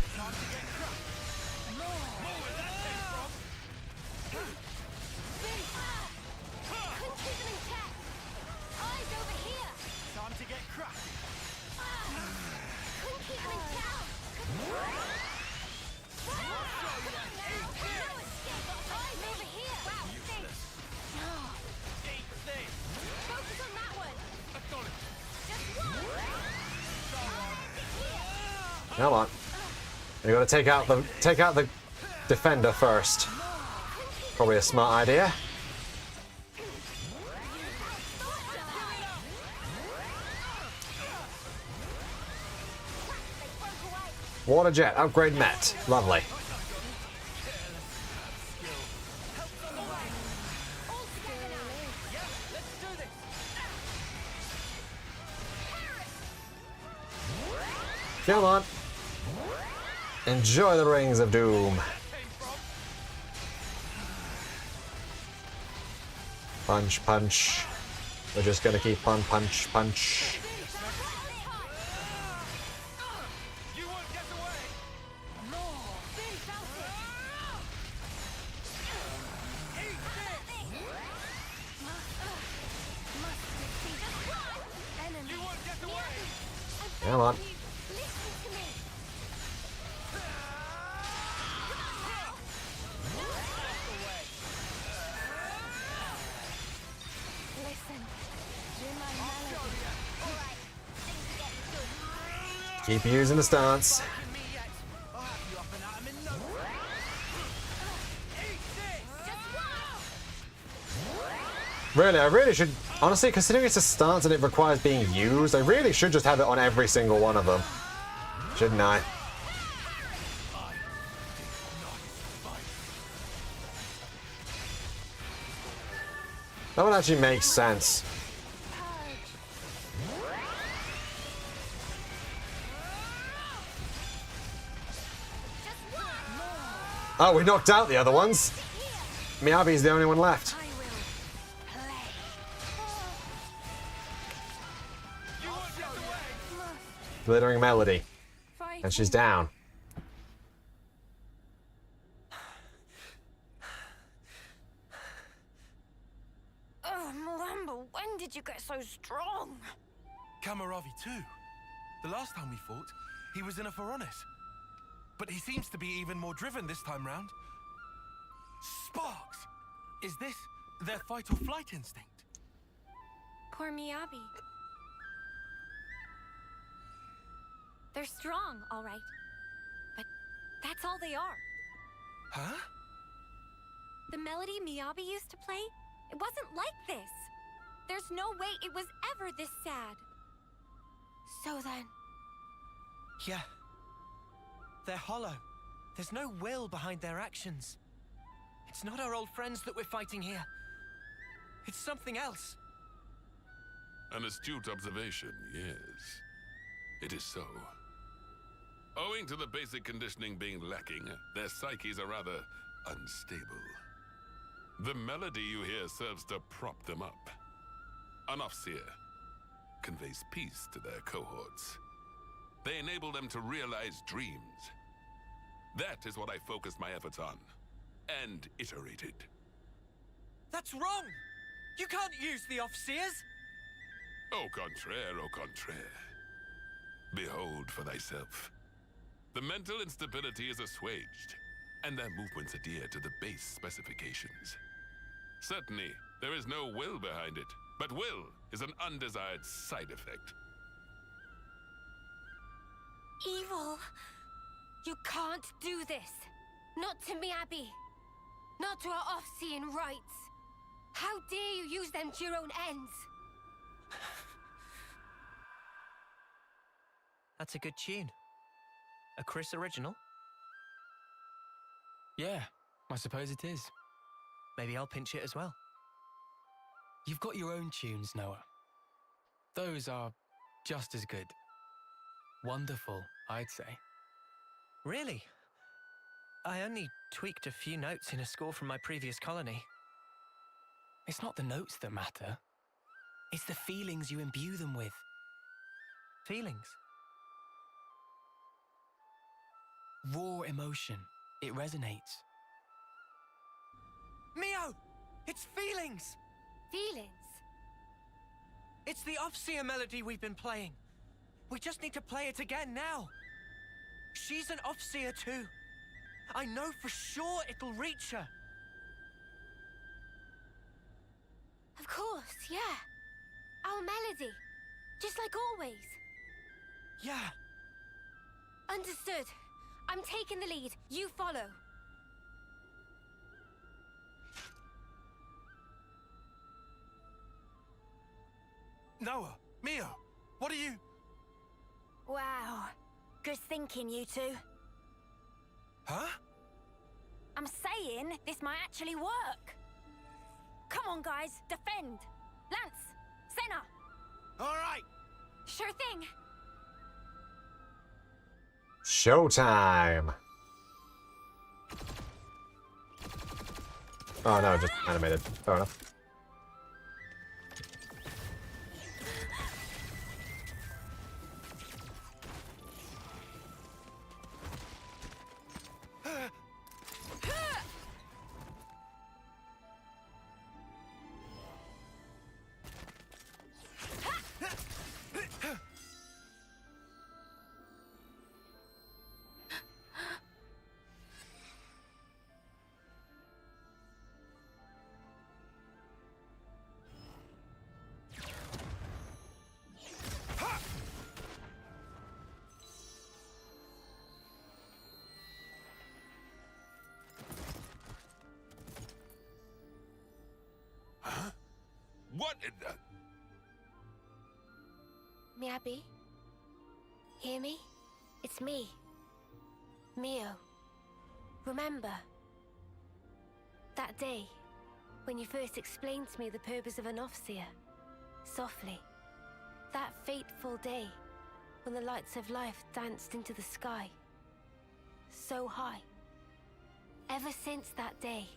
Come on. We gotta take out the defender first. Probably a smart idea. Water jet, upgrade met. Lovely. Come on. Enjoy the rings of doom. Punch, punch. We're just gonna keep on punch, punch. Come on. Keep using the stance. Really, I really should... Honestly, considering it's a stance and it requires being used, I really should just have it on every single one of them. Shouldn't I? That would actually make sense. Oh, we knocked out the other ones. Miyabi's the only one left. Glittering Melody. And she's down. Oh, Moamba, when did you get so strong? Kamaravi too. The last time we fought, he was in a Pharaonis. But he seems to be even more driven this time round. Sparks! Is this their fight or flight instinct? Poor Miyabi. They're strong, all right. But that's all they are. Huh? The melody Miyabi used to play, it wasn't like this. There's no way it was ever this sad. So then... Yeah. They're hollow. There's no will behind their actions. It's not our old friends that we're fighting here. It's something else. An astute observation, yes. It is so. Owing to the basic conditioning being lacking, their psyches are rather unstable. The melody you hear serves to prop them up. An Offseer conveys peace to their cohorts. They enable them to realize dreams. That is what I focused my efforts on, and iterated. That's wrong! You can't use the Offseers! Au contraire, au contraire. Behold for thyself. The mental instability is assuaged, and their movements adhere to the base specifications. Certainly, there is no will behind it, but will is an undesired side effect. Evil. You can't do this. Not to Miyabi. Not to our off-seeing rights. How dare you use them to your own ends? That's a good tune. A Chris original? Yeah, I suppose it is. Maybe I'll pinch it as well. You've got your own tunes, Noah. Those are just as good. Wonderful, I'd say. Really? I only tweaked a few notes in a score from my previous colony. It's not the notes that matter. It's the feelings you imbue them with. Feelings? Raw emotion. It resonates. Mio! It's feelings! Feelings? It's the Offseer melody we've been playing. We just need to play it again now. She's an Offseer too. I know for sure it'll reach her. Of course, yeah. Our melody. Just like always. Yeah. Understood. I'm taking the lead. You follow. Noah, Mia, what are you... Wow. Good thinking, you two. Huh? I'm saying this might actually work. Come on, guys. Defend. Lance. Senna. All right. Sure thing. Showtime! Oh no, just animated. Fair enough. What in the... Miyabi? Hear me? It's me. Mio. Remember? That day, when you first explained to me the purpose of an Overseer. Softly. That fateful day, when the lights of life danced into the sky. So high. Ever since that day,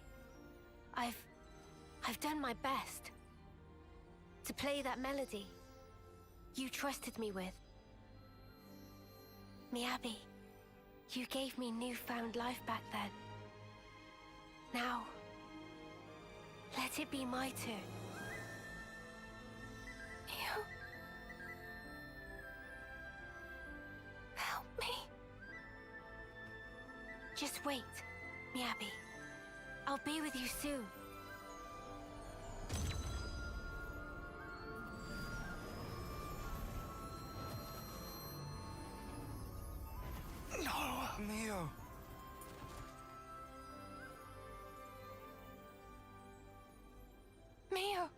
I've done my best to play that melody you trusted me with. Miyabi, you gave me newfound life back then. Now, let it be my turn. You... help me. Just wait, Miyabi. I'll be with you soon. Mio. Mio.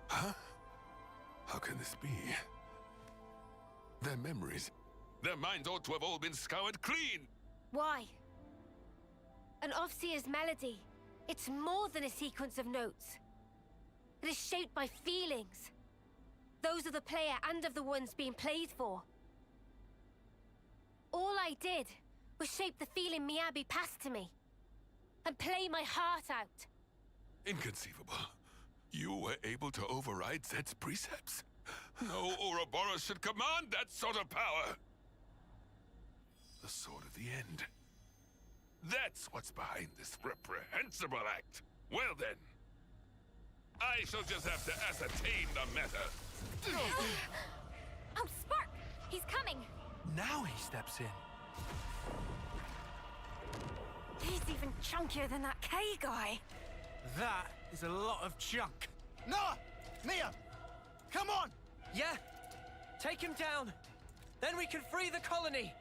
Huh? How can this be? Their memories, their minds ought to have all been scoured clean. Why? An Overseer's melody. It's more than a sequence of notes. It is shaped by feelings. Those of the player and of the ones being played for. All I did was shape the feeling Miyabi passed to me. And play my heart out. Inconceivable. You were able to override Zed's precepts? No Ouroboros should command that sort of power! The Sword of the End. That's what's behind this reprehensible act. Well then, I shall just have to ascertain the matter. Oh, Spark! He's coming! Now he steps in. He's even chunkier than that K guy. That is a lot of junk. Noah! Mia! Come on! Yeah, take him down. Then we can free the colony.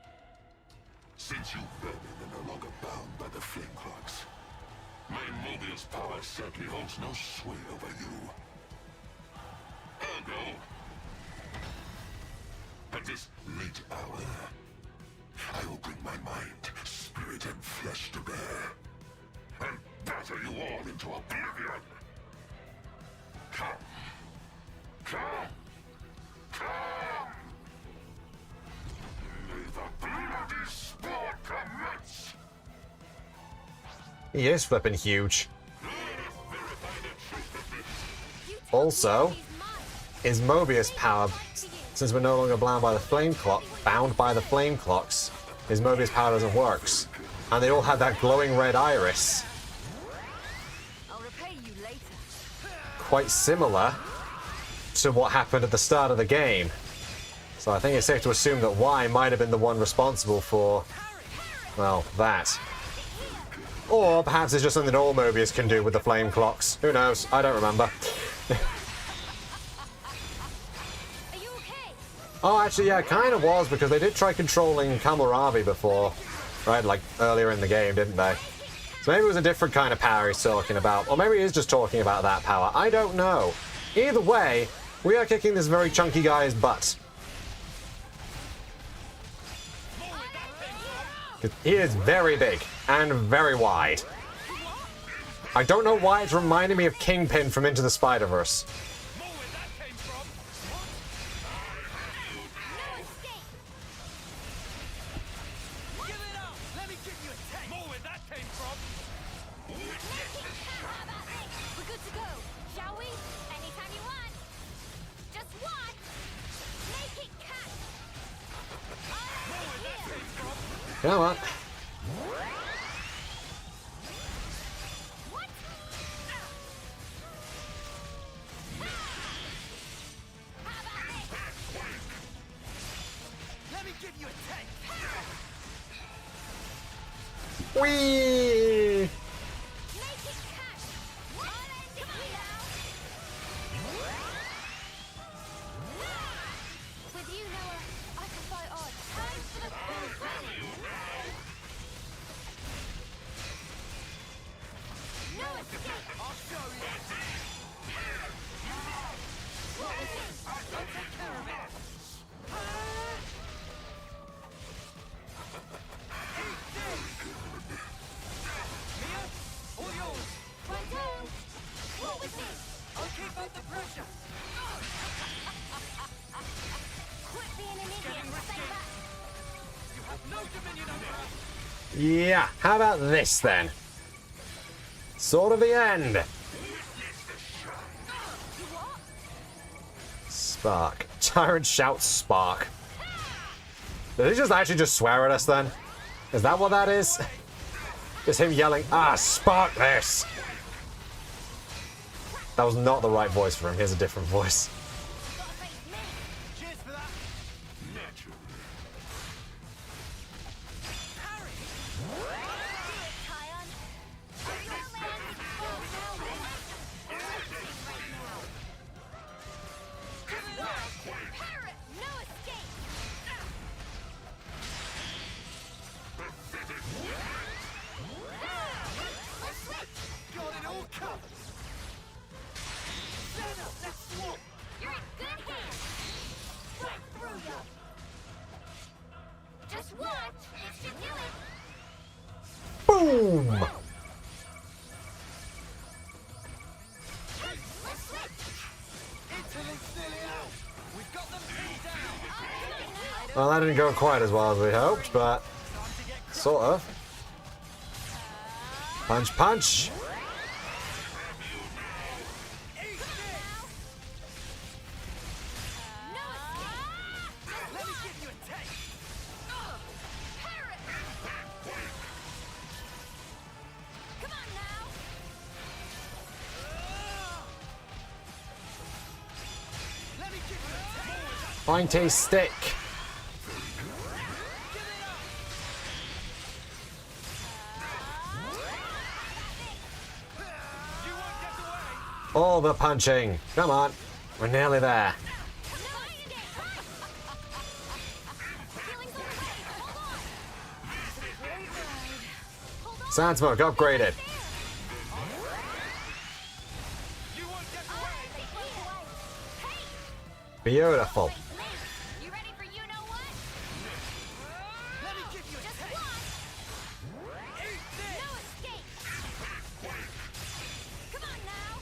Since you vermin are no longer bound by the flame clocks, my Mobius power certainly holds no sway over you. Ergo, at this late hour, I will bring my mind, spirit, and flesh to bear, and batter you all into oblivion. Come. Come. Come. May the bloody sport commence. He is flipping huge. Also, his Mobius power, since we're no longer bound by the flame clock, his Mobius power doesn't work. And they all had that glowing red iris. I'll repay you later. Quite similar to what happened at the start of the game. So I think it's safe to assume that Y might have been the one responsible for, well, that. Or perhaps it's just something all Mobius can do with the flame clocks. Who knows? I don't remember. Oh, actually, yeah, it kind of was, because they did try controlling Kamuravi before, right? Like, earlier in the game, didn't they? So maybe it was a different kind of power he's talking about. Or maybe he is just talking about that power. I don't know. Either way, we are kicking this very chunky guy's butt. He is very big and very wide. I don't know why it's reminding me of Kingpin from Into the Spider-Verse. You know what? Let me give you a take. Whee! With you, Noah, I can fight odds. Time for the full running. No escape. I'll show you. What is this? I'll take care of it. Eat this. Mia, all yours. One down. What was this? I'll keep up the pressure. Quit being an idiot. Getting risky. Stay back. You have no dominion over us. Yeah, how about this then? Sword of the End. Spark. Tyrant shouts spark. Did he just actually just swear at us then? Is that what that is? Just him yelling, ah, spark this! That was not the right voice for him. Here's a different voice. Cheers for that. Got it all covered. Senna, let's swap. You're in good hands. Right through you. Just watch. It should do it. Boom! Let's switch. Interlink's nearly out. We've got them pinned down. Well, that didn't go quite as well as we hoped, but sort of. Punch, punch. Let me give you a taste. Come on now. Let me give you a taste. Pointy stick. All the punching. Come on. We're nearly there. Sand smoke upgraded. Beautiful. You ready for you know what? Let me give you a Just taste. watch. Eat this. No escape. Come on now.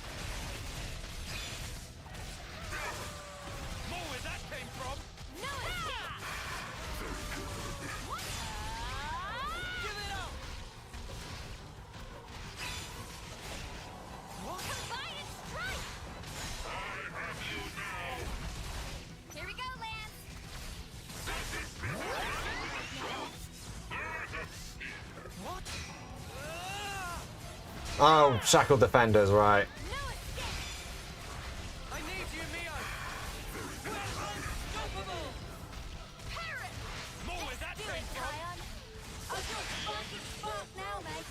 More where that came from. No escape. What? Give it up. What? Combine and strike. Here we go, Lance. What? Oh, shackled defenders, right. I need you, Mio. We're unstoppable. Parrot. More where that Do came it, from. Kion. I'll go fucking spark now, mate.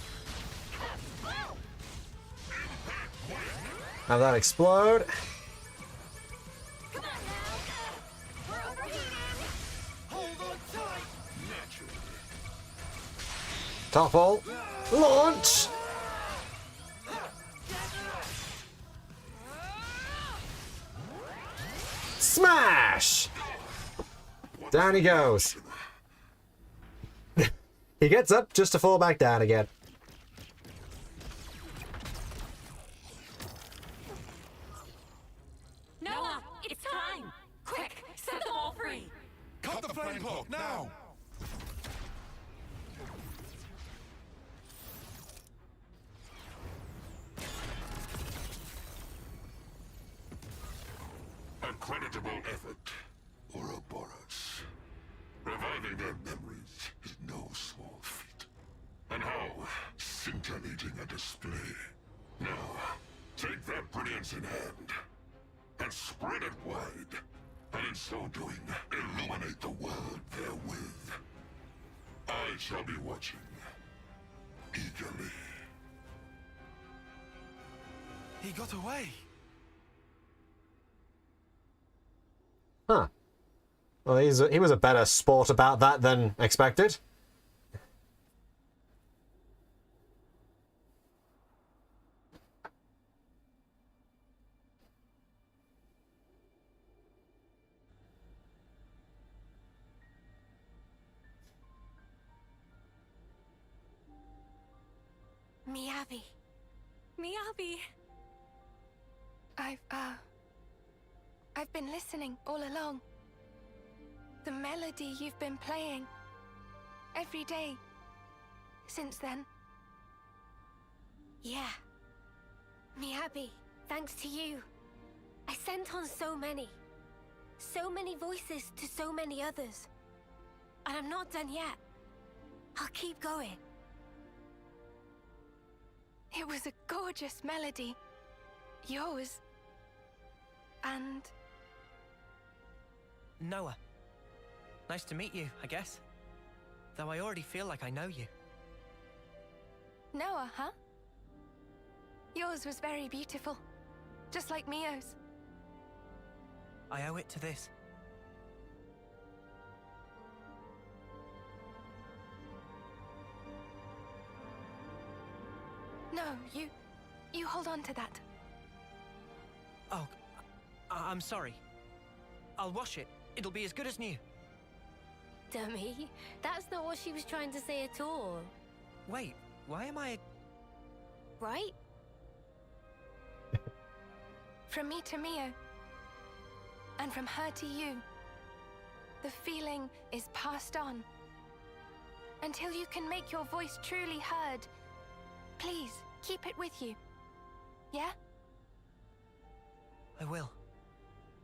Have that explode. Come on now. We're overheating. Topple. Launch! Smash! Down he goes. He gets up just to fall back down again. Noah, it's time! Quick, set them all free! Cut the flame clock, now! A creditable effort, Ouroboros. Reviving their memories is no small feat. And how scintillating a display. Now, take that brilliance in hand, and spread it wide, and in so doing, illuminate the world therewith. I shall be watching, eagerly. He got away. Huh. Well, he was a better sport about that than expected. Miyabi. Miyabi. I've been listening all along. The melody you've been playing every day since then. Yeah. Miyabi, thanks to you. I sent on so many voices to so many others. And I'm not done yet. I'll keep going. It was a gorgeous melody. Yours. And... Noah. Nice to meet you, I guess. Though I already feel like I know you. Noah, huh? Yours was very beautiful. Just like Mio's. I owe it to this. No, you hold on to that. Oh, I'm sorry. I'll wash it. It'll be as good as new. Dummy, that's not what she was trying to say at all. Wait, why am I... Right? From me to Mio. And from her to you. The feeling is passed on. Until you can make your voice truly heard, please, keep it with you. Yeah? I will.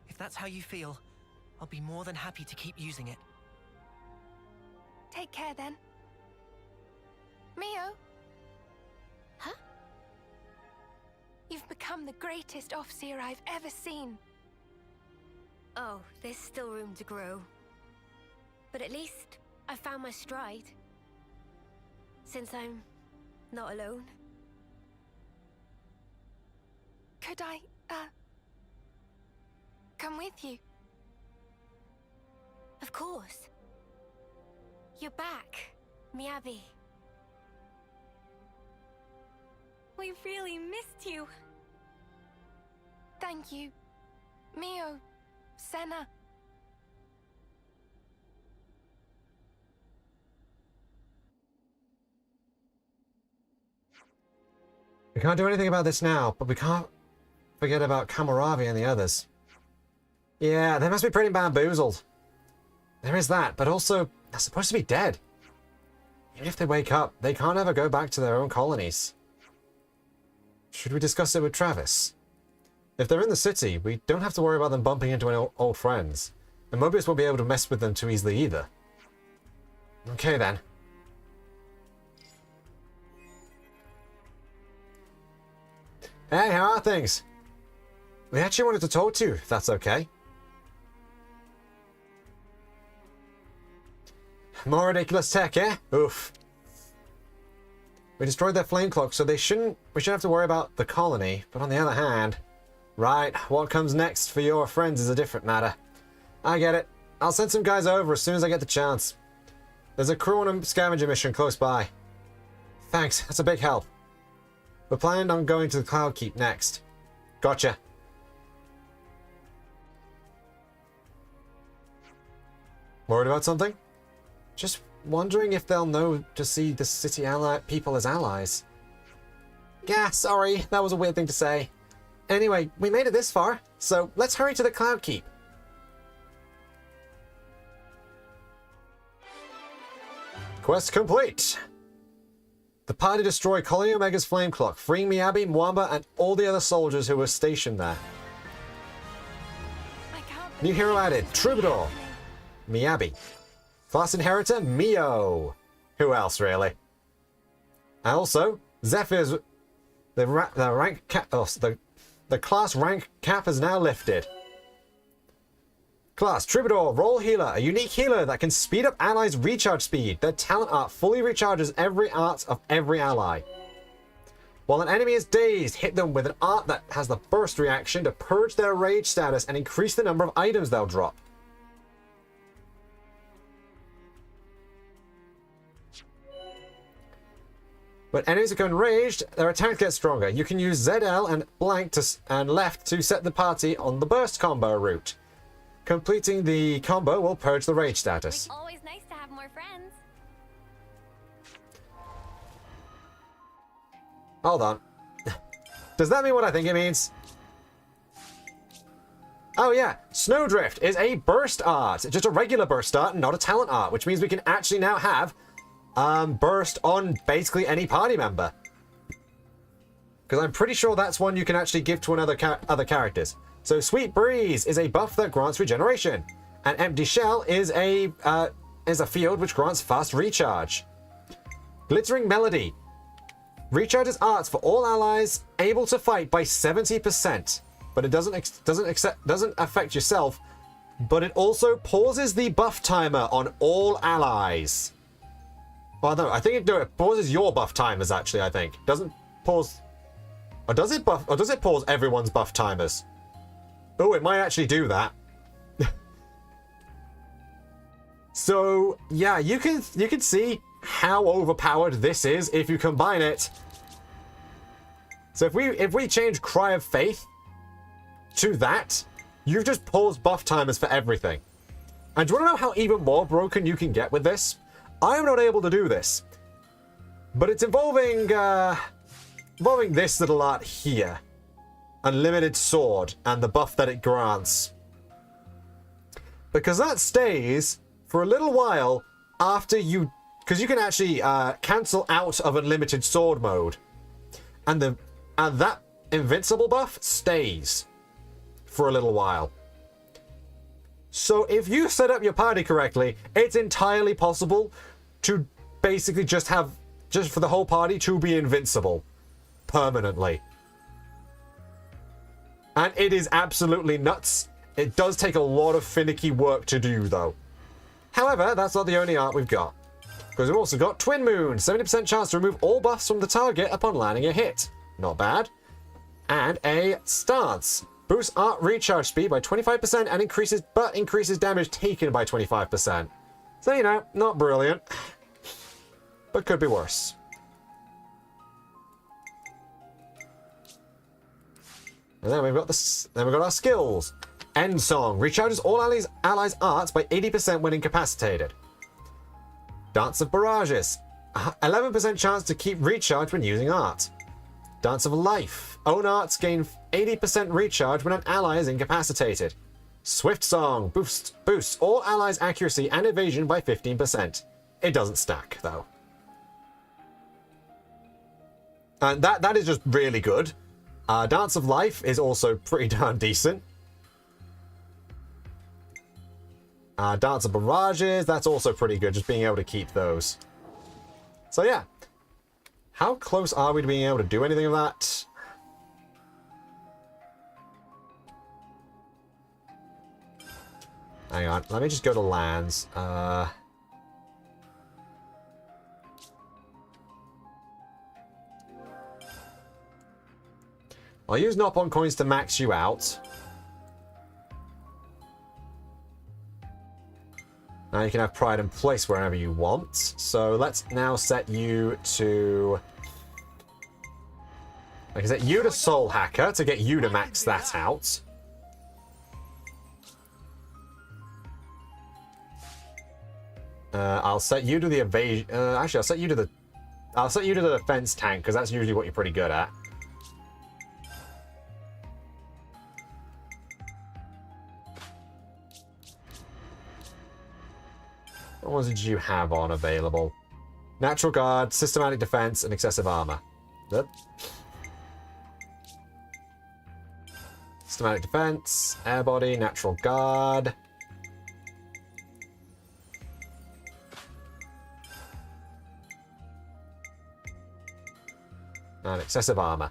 If that's how you feel, I'll be more than happy to keep using it. Take care then. Mio? Huh? You've become the greatest Offseer I've ever seen. Oh, there's still room to grow. But at least I found my stride. Since I'm not alone. Could I, come with you? Of course. You're back, Miyabi. We really missed you. Thank you, Mio, Senna. We can't do anything about this now, but we can't forget about Kamaravi and the others. Yeah, they must be pretty bamboozled. There is that, but also, they're supposed to be dead. Even if they wake up, they can't ever go back to their own colonies. Should we discuss it with Travis? If they're in the city, we don't have to worry about them bumping into any old friends. And Mobius won't be able to mess with them too easily either. Okay then. Hey, how are things? We actually wanted to talk to you, if that's okay. More ridiculous tech, eh? Oof. We destroyed their flame clock, so we shouldn't have to worry about the colony. But on the other hand, right, what comes next for your friends is a different matter. I get it. I'll send some guys over as soon as I get the chance. There's a crew on a scavenger mission close by. thanks. That's a big help. We're planning on going to the Cloud Keep next. Gotcha. Worried about something? Just wondering if they'll know to see the city people as allies. Yeah, sorry. That was a weird thing to say. Anyway, we made it this far, so let's hurry to the Cloud Keep. Quest complete. The party destroyed Colony Omega's flame clock, freeing Miyabi, Mwamba, and all the other soldiers who were stationed there. New hero added, Troubadour. Miyabi. Class inheritor, Mio. Who else, really? And also, Zephyr's... The class rank cap is now lifted. Class, Troubadour, Roll Healer, a unique healer that can speed up allies' recharge speed. Their talent art fully recharges every art of every ally. While an enemy is dazed, hit them with an art that has the burst reaction to purge their rage status and increase the number of items they'll drop. When enemies become enraged, their attacks get stronger. You can use ZL and blank and left to set the party on the burst combo route. Completing the combo will purge the rage status. It's always nice to have more friends. Hold on. Does that mean what I think it means? Oh yeah, Snowdrift is a burst art. It's just a regular burst art and not a talent art, which means we can actually now have burst on basically any party member. Because I'm pretty sure that's one you can actually give to other characters. So Sweet Breeze is a buff that grants regeneration, and Empty Shell is a field which grants fast recharge. Glittering Melody recharges arts for all allies able to fight by 70%, but it doesn't affect yourself. But it also pauses the buff timer on all allies. Well, no, I think it pauses your buff timers. Actually, I think doesn't pause, or does it pause everyone's buff timers? Oh, it might actually do that. So yeah, you can see how overpowered this is if you combine it. So if we change Cry of Faith to that, you've just paused buff timers for everything. And do you want to know how even more broken you can get with this? I am not able to do this, but it's involving this little art here. Unlimited Sword and the buff that it grants. Because that stays for a little while after you... Because you can actually cancel out of Unlimited Sword mode. And that Invincible buff stays for a little while. So if you set up your party correctly, it's entirely possible to basically just for the whole party to be invincible permanently. And it is absolutely nuts. It does take a lot of finicky work to do, though. However, that's not the only art we've got. Because we've also got Twin Moon, 70% chance to remove all buffs from the target upon landing a hit. Not bad. And a Stance. Boosts art recharge speed by 25% and increases damage taken by 25%. So, you know, not brilliant. But could be worse. And then we've got our skills. End Song recharges all allies' arts by 80% when incapacitated. Dance of Barrages, 11% chance to keep recharge when using art. Dance of Life, own arts gain 80% recharge when an ally is incapacitated. Swift Song boosts all allies' accuracy and evasion by 15%. It doesn't stack though. And that is just really good. Dance of Life is also pretty darn decent. Dance of Barrages, that's also pretty good, just being able to keep those. So yeah. How close are we to being able to do anything of that? Hang on, let me just go to lands. I'll use Nopon coins to max you out. Now you can have Pride and Place wherever you want. So let's now set you to I can set you to Soul Hacker to get you to max that out. I'll set you to the evasion. Actually, I'll set you to the defense tank because that's usually what you're pretty good at. What ones did you have on available? Natural Guard, Systematic Defense, and Excessive Armor. Good. Systematic Defense, Air Body, Natural Guard. And Excessive Armor.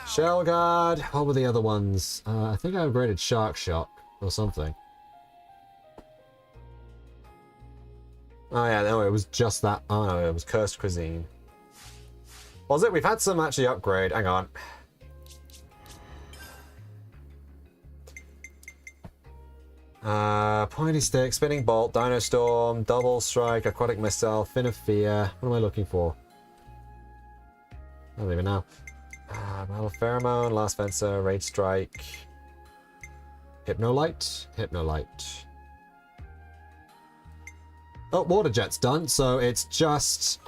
Shell Guard. What were the other ones? I think I upgraded Shark Shock or something. Oh yeah, no, it was just that. Oh no, it was Cursed Cuisine. Was it? We've had some actually upgrade. Hang on. Pointy Stick, Spinning Bolt, Dino Storm, Double Strike, Aquatic Missile, Fin of Fear. What am I looking for? I don't even know. Battle Pheromone, Last Fencer, Rage Strike, Hypnolite, Hypnolite. Oh, Water Jet's done, so it's just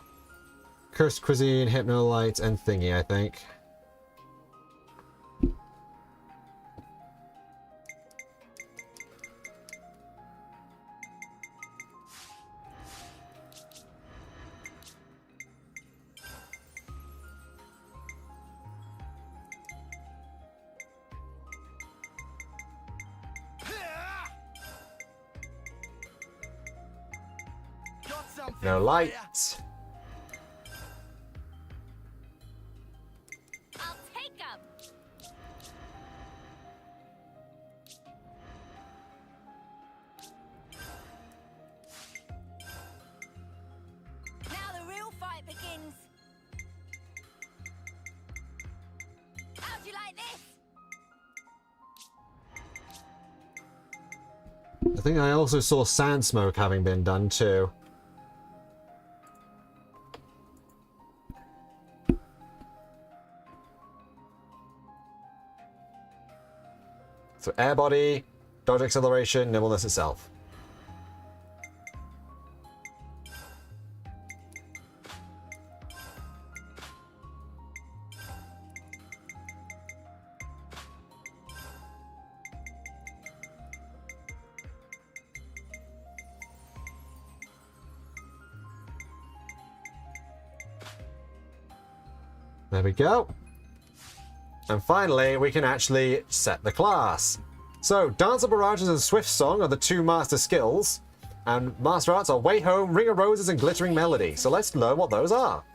Cursed Cuisine, Hypnolite, and Thingy, I think. No light. I'll take 'em. Now the real fight begins. How'd you like this? I think I also saw Sand Smoke having been done too. So Air Body, Dodge Acceleration, Nimbleness itself. There we go. And finally, we can actually set the class. So, Dance of Barrages and Swift Song are the two master skills, and master arts are Way Home, Ring of Roses, and Glittering Melody. So let's learn what those are.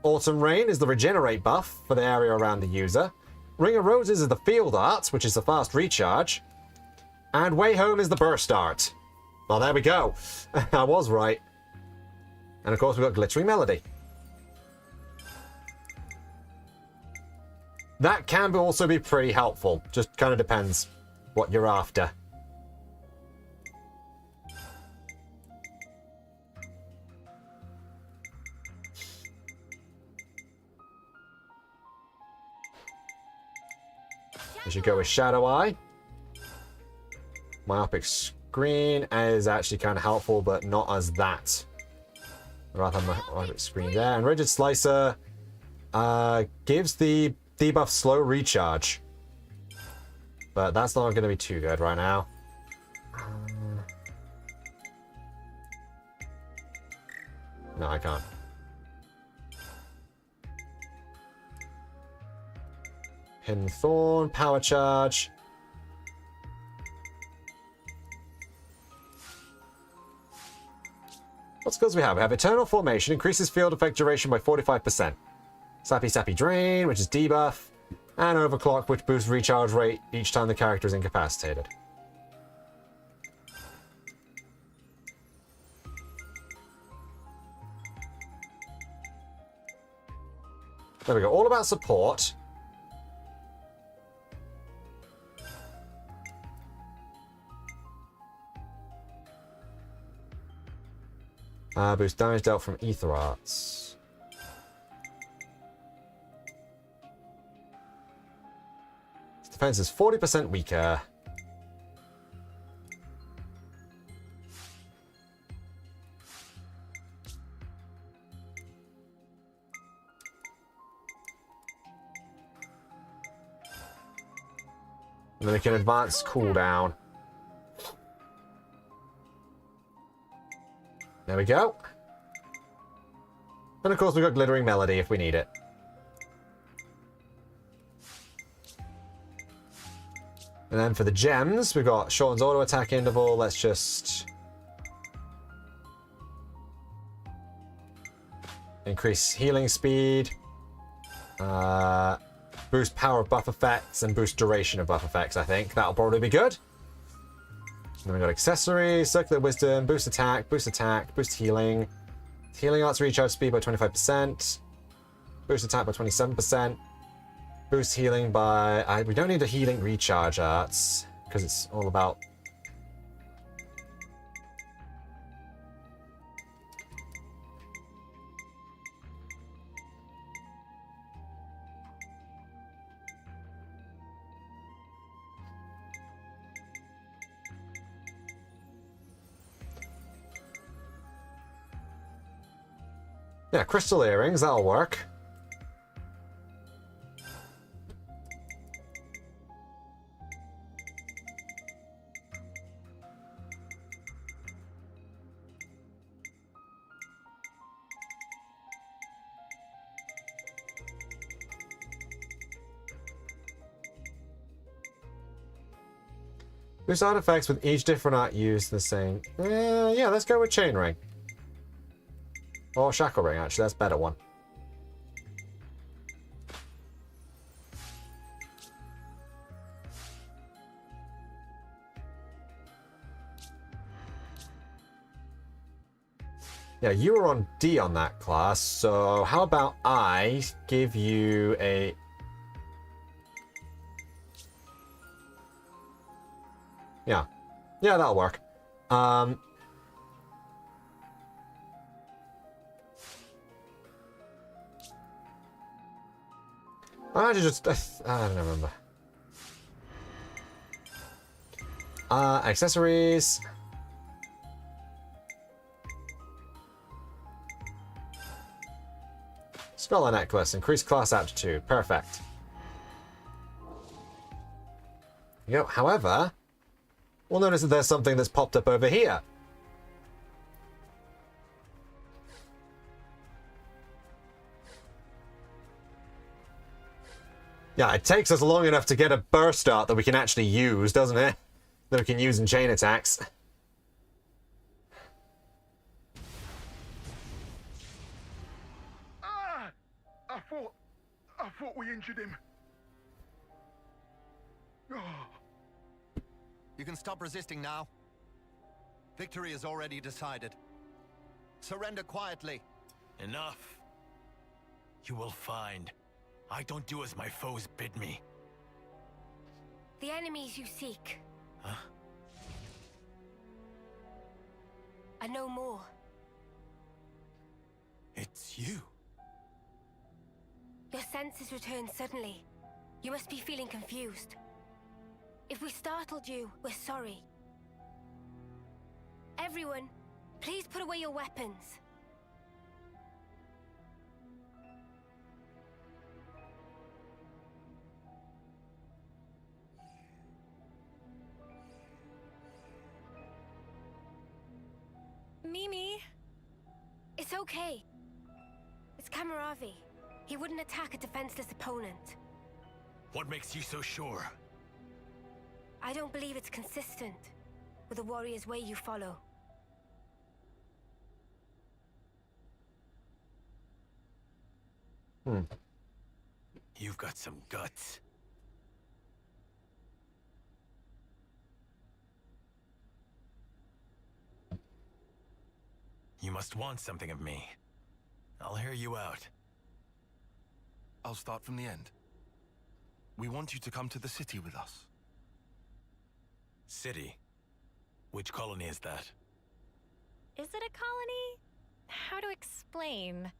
Autumn Rain is the regenerate buff for the area around the user. Ring of Roses is the field art, which is the fast recharge. And Way Home is the burst art. Well, there we go. I was right. And of course, we've got Glittering Melody. That can also be pretty helpful. Just kind of depends what you're after. I should go with Shadow Eye. Myopic Screen is actually kind of helpful, but not as that. I'd rather have Myopic Screen there. And Rigid Slicer gives the debuff slow recharge. But that's not going to be too good right now. No, I can't. Hidden Thorn, Power Charge. What skills do we have? We have Eternal Formation, increases field effect duration by 45%. Sappy Sappy Drain, which is debuff. And Overclock, which boosts recharge rate each time the character is incapacitated. There we go. All about support. Boost damage dealt from Ether Arts. Its defense is 40% weaker. And then it can advance cooldown. There we go. And of course we've got Glittering Melody if we need it. And then for the gems, we've got Shorten's auto attack interval. Let's just increase healing speed. Boost power of buff effects and boost duration of buff effects, I think. That'll probably be good. And then we got accessories, circular wisdom, boost attack, boost healing. Healing arts recharge speed by 25%. Boost attack by 27%. Boost healing by... we don't need a healing recharge arts, because it's all about... Yeah, crystal earrings, that'll work. Boost artifacts with each different art used the same. Yeah, let's go with chain ring. Or shackle ring, actually, that's a better one. Yeah, you were on D on that class, so how about I give you a... Yeah. Yeah, that'll work. I don't remember. Accessories. Scholar necklace, increased class aptitude. Perfect. There you go. However, we'll notice that there's something that's popped up over here. Yeah, it takes us long enough to get a burst art that we can actually use, doesn't it? That we can use in chain attacks. Ah! I thought we injured him. Oh. You can stop resisting now. Victory is already decided. Surrender quietly. Enough. You will find I don't do as my foes bid me. The enemies you seek. Huh? I know more. It's you. Your senses returned suddenly. You must be feeling confused. If we startled you, we're sorry. Everyone, please put away your weapons. Mimi. It's okay. It's Kamaravi. He wouldn't attack a defenseless opponent. What makes you so sure? I don't believe it's consistent with the warrior's way you follow. You've got some guts. You must want something of me. I'll hear you out. I'll start from the end. We want you to come to the city with us. City? Which colony is that? Is it a colony? how to explain?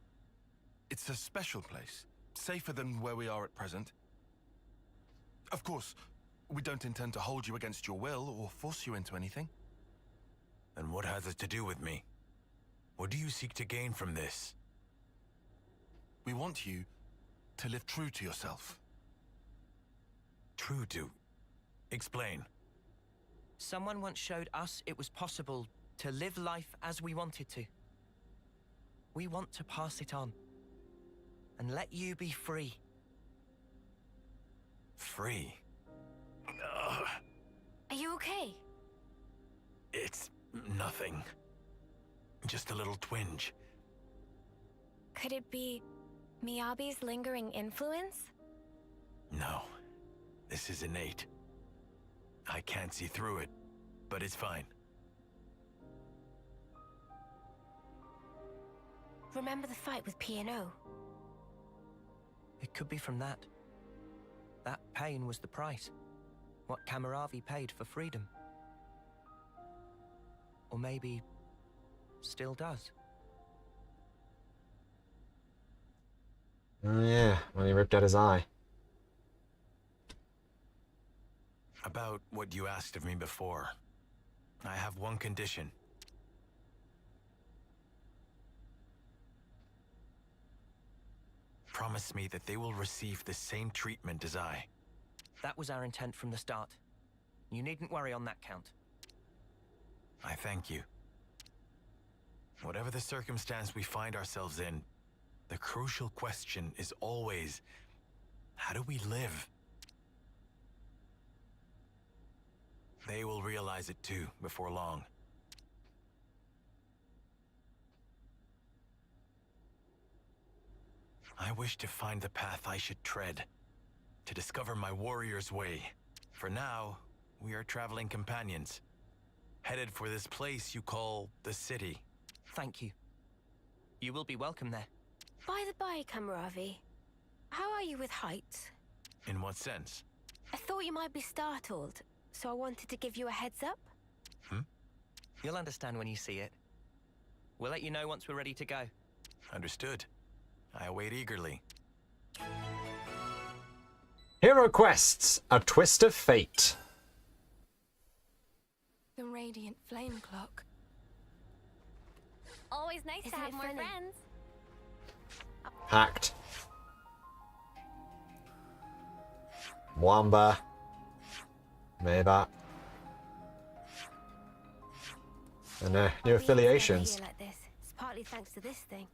It's a special place, safer than where we are at present. Of course, we don't intend to hold you against your will or force you into anything. And what has it to do with me? What do you seek to gain from this? We want you to live true to yourself. True to? Explain. Someone once showed us it was possible to live life as we wanted to. We want to pass it on and let you be free. Free? Are you okay? It's nothing. Just a little twinge. Could it be Miyabi's lingering influence? No. This is innate. I can't see through it, but it's fine. Remember the fight with P&O? It could be from that. That pain was the price. What Kamaravi paid for freedom. Or maybe still does. Oh yeah, when he ripped out his eye. About what you asked of me before. I have one condition. Promise me that they will receive the same treatment as I. That was our intent from the start. You needn't worry on that count. I thank you. Whatever the circumstance we find ourselves in, the crucial question is always, how do we live? They will realize it too, before long. I wish to find the path I should tread, to discover my warrior's way. For now, we are traveling companions, headed for this place you call the city. Thank you. You will be welcome there. By the by, Kamaravi, how are you with heights? In what sense? I thought you might be startled, so I wanted to give you a heads up. You'll understand when you see it. We'll let you know once we're ready to go. Understood. I await eagerly. Hero Quests, A Twist of Fate. The radiant flame clock. Always nice to Isn't have it more funny? friends. Hacked. Wamba. Maybe. And new affiliations. Here like this. It's partly thanks to this thing.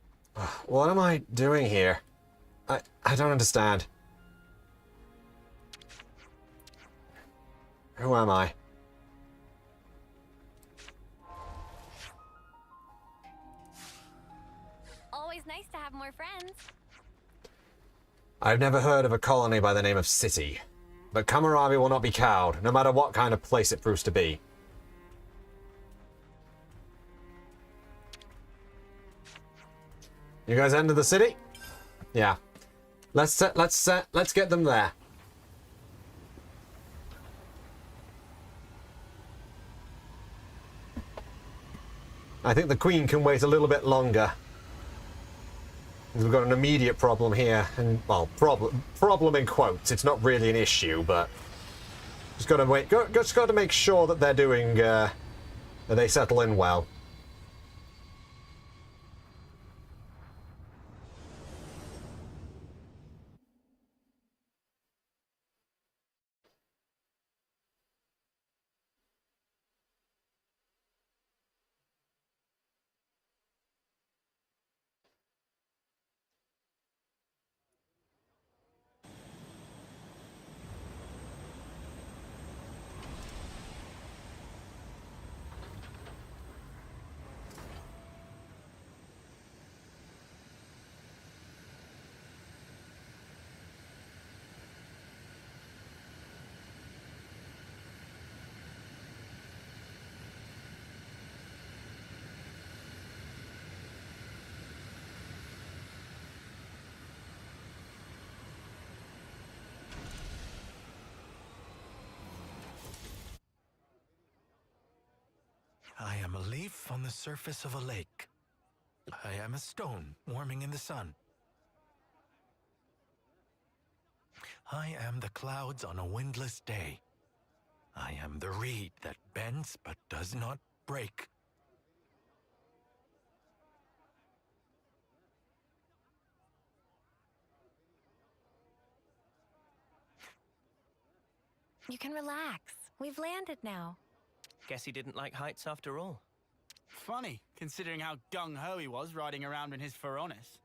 What am I doing here? I don't understand. Who am I? Always nice to have more friends. I've never heard of a colony by the name of City, but Kamaravi will not be cowed, no matter what kind of place it proves to be. You guys enter the city? Yeah. Let's get them there. I think the Queen can wait a little bit longer. We've got an immediate problem here, and well, problem in quotes. It's not really an issue, but just got to wait. Just got to make sure that they're doing, that they settle in well. I am a leaf on the surface of a lake. I am a stone warming in the sun. I am the clouds on a windless day. I am the reed that bends but does not break. You can relax. We've landed now. Guess he didn't like heights after all. Funny, considering how gung-ho he was riding around in his Feronis.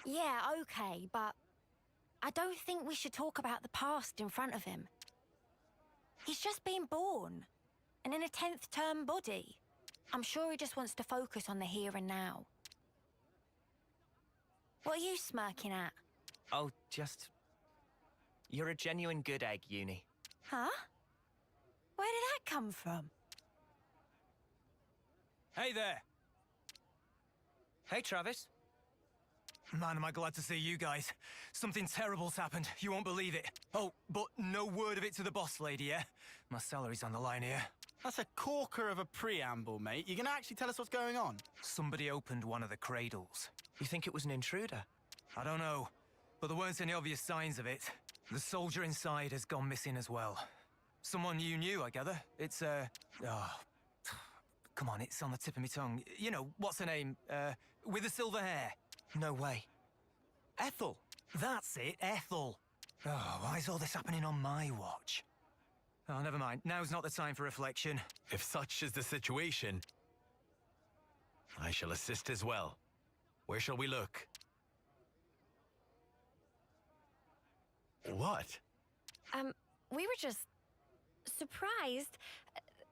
Yeah, okay, but I don't think we should talk about the past in front of him. He's just been born, and in a 10th term body. I'm sure he just wants to focus on the here and now. What are you smirking at? Oh, just... You're a genuine good egg, Uni. Huh? Where did that come from? Hey there! Hey, Travis. Man, am I glad to see you guys. Something terrible's happened. You won't believe it. Oh, but no word of it to the boss lady, yeah? My salary's on the line here. That's a corker of a preamble, mate. You gonna actually tell us what's going on? Somebody opened one of the cradles. You think it was an intruder? I don't know, but there weren't any obvious signs of it. The soldier inside has gone missing as well. Someone you knew, I gather. It's, oh, come on, it's on the tip of my tongue. You know, what's her name? With the silver hair. No way. Ethel. That's it, Ethel. Oh, why is all this happening on my watch? Oh, never mind. Now's not the time for reflection. If such is the situation, I shall assist as well. Where shall we look? What? We were just surprised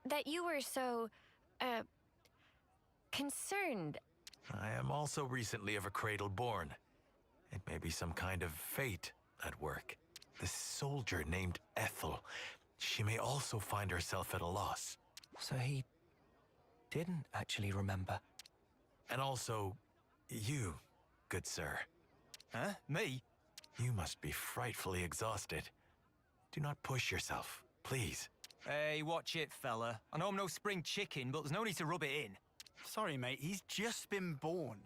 that you were so, concerned. I am also recently of a cradle born. It may be some kind of fate at work. This soldier named Ethel, she may also find herself at a loss. So he didn't actually remember. And also, you, good sir. Huh? Me? You must be frightfully exhausted. Do not push yourself, please. Hey, watch it, fella. I know I'm no spring chicken, but there's no need to rub it in. Sorry, mate, he's just been born.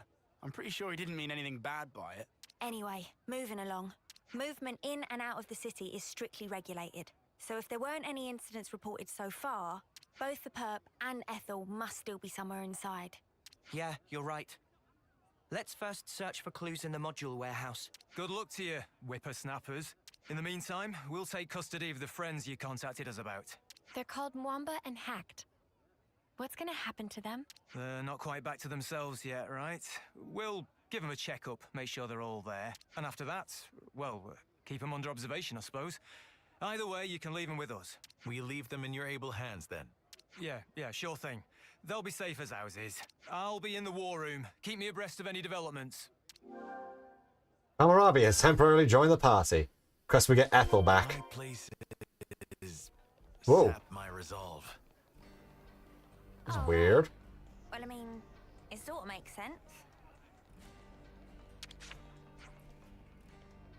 I'm pretty sure he didn't mean anything bad by it. Anyway, moving along. Movement in and out of the city is strictly regulated. So if there weren't any incidents reported so far, both the perp and Ethel must still be somewhere inside. Yeah, you're right. Let's first search for clues in the module warehouse. Good luck to you, whippersnappers. In the meantime, we'll take custody of the friends you contacted us about. They're called Mwamba and Hacked. What's gonna happen to them? They're not quite back to themselves yet, right? We'll give them a checkup, make sure they're all there. And after that, well, keep them under observation, I suppose. Either way, you can leave them with us. We leave them in your able hands, then. Yeah, sure thing. They'll be safe as houses. I'll be in the war room. Keep me abreast of any developments. Hammurabi has temporarily joined the party. Of course, we get Ethel back. My place is Whoa. sap my resolve. That's weird. Well, I mean, it sort of makes sense.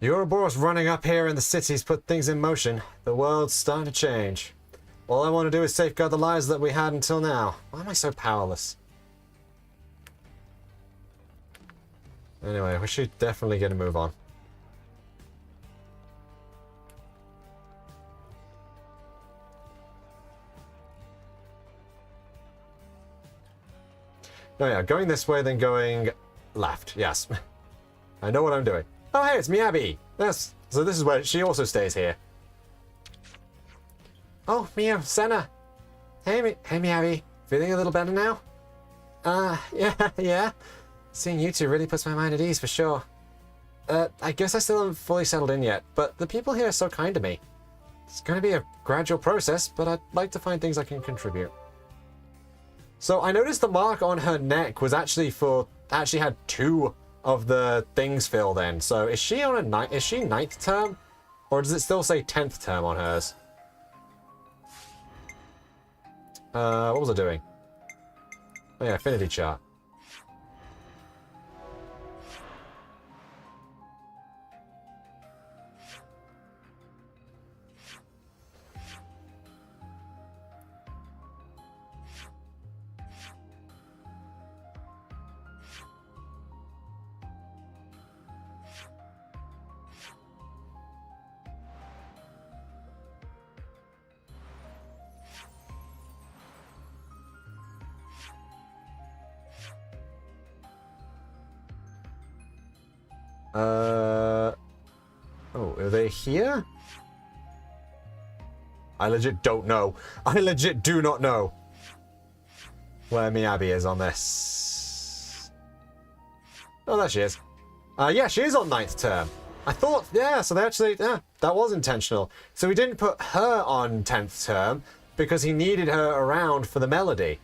The Ouroboros running up here in the cities put things in motion. The world's starting to change. All I want to do is safeguard the lives that we had until now. Why am I so powerless? Anyway, we should definitely get a move on. Oh yeah, going this way, then going left. Yes. I know what I'm doing. Oh hey, it's Miyabi! Yes. So this is where she also stays here. Oh, Mio, Senna. Hey, Miyabi. Feeling a little better now? Yeah. Seeing you two really puts my mind at ease for sure. I guess I still haven't fully settled in yet, but the people here are so kind to me. It's going to be a gradual process, but I'd like to find things I can contribute. So I noticed the mark on her neck was actually had 2 of the things filled in. So is she on is she 9th term? Or does it still say 10th term on hers? What was I doing? Oh yeah, affinity chart. Oh, are they here? I legit don't know. I legit do not know where Miyabi is on this. Oh, there she is. Yeah, she is on 9th term. I thought, yeah, so they actually, yeah, that was intentional. So he didn't put her on 10th term because he needed her around for the melody.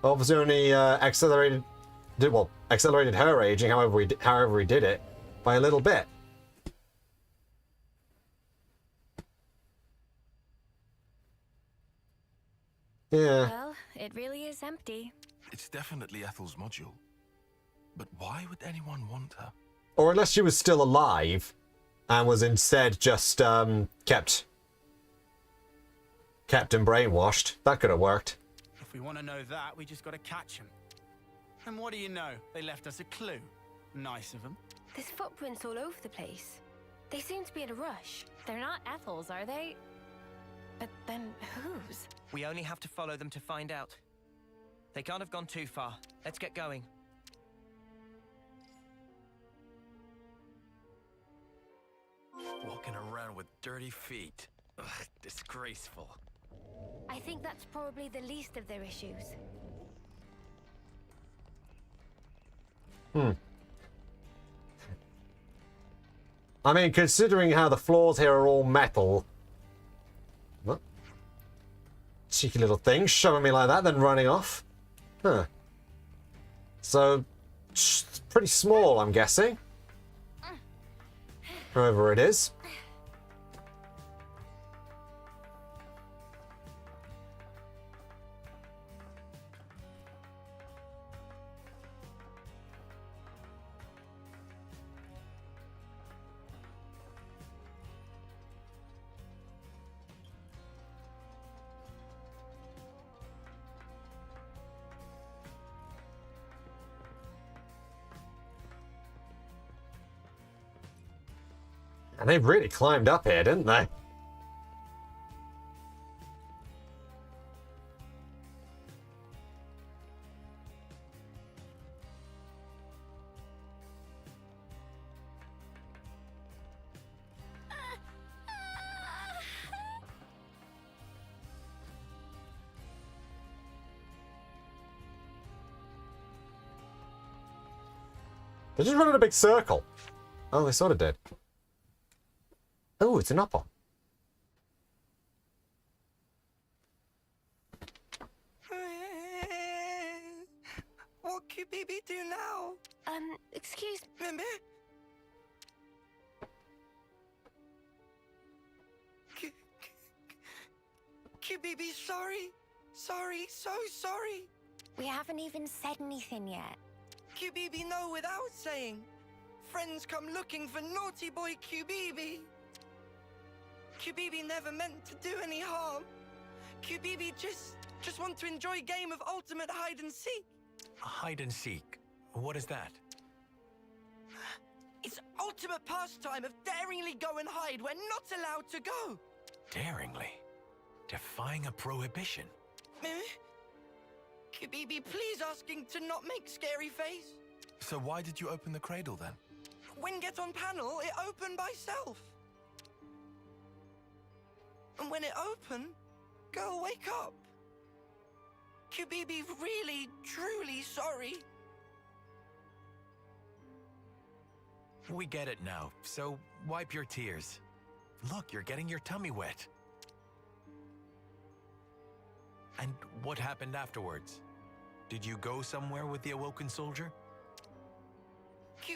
Obviously only accelerated her aging, however he did it, by a little bit. Yeah. Well, it really is empty. It's definitely Ethel's module. But why would anyone want her? Or unless she was still alive and was instead just kept and brainwashed. That could have worked. If we want to know that, we just got to catch them. And what do you know? They left us a clue. Nice of them. There's footprints all over the place. They seem to be in a rush. They're not Ethel's, are they? But then whose? We only have to follow them to find out. They can't have gone too far. Let's get going. Walking around with dirty feet. Ugh, disgraceful. I think that's probably the least of their issues. I mean, considering how the floors here are all metal. What? Cheeky little thing, shoving me like that, then running off. Huh. So, it's pretty small, I'm guessing. Whoever it is. And they really climbed up here, didn't they? They just run in a big circle. Oh, they sort of did. Oh, it's an apple. What could Bibi do now? Excuse me. Bibi, sorry. Sorry, so sorry. We haven't even said anything yet. Bibi, know without saying. Friends come looking for naughty boy Bibi. Bibi never meant to do any harm. Bibi just want to enjoy a game of ultimate hide and seek. Hide and seek? What is that? It's ultimate pastime of daringly go and hide where not allowed to go. Daringly? Defying a prohibition? Bibi, please asking to not make scary face. So why did you open the cradle then? When get on panel, it opened by self. And when it opened, girl, wake up. Bibi, really, truly sorry. We get it now, so wipe your tears. Look, you're getting your tummy wet. And what happened afterwards? Did you go somewhere with the awoken soldier?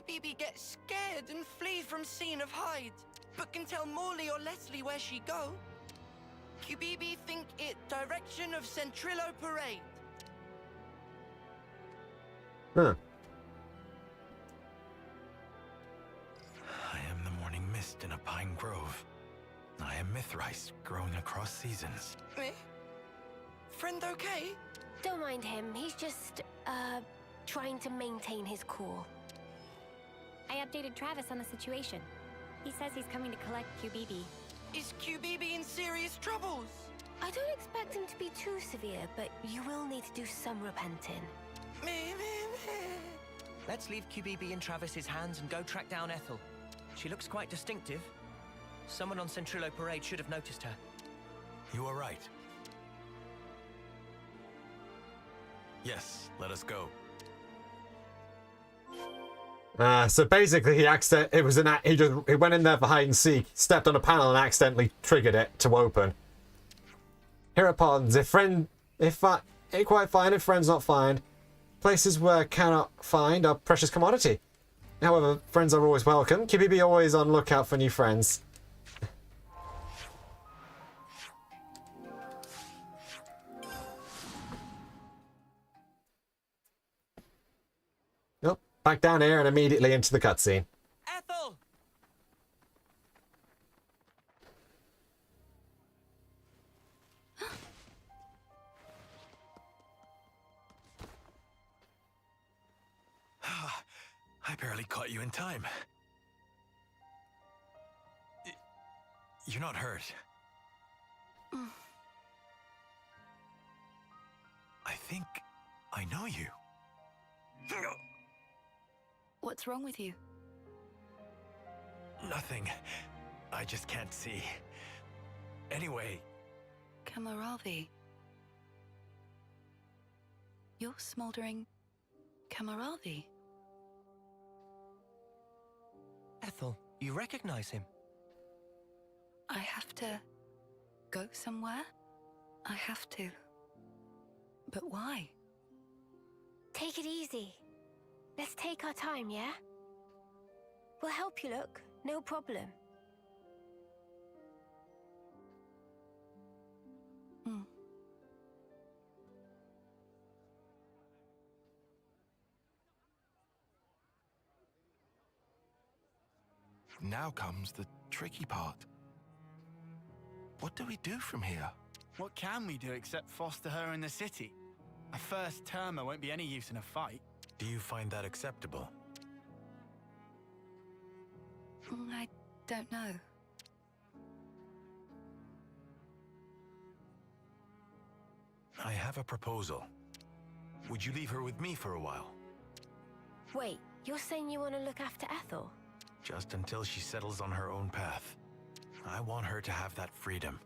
Bibi gets scared and flee from scene of hide, but can tell Morley or Leslie where she go. Bibi think it direction of Centrillo Parade. Huh. I am the morning mist in a pine grove. I am Mithrice, growing across seasons. Me? Friend okay? Don't mind him. He's just, trying to maintain his cool. I updated Travis on the situation. He says he's coming to collect Bibi. Is Bibi in serious troubles? I don't expect him to be too severe, but you will need to do some repenting. Let's leave QBB in Travis's hands and go track down Ethel. She looks quite distinctive. Someone on Centrillo Parade should have noticed her. You are right. Yes, let us go. So basically, he went in there for hide and seek, stepped on a panel, and accidentally triggered it to open. Hereupon, ain't quite fine if friends not find. Places where cannot find are precious commodity. However, friends are always welcome. QBB always on lookout for new friends. Nope. Back down here and immediately into the cutscene. Ethel! I barely caught you in time. You're not hurt. I think I know you. What's wrong with you? Nothing. I just can't see. Anyway. Kamaravi. You're smoldering Kamaravi. Ethel, you recognize him? I have to go somewhere? I have to. But why? Take it easy. Let's take our time, yeah? We'll help you look, no problem. Now comes the tricky part. What do we do from here? What can we do except foster her in the city? A first termer won't be any use in a fight. Do you find that acceptable? I don't know. I have a proposal. Would you leave her with me for a while? Wait, you're saying you want to look after Ethel? Just until she settles on her own path. I want her to have that freedom.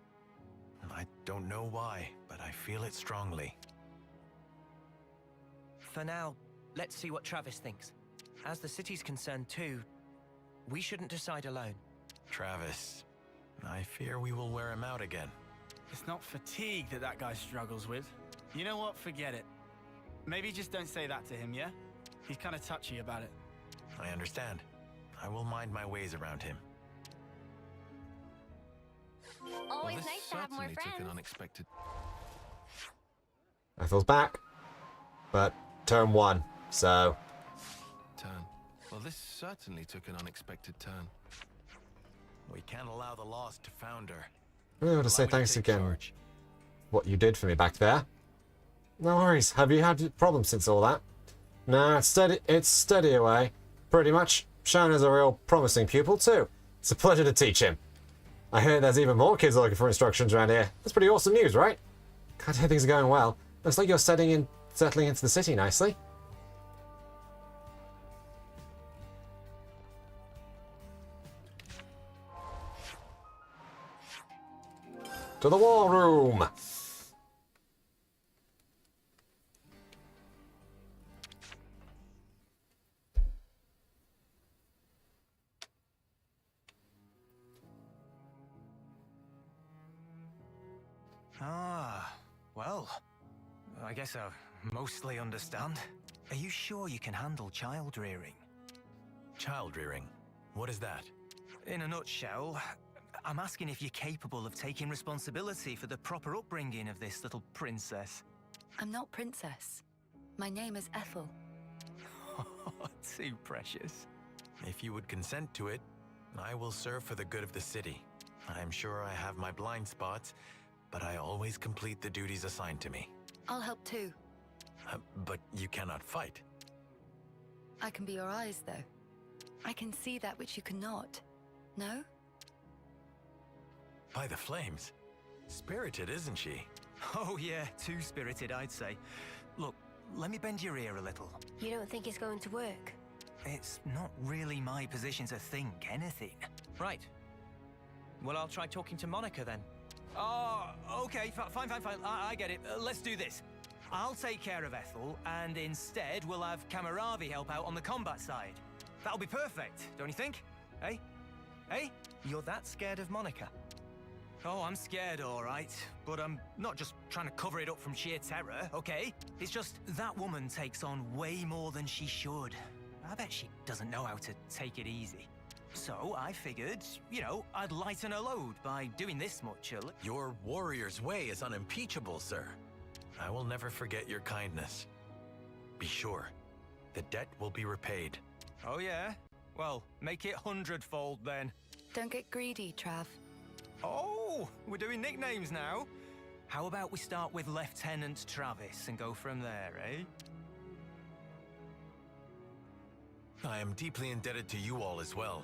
I don't know why, but I feel it strongly. For now, let's see what Travis thinks. As the city's concerned too, we shouldn't decide alone. Travis, I fear we will wear him out again. It's not fatigue that guy struggles with. You know what? Forget it. Maybe just don't say that to him, yeah? He's kind of touchy about it. I understand. I will mind my ways around him. Always Well, nice to have more certainly took friends. an unexpected Ethel's back, but turn 1, so... turn. Well, this certainly took an unexpected turn. We can't allow the lost to founder. I want to say thanks again. What you did for me back there. No worries. Have you had problems since all that? No, it's steady away. Pretty much. Shauna's a real promising pupil too. It's a pleasure to teach him. I hear there's even more kids looking for instructions around here. That's pretty awesome news, right? Glad to hear things are going well. Looks like you're settling into the city nicely. To the war room! Well, I guess I mostly understand. Are you sure you can handle child rearing? Child rearing? What is that? In a nutshell, I'm asking if you're capable of taking responsibility for the proper upbringing of this little princess. I'm not princess. My name is Ethel. Too precious. If you would consent to it, I will serve for the good of the city. I'm sure I have my blind spots, but I always complete the duties assigned to me. I'll help too. But you cannot fight. I can be your eyes, though. I can see that which you cannot. No? By the flames. Spirited, isn't she? Oh yeah, too spirited, I'd say. Look, let me bend your ear a little. You don't think it's going to work? It's not really my position to think anything. Right. Well, I'll try talking to Monica then. Oh, okay, fine. I get it. Let's do this. I'll take care of Ethel, and instead we'll have Kamaravi help out on the combat side. That'll be perfect, don't you think? Hey? Hey? You're that scared of Monica? Oh, I'm scared, all right. But I'm not just trying to cover it up from sheer terror, okay? It's just that woman takes on way more than she should. I bet she doesn't know how to take it easy. So I figured, you know, I'd lighten her load by doing this much. Your warrior's way is unimpeachable, sir. I will never forget your kindness. Be sure, the debt will be repaid. Oh, yeah? Well, make it 100-fold then. Don't get greedy, Trav. Oh, we're doing nicknames now. How about we start with Lieutenant Travis and go from there, eh? I am deeply indebted to you all as well.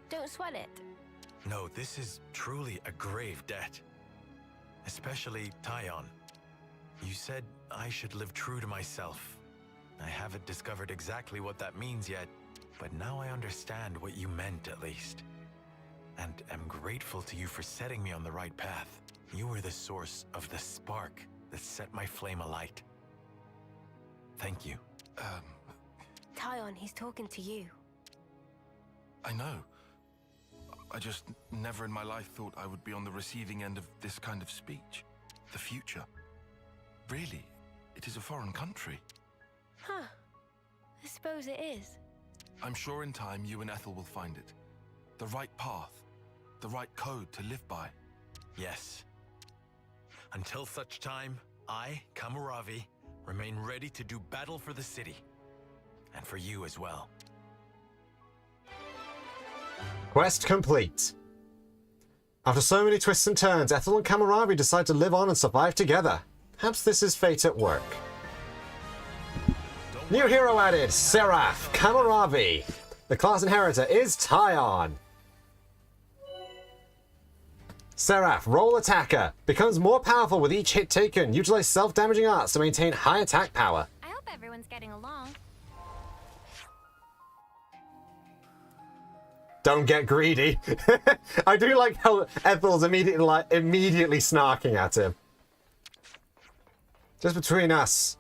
Don't sweat it. No, this is truly a grave debt. Especially Tyon. You said I should live true to myself. I haven't discovered exactly what that means yet, but now I understand what you meant at least. And am grateful to you for setting me on the right path. You were the source of the spark that set my flame alight. Thank you. Tyon, he's talking to you. I know. I just never in my life thought I would be on the receiving end of this kind of speech. The future. Really, it is a foreign country. Huh. I suppose it is. I'm sure in time you and Ethel will find it. The right path. The right code to live by. Yes. Until such time, I, Kamaravi, remain ready to do battle for the city. And for you as well. Quest complete. After so many twists and turns, Ethel and Kamaravi decide to live on and survive together. Perhaps this is fate at work. New hero added, Seraph Kamaravi. The class inheritor is Tyon. Seraph, role attacker, becomes more powerful with each hit taken. Utilize self-damaging arts to maintain high attack power. I hope everyone's getting along. Don't get greedy. I do like how Ethel's immediately snarking at him. Just between us,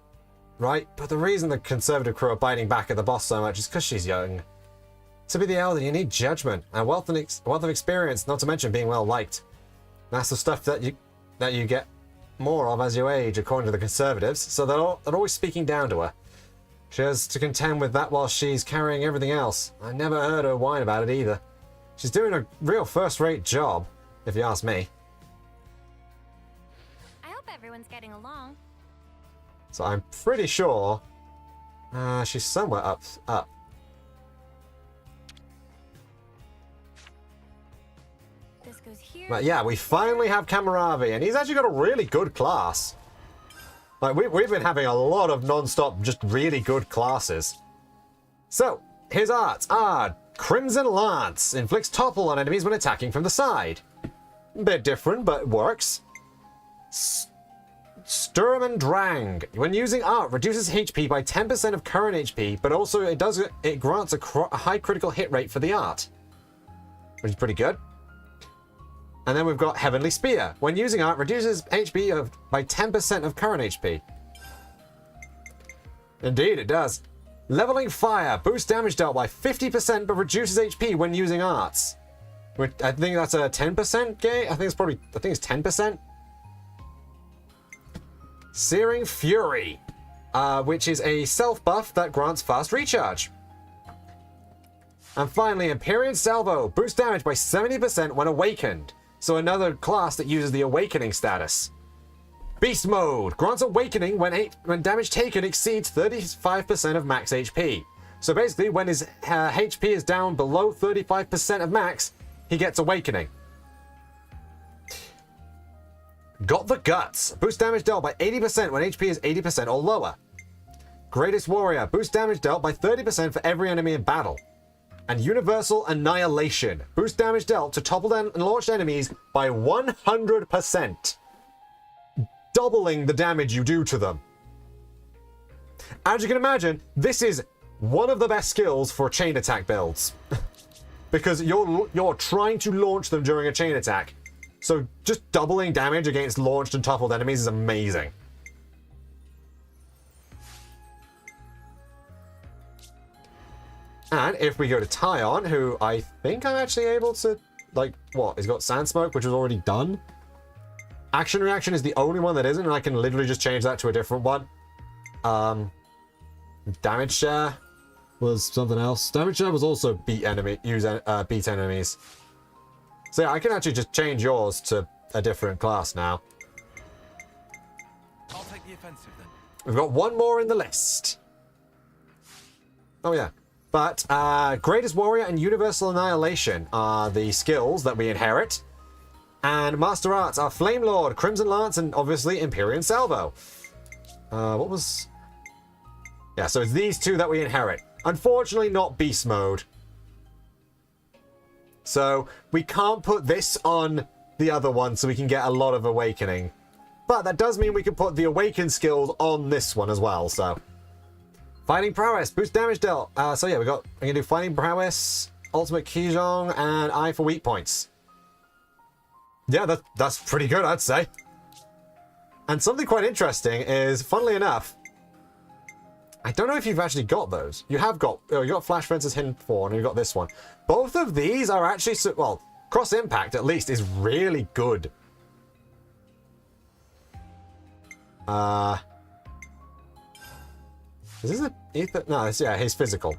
right? But the reason the conservative crew are biting back at the boss so much is because she's young. To be the elder, you need judgment and wealth of experience, not to mention being well liked. That's the stuff that you get more of as you age, according to the conservatives. So they're always speaking down to her. She has to contend with that while she's carrying everything else. I never heard her whine about it either. She's doing a real first-rate job, if you ask me. I hope everyone's getting along. So I'm pretty sure she's somewhere up. This goes here. But yeah, we finally have Kamaravi, and he's actually got a really good class. Like, we've been having a lot of non-stop, just really good classes. So, his arts are Crimson Lance. Inflicts topple on enemies when attacking from the side. A bit different, but it works. Sturm and Drang. When using art, reduces HP by 10% of current HP, but also it grants a high critical hit rate for the art. Which is pretty good. And then we've got Heavenly Spear. When using art, reduces HP by 10% of current HP. Indeed, it does. Leveling Fire. Boosts damage dealt by 50%, but reduces HP when using arts. I think that's a 10% gain. I think it's 10%. Searing Fury, which is a self buff that grants fast recharge. And finally, Empyrean Salvo. Boosts damage by 70% when awakened. So another class that uses the Awakening status. Beast Mode. Grants Awakening when damage taken exceeds 35% of max HP. So basically, when his HP is down below 35% of max, he gets Awakening. Got the Guts. Boost damage dealt by 80% when HP is 80% or lower. Greatest Warrior. Boost damage dealt by 30% for every enemy in battle. And Universal Annihilation. Boost damage dealt to toppled and launched enemies by 100%. Doubling the damage you do to them. As you can imagine, this is one of the best skills for chain attack builds. Because you're trying to launch them during a chain attack. So just doubling damage against launched and toppled enemies is amazing. And if we go to Tyon, who I think I'm actually able to, like, what? He's got Sand Smoke, which is already done. Action Reaction is the only one that isn't, and I can literally just change that to a different one. Damage Share was something else. Damage Share was also beat enemies. So yeah, I can actually just change yours to a different class now. I'll take the offensive then. We've got one more in the list. Oh yeah. But Greatest Warrior and Universal Annihilation are the skills that we inherit. And Master Arts are Flame Lord, Crimson Lance, and obviously Empyrean Salvo. What was... Yeah, so it's these two that we inherit. Unfortunately, not Beast Mode. So we can't put this on the other one so we can get a lot of Awakening. But that does mean we can put the Awakened skills on this one as well, so... Fighting Prowess, boost damage dealt. So yeah, I'm gonna do Fighting Prowess, Ultimate Kijong, and Eye for weak points. Yeah, that's pretty good, I'd say. And something quite interesting is, funnily enough, I don't know if you've actually got those. You have got, you got Flash Fence's Hidden Fawn, and you've got this one. Both of these are actually, well, Cross Impact at least is really good. Is this a ether? No, it's, yeah, he's physical.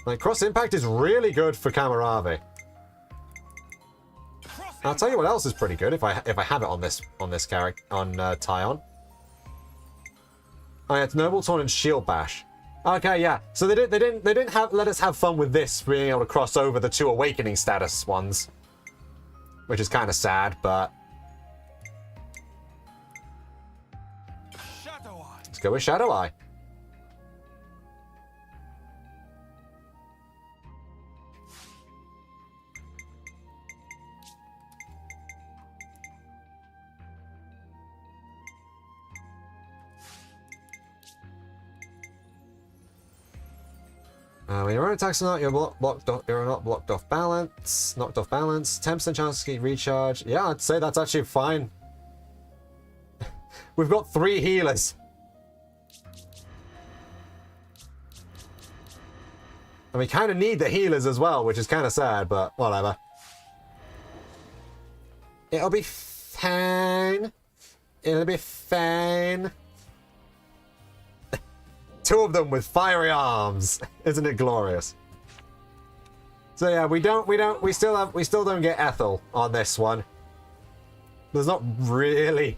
Like, Cross Impact is really good for Kamaravi. I'll tell you what else is pretty good if I have it on this character on Tyon. Oh yeah, it's Noble Torn and Shield Bash. Okay, yeah. So they didn't let us have fun with this being able to cross over the two Awakening status ones, which is kind of sad, but let's go with Shadow Eye. When your own attacks are not, you're not blocked off balance. Knocked off balance. 10% chance to get recharge. Yeah, I'd say that's actually fine. We've got 3 healers. And we kind of need the healers as well, which is kind of sad, but whatever. It'll be fine. It'll be fine. 2 of them with fiery arms. Isn't it glorious? So yeah, we still don't get Ethel on this one. There's not really...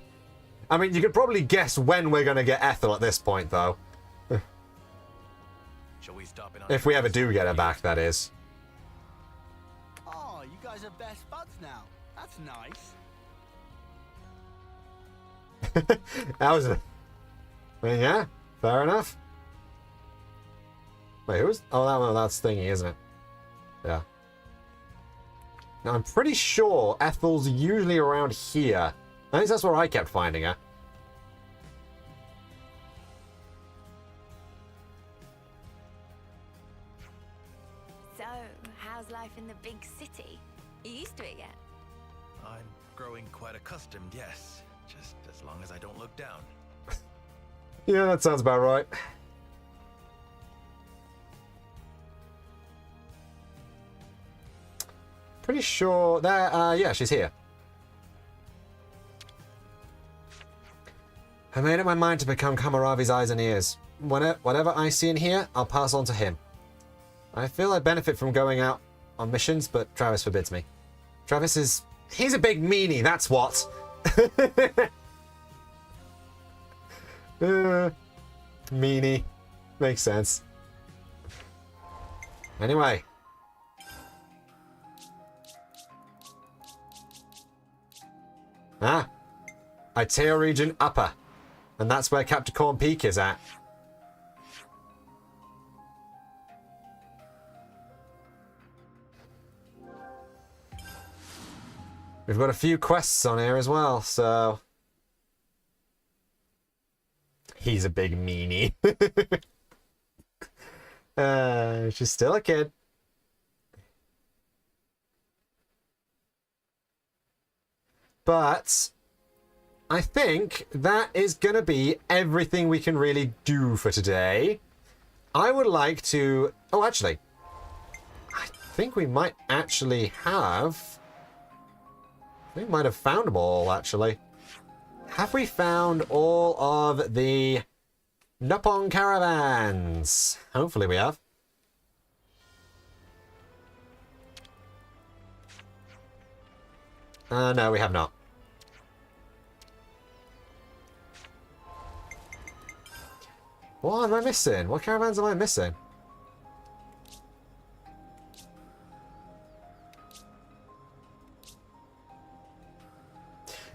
I mean, you could probably guess when we're going to get Ethel at this point, though. Shall we stop in on if we ever do get her back, that is. Oh, you guys are best buds now. That's nice. That was a... I mean, yeah, fair enough. Wait, who's... Oh, that's Thingy, isn't it? Yeah. Now, I'm pretty sure Ethel's usually around here. I think that's where I kept finding her. So, how's life in the big city? You used to it yet? I'm growing quite accustomed, yes. Just as long as I don't look down. Yeah, that sounds about right. Pretty sure that, yeah, she's here. I made up my mind to become Kamaravi's eyes and ears. Whatever I see and hear, I'll pass on to him. I feel I benefit from going out on missions, but Travis forbids me. Travis is... He's a big meanie, that's what. Meanie. Makes sense. Anyway. Itea region upper. And that's where Capricorn Peak is at. We've got a few quests on here as well, so... He's a big meanie. She's still a kid. But I think that is going to be everything we can really do for today. I would like to... Oh, actually, I think we might actually have... We might have found them all, actually. Have we found all of the Nippon caravans? Hopefully we have. No, we have not. What am I missing? What caravans am I missing?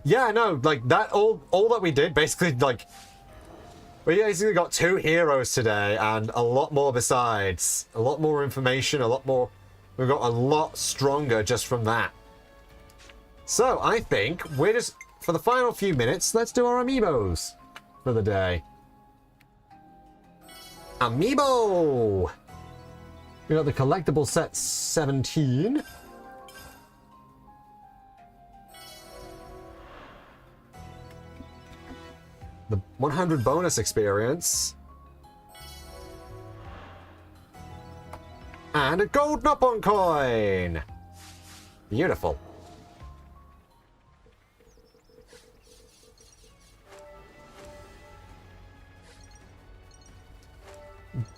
Yeah, no, like that all that we did basically, like, we basically got 2 heroes today and a lot more besides. A lot more information, a lot more. We got a lot stronger just from that. So I think we're just, for the final few minutes, let's do our amiibos for the day. Amiibo! We got the collectible set 17. The 100 bonus experience. And a gold Nippon coin! Beautiful.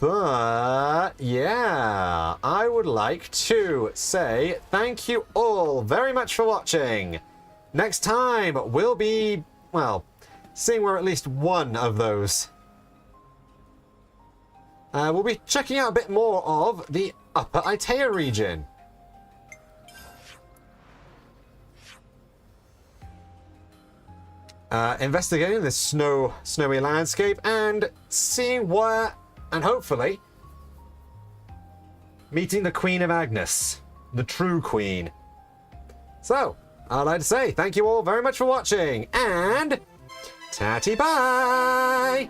But, yeah, I would like to say thank you all very much for watching. Next time, we'll be, well, seeing where at least one of those. We'll be checking out a bit more of the Upper Itea region. Investigating this snowy landscape and seeing where, and hopefully, meeting the Queen of Agnes, the true Queen. So, I'd like to say thank you all very much for watching, and tatty bye!